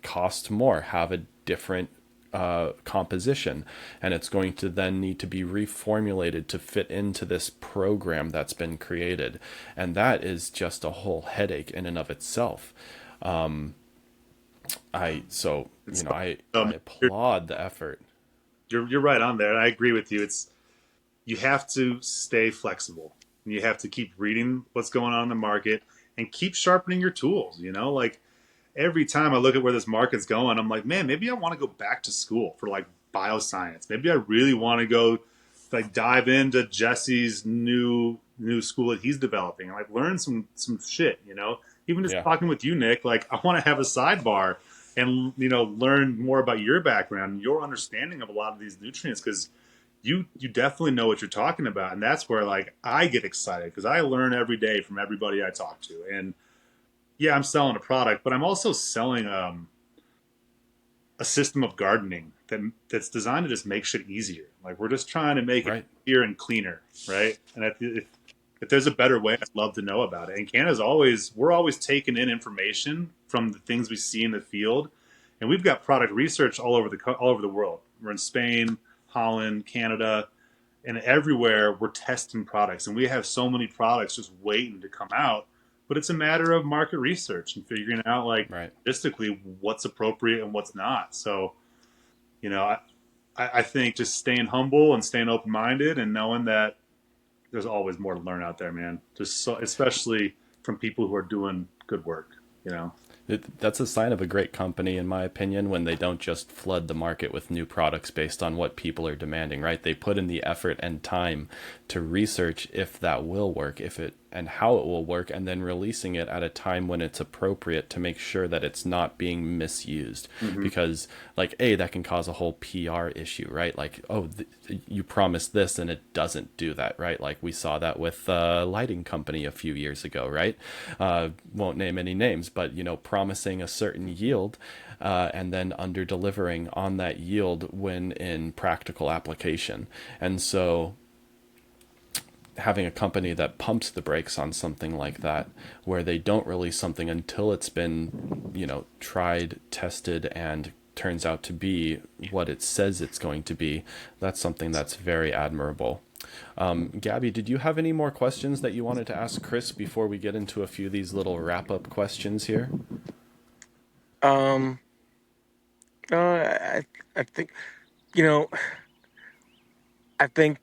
[SPEAKER 1] cost more, have a different composition, and it's going to then need to be reformulated to fit into this program that's been created, and that is just a whole headache in and of itself.
[SPEAKER 2] It's
[SPEAKER 1] I applaud the effort.
[SPEAKER 2] you're right on there. I agree with you. It's you have to stay flexible. You have to keep reading what's going on in the market and keep sharpening your tools. Like every time I look at where this market's going, I'm like, man, maybe I want to go back to school for like bioscience. Maybe I really want to go like dive into Jesse's new school that he's developing and like learn some shit. Even just
[SPEAKER 1] Yeah.
[SPEAKER 2] talking with you, Nick, like I want to have a sidebar and learn more about your background and your understanding of a lot of these nutrients because you definitely know what you're talking about, and that's where like I get excited because I learn every day from everybody I talk to. And yeah, I'm selling a product, but I'm also selling a system of gardening that's designed to just make shit easier. Like we're just trying to make it
[SPEAKER 1] Right.
[SPEAKER 2] easier and cleaner, right? And if there's a better way, I'd love to know about it. And we're always taking in information from the things we see in the field, and we've got product research all over the world. We're in Spain, Holland, Canada, and everywhere we're testing products, and we have so many products just waiting to come out. But it's a matter of market research and figuring out like
[SPEAKER 1] Right.
[SPEAKER 2] logistically what's appropriate and what's not. So you know I, I think just staying humble and staying open minded and knowing that there's always more to learn out there, man. Just so, especially from people who are doing good work. You know.
[SPEAKER 1] That's a sign of a great company, in my opinion, when they don't just flood the market with new products based on what people are demanding, right? They put in the effort and time to research if that will work, if it and how it will work, and then releasing it at a time when it's appropriate to make sure that it's not being misused.
[SPEAKER 2] Mm-hmm.
[SPEAKER 1] Because, like, that can cause a whole PR issue, right? Like, oh, you promised this and it doesn't do that, right? Like we saw that with a lighting company a few years ago, right? Won't name any names, but promising a certain yield and then under delivering on that yield when in practical application. And so having a company that pumps the brakes on something like that, where they don't release something until it's been, tried, tested, and turns out to be what it says it's going to be, that's something that's very admirable. Gabby, did you have any more questions that you wanted to ask Chris before we get into a few of these little wrap up questions here?
[SPEAKER 3] Um, I think you know I think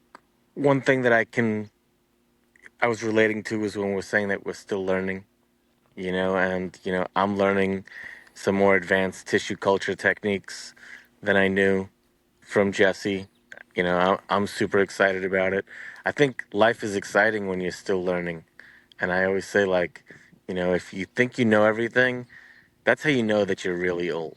[SPEAKER 3] one thing that I was relating to was when we're saying that we're still learning, and I'm learning some more advanced tissue culture techniques than I knew from Jesse. I'm super excited about it. I think life is exciting when you're still learning, and I always say if you think you know everything, that's how you know that you're really old.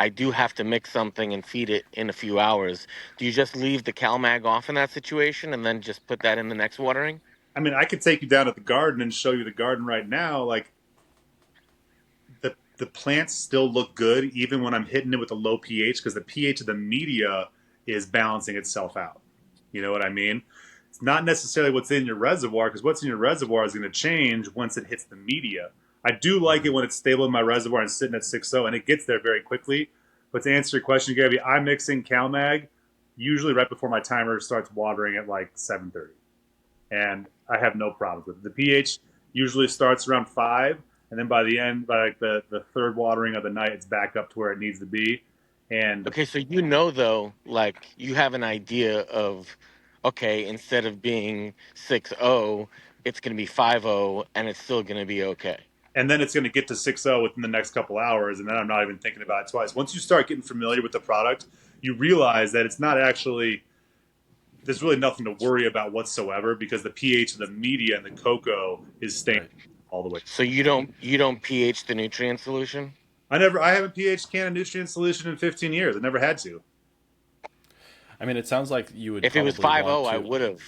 [SPEAKER 3] I do have to mix something and feed it in a few hours, do you just leave the CalMag off in that situation and then just put that in the next watering?
[SPEAKER 2] I mean, I could take you down to the garden and show you the garden right now. Like the plants still look good even when I'm hitting it with a low pH because the pH of the media is balancing itself out. You know what I mean? It's not necessarily what's in your reservoir because what's in your reservoir is going to change once it hits the media. I do like it when it's stable in my reservoir and sitting at 6.0 and it gets there very quickly. But to answer your question, Gabby, I'm mixing CalMag usually right before my timer starts watering at like 7:30, and I have no problems with it. The pH usually starts around 5, and then by the end, by like the third watering of the night, it's back up to where it needs to be. And
[SPEAKER 3] Okay, so though, like you have an idea of, okay, instead of being 6-0, it's going to be 5-0, and it's still going to be okay.
[SPEAKER 2] then it's going to get to 6.0 within the next couple hours, and then I'm not even thinking about it twice. Once you start getting familiar with the product, you realize that it's not actually there's really nothing to worry about whatsoever because the pH of the media and the cocoa is staying
[SPEAKER 1] Right.
[SPEAKER 2] all the way.
[SPEAKER 3] So you don't pH the nutrient solution?
[SPEAKER 2] I haven't pH Canna Nutrient solution in 15 years. I never had to.
[SPEAKER 1] I mean, it sounds like you would
[SPEAKER 3] If it was
[SPEAKER 1] probably want
[SPEAKER 3] 5-0, I
[SPEAKER 1] to.
[SPEAKER 3] would have.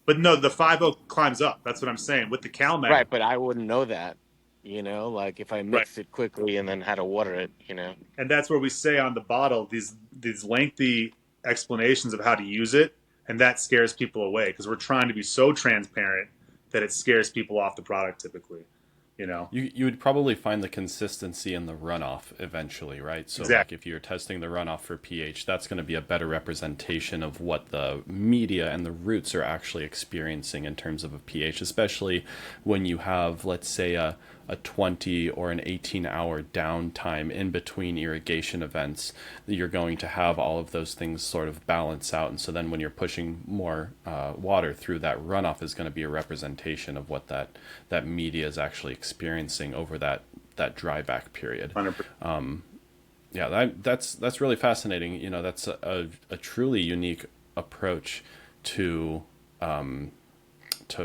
[SPEAKER 2] But no, the 5.0 climbs up. That's what I'm saying. With the CalMag,
[SPEAKER 3] Right, but I wouldn't know that. Like if I
[SPEAKER 2] right.
[SPEAKER 3] mixed it quickly and then had to water it.
[SPEAKER 2] And that's where we say on the bottle these lengthy explanations of how to use it, and that scares people away because we're trying to be so transparent that it scares people off the product typically. You know
[SPEAKER 1] You would probably find the consistency in the runoff eventually, right? So like
[SPEAKER 2] exactly.
[SPEAKER 1] if you're testing the runoff for pH, that's going to be a better representation of what the media and the roots are actually experiencing in terms of a pH, especially when you have, let's say, a 20 or an 18-hour downtime in between irrigation events. You're going to have all of those things sort of balance out, and so then when you're pushing more water through, that runoff is going to be a representation of what that media is actually experiencing over that dry back period.
[SPEAKER 2] 100%.
[SPEAKER 1] Yeah, that's really fascinating. That's a truly unique approach to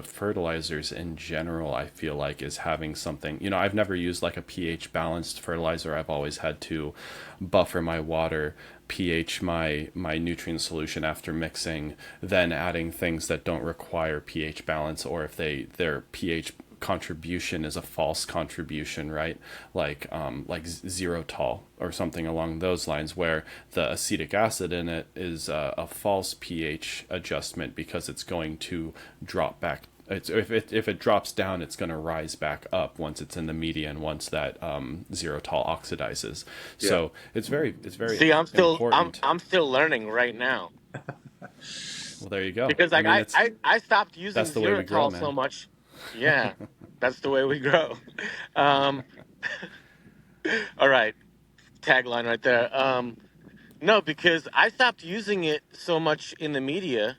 [SPEAKER 1] fertilizers in general. I feel like is having something. I've never used like a pH balanced fertilizer. I've always had to buffer my water, pH my nutrient solution after mixing, then adding things that don't require pH balance, or if their pH contribution is a false contribution, right? Like xylitol or something along those lines, where the acetic acid in it is a false pH adjustment because it's going to drop back. If it drops down, it's going to rise back up once it's in the media and once that xylitol oxidizes.
[SPEAKER 2] Yeah.
[SPEAKER 1] So it's very
[SPEAKER 3] See, I'm
[SPEAKER 1] important.
[SPEAKER 3] I'm still learning right now
[SPEAKER 1] Well, there you go.
[SPEAKER 3] because
[SPEAKER 1] I
[SPEAKER 3] like
[SPEAKER 1] mean,
[SPEAKER 3] I stopped using
[SPEAKER 1] that's the way we grow,
[SPEAKER 3] Xeritol so
[SPEAKER 1] man.
[SPEAKER 3] much. Yeah, that's the way we grow. Um, all right, tagline right there. No, because I stopped using it so much in the media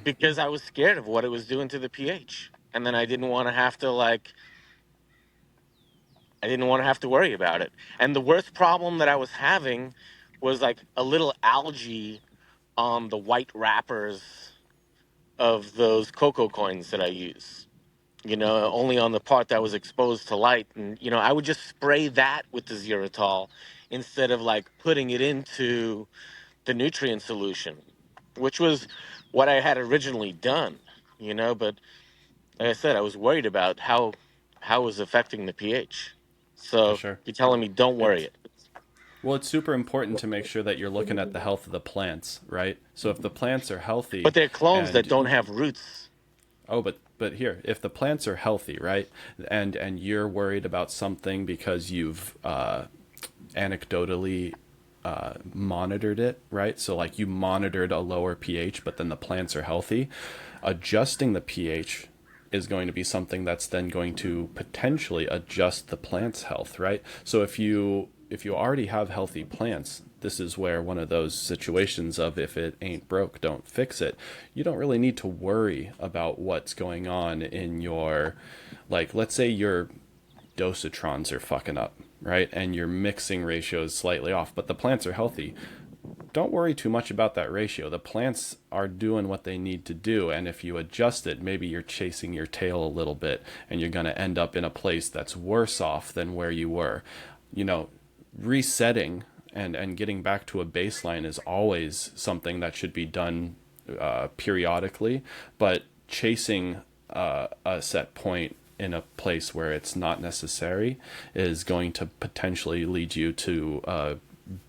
[SPEAKER 3] because I was scared of what it was doing to the pH, and then I didn't want to have to worry about it. And the worst problem that I was having was like a little algae on the white wrappers of those cocoa coins that I use. Only on the part that was exposed to light. And, I would just spray that with the Xeritol instead of like putting it into the nutrient solution, which was what I had originally done, but like I said, I was worried about how it was affecting the pH.
[SPEAKER 1] For
[SPEAKER 3] So
[SPEAKER 1] sure.
[SPEAKER 3] you're telling me don't worry
[SPEAKER 1] It's
[SPEAKER 3] it.
[SPEAKER 1] Well, it's super important to make sure that you're looking at the health of the plants, right? So if the plants are
[SPEAKER 3] But
[SPEAKER 1] healthy
[SPEAKER 3] they're clones that don't
[SPEAKER 1] and
[SPEAKER 3] have roots.
[SPEAKER 1] oh, but here, if the plants are healthy, right? And you're worried about something because you've anecdotally monitored it, right? So like you monitored a lower pH, but then the plants are healthy. Adjusting the pH is going to be something that's then going to potentially adjust the plant's health, right? So if you already have healthy plants, this is where one of those situations of if it ain't broke, don't fix it. You don't really need to worry about what's going on in your, like, let's say your dosatrons are fucking up, right? And your mixing ratio is slightly off, but the plants are healthy. Don't worry too much about that ratio. The plants are doing what they need to do, and if you adjust it, maybe you're chasing your tail a little bit, and you're going to end up in a place that's worse off than where you were. You know, resetting and getting back to a baseline is always something that should be done periodically, but chasing a set point in a place where it's not necessary is going to potentially lead you to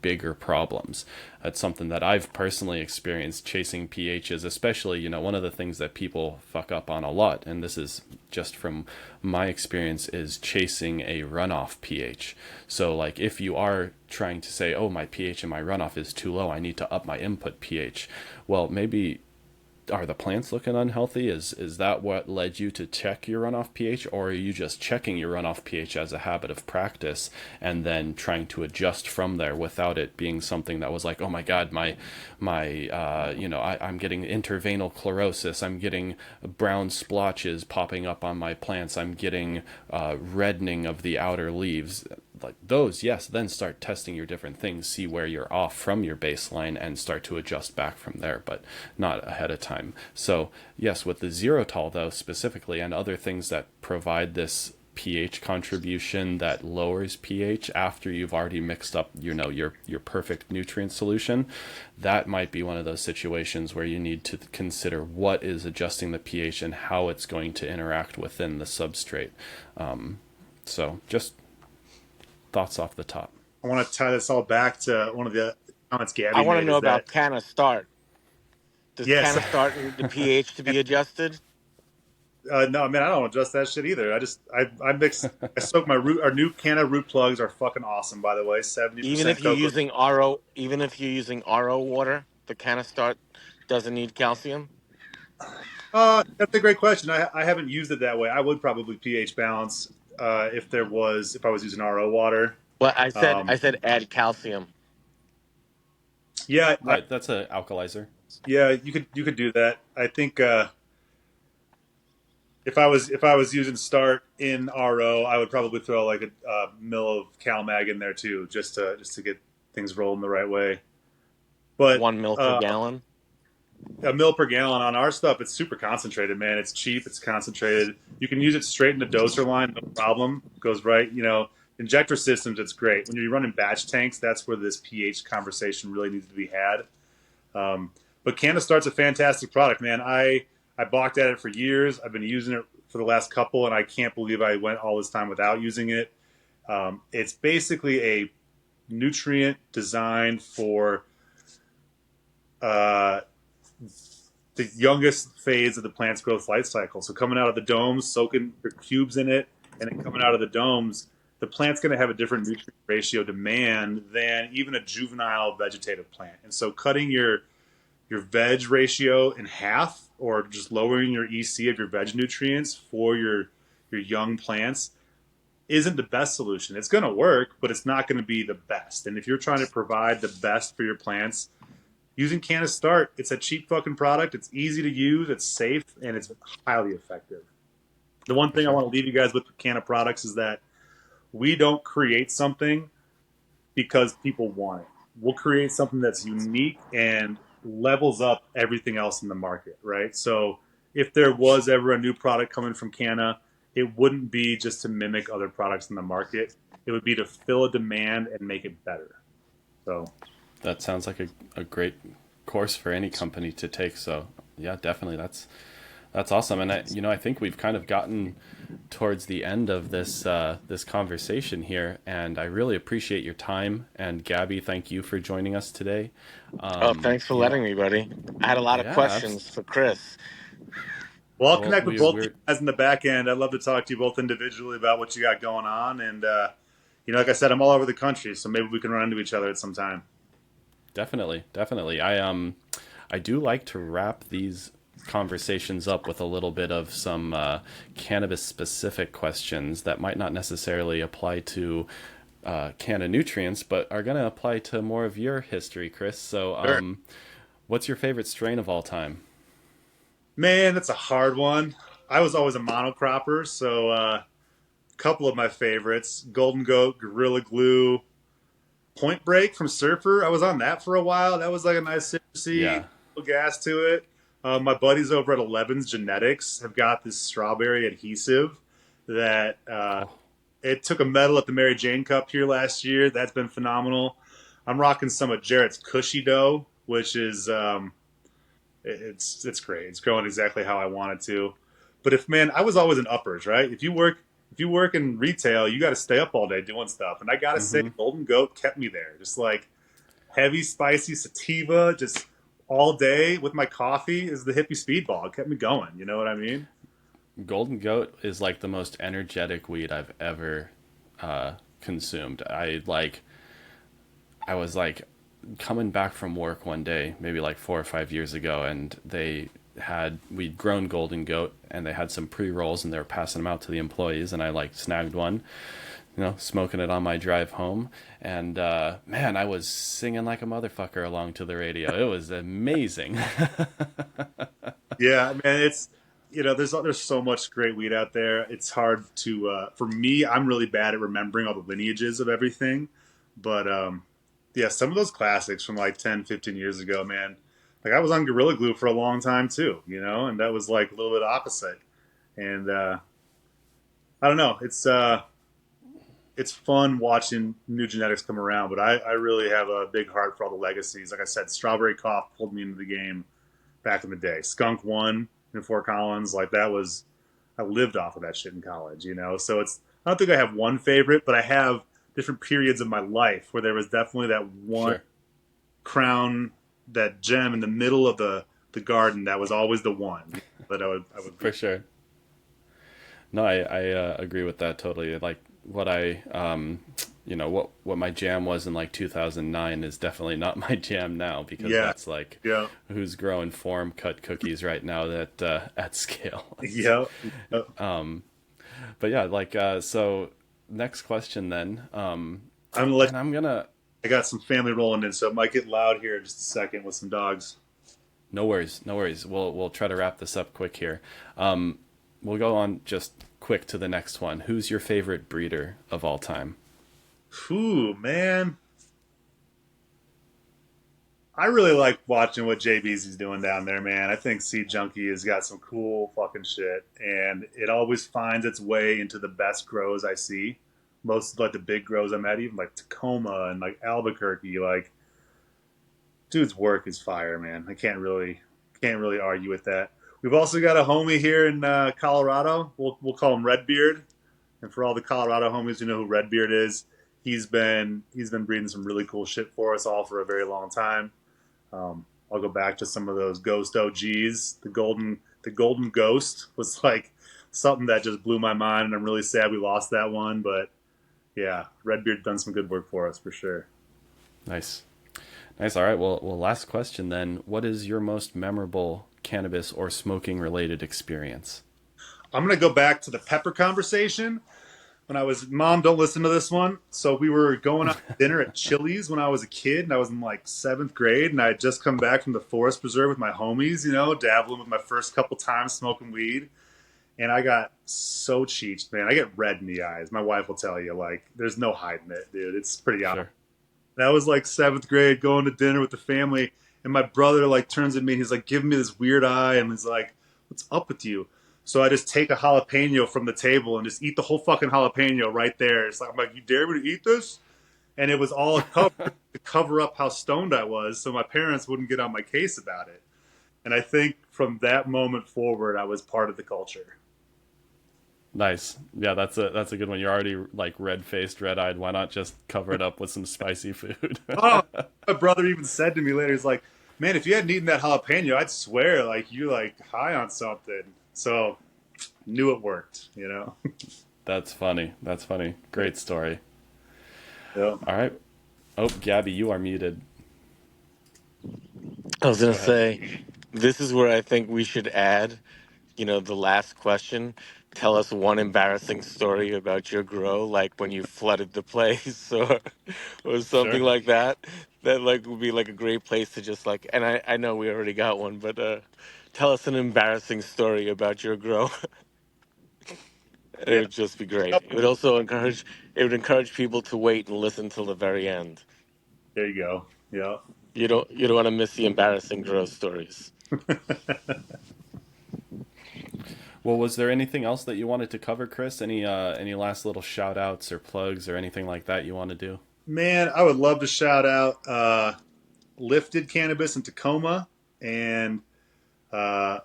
[SPEAKER 1] bigger problems. That's something that I've personally experienced chasing pHs, especially, one of the things that people fuck up on a lot, and this is just from my experience, is chasing a runoff pH. So like if you are trying to say, oh, my pH in my runoff is too low, I need to up my input pH. Well, maybe are the plants looking unhealthy? Is that what led you to check your runoff pH, or are you just checking your runoff pH as a habit of practice and then trying to adjust from there without it being something that was like, oh my god, I'm getting interveinal chlorosis, I'm getting brown splotches popping up on my plants, I'm getting reddening of the outer leaves? Like those, yes, then start testing your different things, see where you're off from your baseline and start to adjust back from there, but not ahead of time. So yes, with the xerotol though specifically, and other things that provide this pH contribution that lowers pH after you've already mixed up your perfect nutrient solution, that might be one of those situations where you need to consider what is adjusting the pH and how it's going to interact within the substrate. So just thoughts off the top.
[SPEAKER 2] I want to tie this all back to one of the comments
[SPEAKER 3] I
[SPEAKER 2] Gabby
[SPEAKER 3] want to
[SPEAKER 2] made
[SPEAKER 3] know
[SPEAKER 2] is that,
[SPEAKER 3] about Canna Start. Does
[SPEAKER 2] yes,
[SPEAKER 3] Canna Start need the pH to be adjusted?
[SPEAKER 2] no, man, I don't adjust that shit either. I mix, I soak our new Canna root plugs are fucking awesome, by the way.
[SPEAKER 3] Even if
[SPEAKER 2] 70%
[SPEAKER 3] you're
[SPEAKER 2] cocoa.
[SPEAKER 3] using RO, even if you're using RO water, the Canna Start doesn't need calcium.
[SPEAKER 2] That's a great question. I haven't used it that way. I would probably pH balance if I was using RO water.
[SPEAKER 3] Well, I
[SPEAKER 2] Um,
[SPEAKER 3] said add calcium.
[SPEAKER 2] yeah,
[SPEAKER 1] Right, that's a alkalizer.
[SPEAKER 2] yeah, you could do that. I think if I was using Start in RO, I would probably throw like a mill of CalMag in there too, just to get things rolling the right way. But
[SPEAKER 3] 1 ml per gallon.
[SPEAKER 2] a mill per gallon on our stuff, it's super concentrated, man. It's cheap, it's concentrated. You can use it straight in the doser line, no problem. Goes right, injector systems, it's great. When you're running batch tanks, that's where this pH conversation really needs to be had. But Canna Start's a fantastic product, man. I balked at it for years. I've been using it for the last couple, and I can't believe I went all this time without using it. It's basically a nutrient designed for uh, the youngest phase of the plant's growth life cycle. So coming out of the domes, soaking your cubes in it, and then coming out of the domes, the plant's going to have a different nutrient ratio demand than even a juvenile vegetative plant. And so cutting your veg ratio in half, or just lowering your EC of your veg nutrients for your young plants, isn't the best solution. It's going to work, but it's not going to be the best. And if you're trying to provide the best for your plants, using Canna Start, it's a cheap fucking product. It's easy to use, it's safe, and it's highly effective. The one
[SPEAKER 1] For
[SPEAKER 2] thing I
[SPEAKER 1] sure.
[SPEAKER 2] want to leave you guys with Canna products is that we don't create something because people want it. We'll create something that's unique and levels up everything else in the market, right? So if there was ever a new product coming from Canna, it wouldn't be just to mimic other products in the market. It would be to fill a demand and make it better. So
[SPEAKER 1] That sounds like a great course for any company to take. So yeah, definitely that's awesome. And I think we've kind of gotten towards the end of this conversation here, and I really appreciate your time. And Gabby, thank you for joining us today.
[SPEAKER 3] Oh, thanks for letting me, buddy. I had a lot of
[SPEAKER 1] Yeah,
[SPEAKER 3] questions for Chris.
[SPEAKER 2] well, I'll
[SPEAKER 1] well,
[SPEAKER 2] connect with
[SPEAKER 1] we
[SPEAKER 2] both of you
[SPEAKER 1] we're
[SPEAKER 2] guys in the back end. I'd love to talk to you both individually about what you got going on. And, like I said, I'm all over the country, so maybe we can run into each other at some time.
[SPEAKER 1] definitely. I do like to wrap these conversations up with a little bit of some cannabis specific questions that might not necessarily apply to Canna Nutrients, but are going to apply to more of your history, Chris. So,
[SPEAKER 2] Sure.
[SPEAKER 1] what's your favorite strain of all time?
[SPEAKER 2] Man, that's a hard one. I was always a monocropper, so a couple of my favorites: Golden Goat, Gorilla Glue, Point Break from Surfer. I was on that for a while. That was like a nice citrusy
[SPEAKER 1] Yeah.
[SPEAKER 2] little gas to it. My buddies over at Eleven's Genetics have got this strawberry adhesive that
[SPEAKER 1] Oh,
[SPEAKER 2] it took a medal at the Mary Jane Cup here last year. That's been phenomenal. I'm rocking some of Jarrett's Cushy Dough, which is it's great. It's growing exactly how I want it to. But if man, I was always in uppers, right? If you work in retail, you got to stay up all day doing stuff, and I gotta say,
[SPEAKER 1] Mm-hmm.
[SPEAKER 2] Golden Goat kept me there. Just like heavy, spicy sativa, just all day with my coffee is the hippie speedball. It kept me going. You know what I mean?
[SPEAKER 1] Golden Goat is like the most energetic weed I've ever consumed. I was like coming back from work one day, maybe like 4 or 5 years ago, and we'd grown Golden Goat, and they had some pre rolls, and they were passing them out to the employees, and I like snagged one, smoking it on my drive home, and man, I was singing like a motherfucker along to the radio. It was amazing.
[SPEAKER 2] Yeah, man, it's there's so much great weed out there. It's hard to for me. I'm really bad at remembering all the lineages of everything, but yeah, some of those classics from like 10, 15 years ago, man. Like I was on Gorilla Glue for a long time too, and that was like a little bit opposite. And I don't know, it's fun watching new genetics come around, but I really have a big heart for all the legacies. Like I said, Strawberry Cough pulled me into the game back in the day. Skunk One in Fort Collins, like that was I lived off of that shit in college. So I don't think I have one favorite, but I have different periods of my life where there was definitely that one
[SPEAKER 1] Sure.
[SPEAKER 2] crown, that gem in the middle of the garden that was always the one that I would be.
[SPEAKER 1] For sure. No, I agree with that totally. Like what what my jam was in like 2009 is definitely not my jam now, because
[SPEAKER 2] Yeah,
[SPEAKER 1] that's like
[SPEAKER 2] yeah,
[SPEAKER 1] who's growing form cut cookies right now that at scale.
[SPEAKER 2] yeah. Yeah.
[SPEAKER 1] But yeah, like so next question then.
[SPEAKER 2] I'm gonna let
[SPEAKER 1] And I'm gonna
[SPEAKER 2] I got some family rolling in, so it might get loud here in just a second with some dogs.
[SPEAKER 1] No worries, no worries. We'll try to wrap this up quick here. We'll go on just quick to the next one. Who's your favorite breeder of all time?
[SPEAKER 2] Whew, man. I really like watching what JB's doing down there, man. I think Seed Junkie has got some cool fucking shit, and it always finds its way into the best grows I see. Most of like the big grows I'm at, even like Tacoma and like Albuquerque, like dude's work is fire, man. I can't really argue with that. We've also got a homie here in Colorado. We'll call him Redbeard, and for all the Colorado homies who know who Redbeard is, he's been breeding some really cool shit for us all for a very long time. I'll go back to some of those Ghost OGs. The Golden Ghost was like something that just blew my mind, and I'm really sad we lost that one. But yeah, Redbeard done some good work for us for sure.
[SPEAKER 1] Nice, nice. All right. Well, last question then. What is your most memorable cannabis or smoking related experience?
[SPEAKER 2] I'm gonna go back to the pepper conversation when I was mom. Don't listen to this one. So we were going out to dinner at Chili's when I was a kid, and I was in like seventh grade, and I had just come back from the forest preserve with my homies, dabbling with my first couple times smoking weed. And I got so cheeched, man. I get red in the eyes. My wife will tell you, like, there's no hiding it, dude. It's pretty obvious.
[SPEAKER 1] Sure.
[SPEAKER 2] That was like seventh grade, going to dinner with the family, and my brother like turns at me and he's like giving me this weird eye, and he's like, "What's up with you?" So I just take a jalapeno from the table and just eat the whole fucking jalapeno right there. It's like I'm like, "You dare me to eat this?" And it was all a cover to cover up how stoned I was, so my parents wouldn't get on my case about it. And I think from that moment forward, I was part of the culture.
[SPEAKER 1] Nice. Yeah, that's a good one. You're already like red faced, red eyed. Why not just cover it up with some spicy food?
[SPEAKER 2] Oh, my brother even said to me later, he's like, "Man, if you hadn't eaten that jalapeno, I'd swear like you like high on something." So knew it worked.
[SPEAKER 1] That's funny. That's funny. Great story.
[SPEAKER 2] Yeah.
[SPEAKER 1] All right. Oh, Gabby, you are muted.
[SPEAKER 3] I was
[SPEAKER 1] Go
[SPEAKER 3] gonna
[SPEAKER 1] ahead.
[SPEAKER 3] say, this is where I think we should add, the last question. Tell us one embarrassing story about your grow, like when you flooded the place, or something
[SPEAKER 1] Sure.
[SPEAKER 3] like that. That like would be like a great place to just like. And I know we already got one, but tell us an embarrassing story about your grow. It
[SPEAKER 2] Yeah.
[SPEAKER 3] would just be great. It would also encourage. It would encourage people to wait and listen till the very end.
[SPEAKER 2] There you go. Yeah.
[SPEAKER 3] You don't want to miss the embarrassing grow stories.
[SPEAKER 1] Well, was there anything else that you wanted to cover, Chris? Any last little shout outs or plugs or anything like that you want to do?
[SPEAKER 2] Man, I would love to shout out Lifted Cannabis in Tacoma and uh,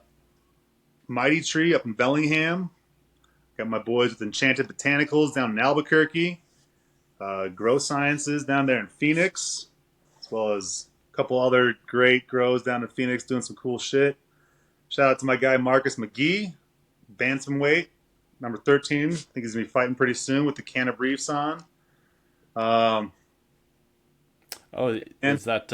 [SPEAKER 2] Mighty Tree up in Bellingham. Got my boys with Enchanted Botanicals down in Albuquerque. Grow Sciences down there in Phoenix, as well as a couple other great grows down in Phoenix doing some cool shit. Shout out to my guy Marcus McGee, bantamweight, number 13. I think he's gonna be fighting pretty soon with the Canna briefs on. Um,
[SPEAKER 1] Oh,
[SPEAKER 2] and
[SPEAKER 1] is that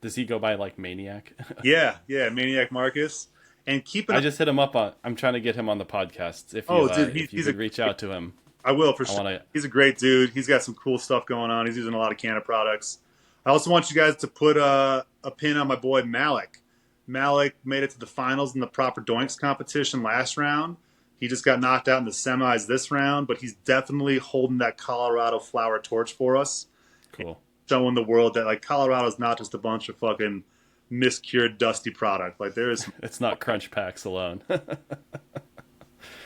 [SPEAKER 1] does he go by like Maniac?
[SPEAKER 2] yeah, Maniac Marcus. And keeping
[SPEAKER 1] I
[SPEAKER 2] up.
[SPEAKER 1] just hit him up on. I'm trying to get him on the podcast.
[SPEAKER 2] Oh, dude,
[SPEAKER 1] If you
[SPEAKER 2] he's a.
[SPEAKER 1] could reach out to him,
[SPEAKER 2] I will for
[SPEAKER 1] I
[SPEAKER 2] sure.
[SPEAKER 1] want to.
[SPEAKER 2] He's a great dude. He's got some cool stuff going on. He's using a lot of Canna products. I also want you guys to put a pin on my boy Malik. Malik made it to the finals in the Proper Doinks competition last round. He just got knocked out in the semis this round, but he's definitely holding that Colorado flower torch for us,
[SPEAKER 1] Cool.
[SPEAKER 2] showing the world that like Colorado's not just a bunch of fucking miscured dusty product. Like there is some.
[SPEAKER 1] It's not crunch packs alone.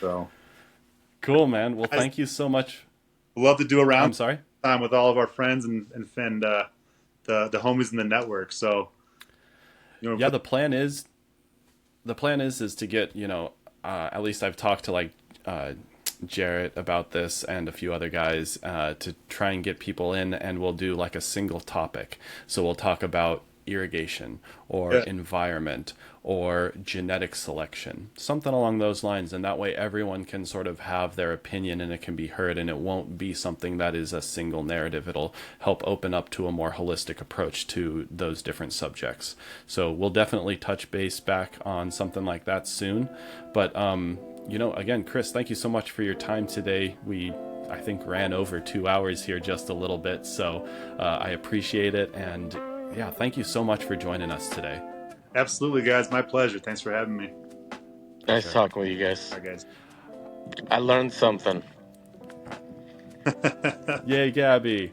[SPEAKER 2] So
[SPEAKER 1] Cool, man. Well,
[SPEAKER 2] I
[SPEAKER 1] thank you so much.
[SPEAKER 2] love to do a
[SPEAKER 1] I'm
[SPEAKER 2] round
[SPEAKER 1] sorry.
[SPEAKER 2] time with all of our friends and the homies in the network. So you know,
[SPEAKER 1] Yeah, the plan is to get, at least I've talked to like Jarrett about this and a few other guys to try and get people in, and we'll do like a single topic. So we'll talk about irrigation or
[SPEAKER 2] yeah,
[SPEAKER 1] environment or genetic selection, something along those lines, and that way everyone can sort of have their opinion and it can be heard, and it won't be something that is a single narrative. It'll help open up to a more holistic approach to those different subjects. So we'll definitely touch base back on something like that soon. But again, Chris, thank you so much for your time today. I think ran over 2 hours here just a little bit, so I appreciate it. And yeah, thank you so much for joining us today.
[SPEAKER 2] absolutely, guys. My pleasure. Thanks for having me.
[SPEAKER 1] For
[SPEAKER 3] Nice
[SPEAKER 1] sure.
[SPEAKER 3] talking with you guys.
[SPEAKER 2] All right,
[SPEAKER 3] I learned something.
[SPEAKER 2] guys.
[SPEAKER 1] Yay, Gabby.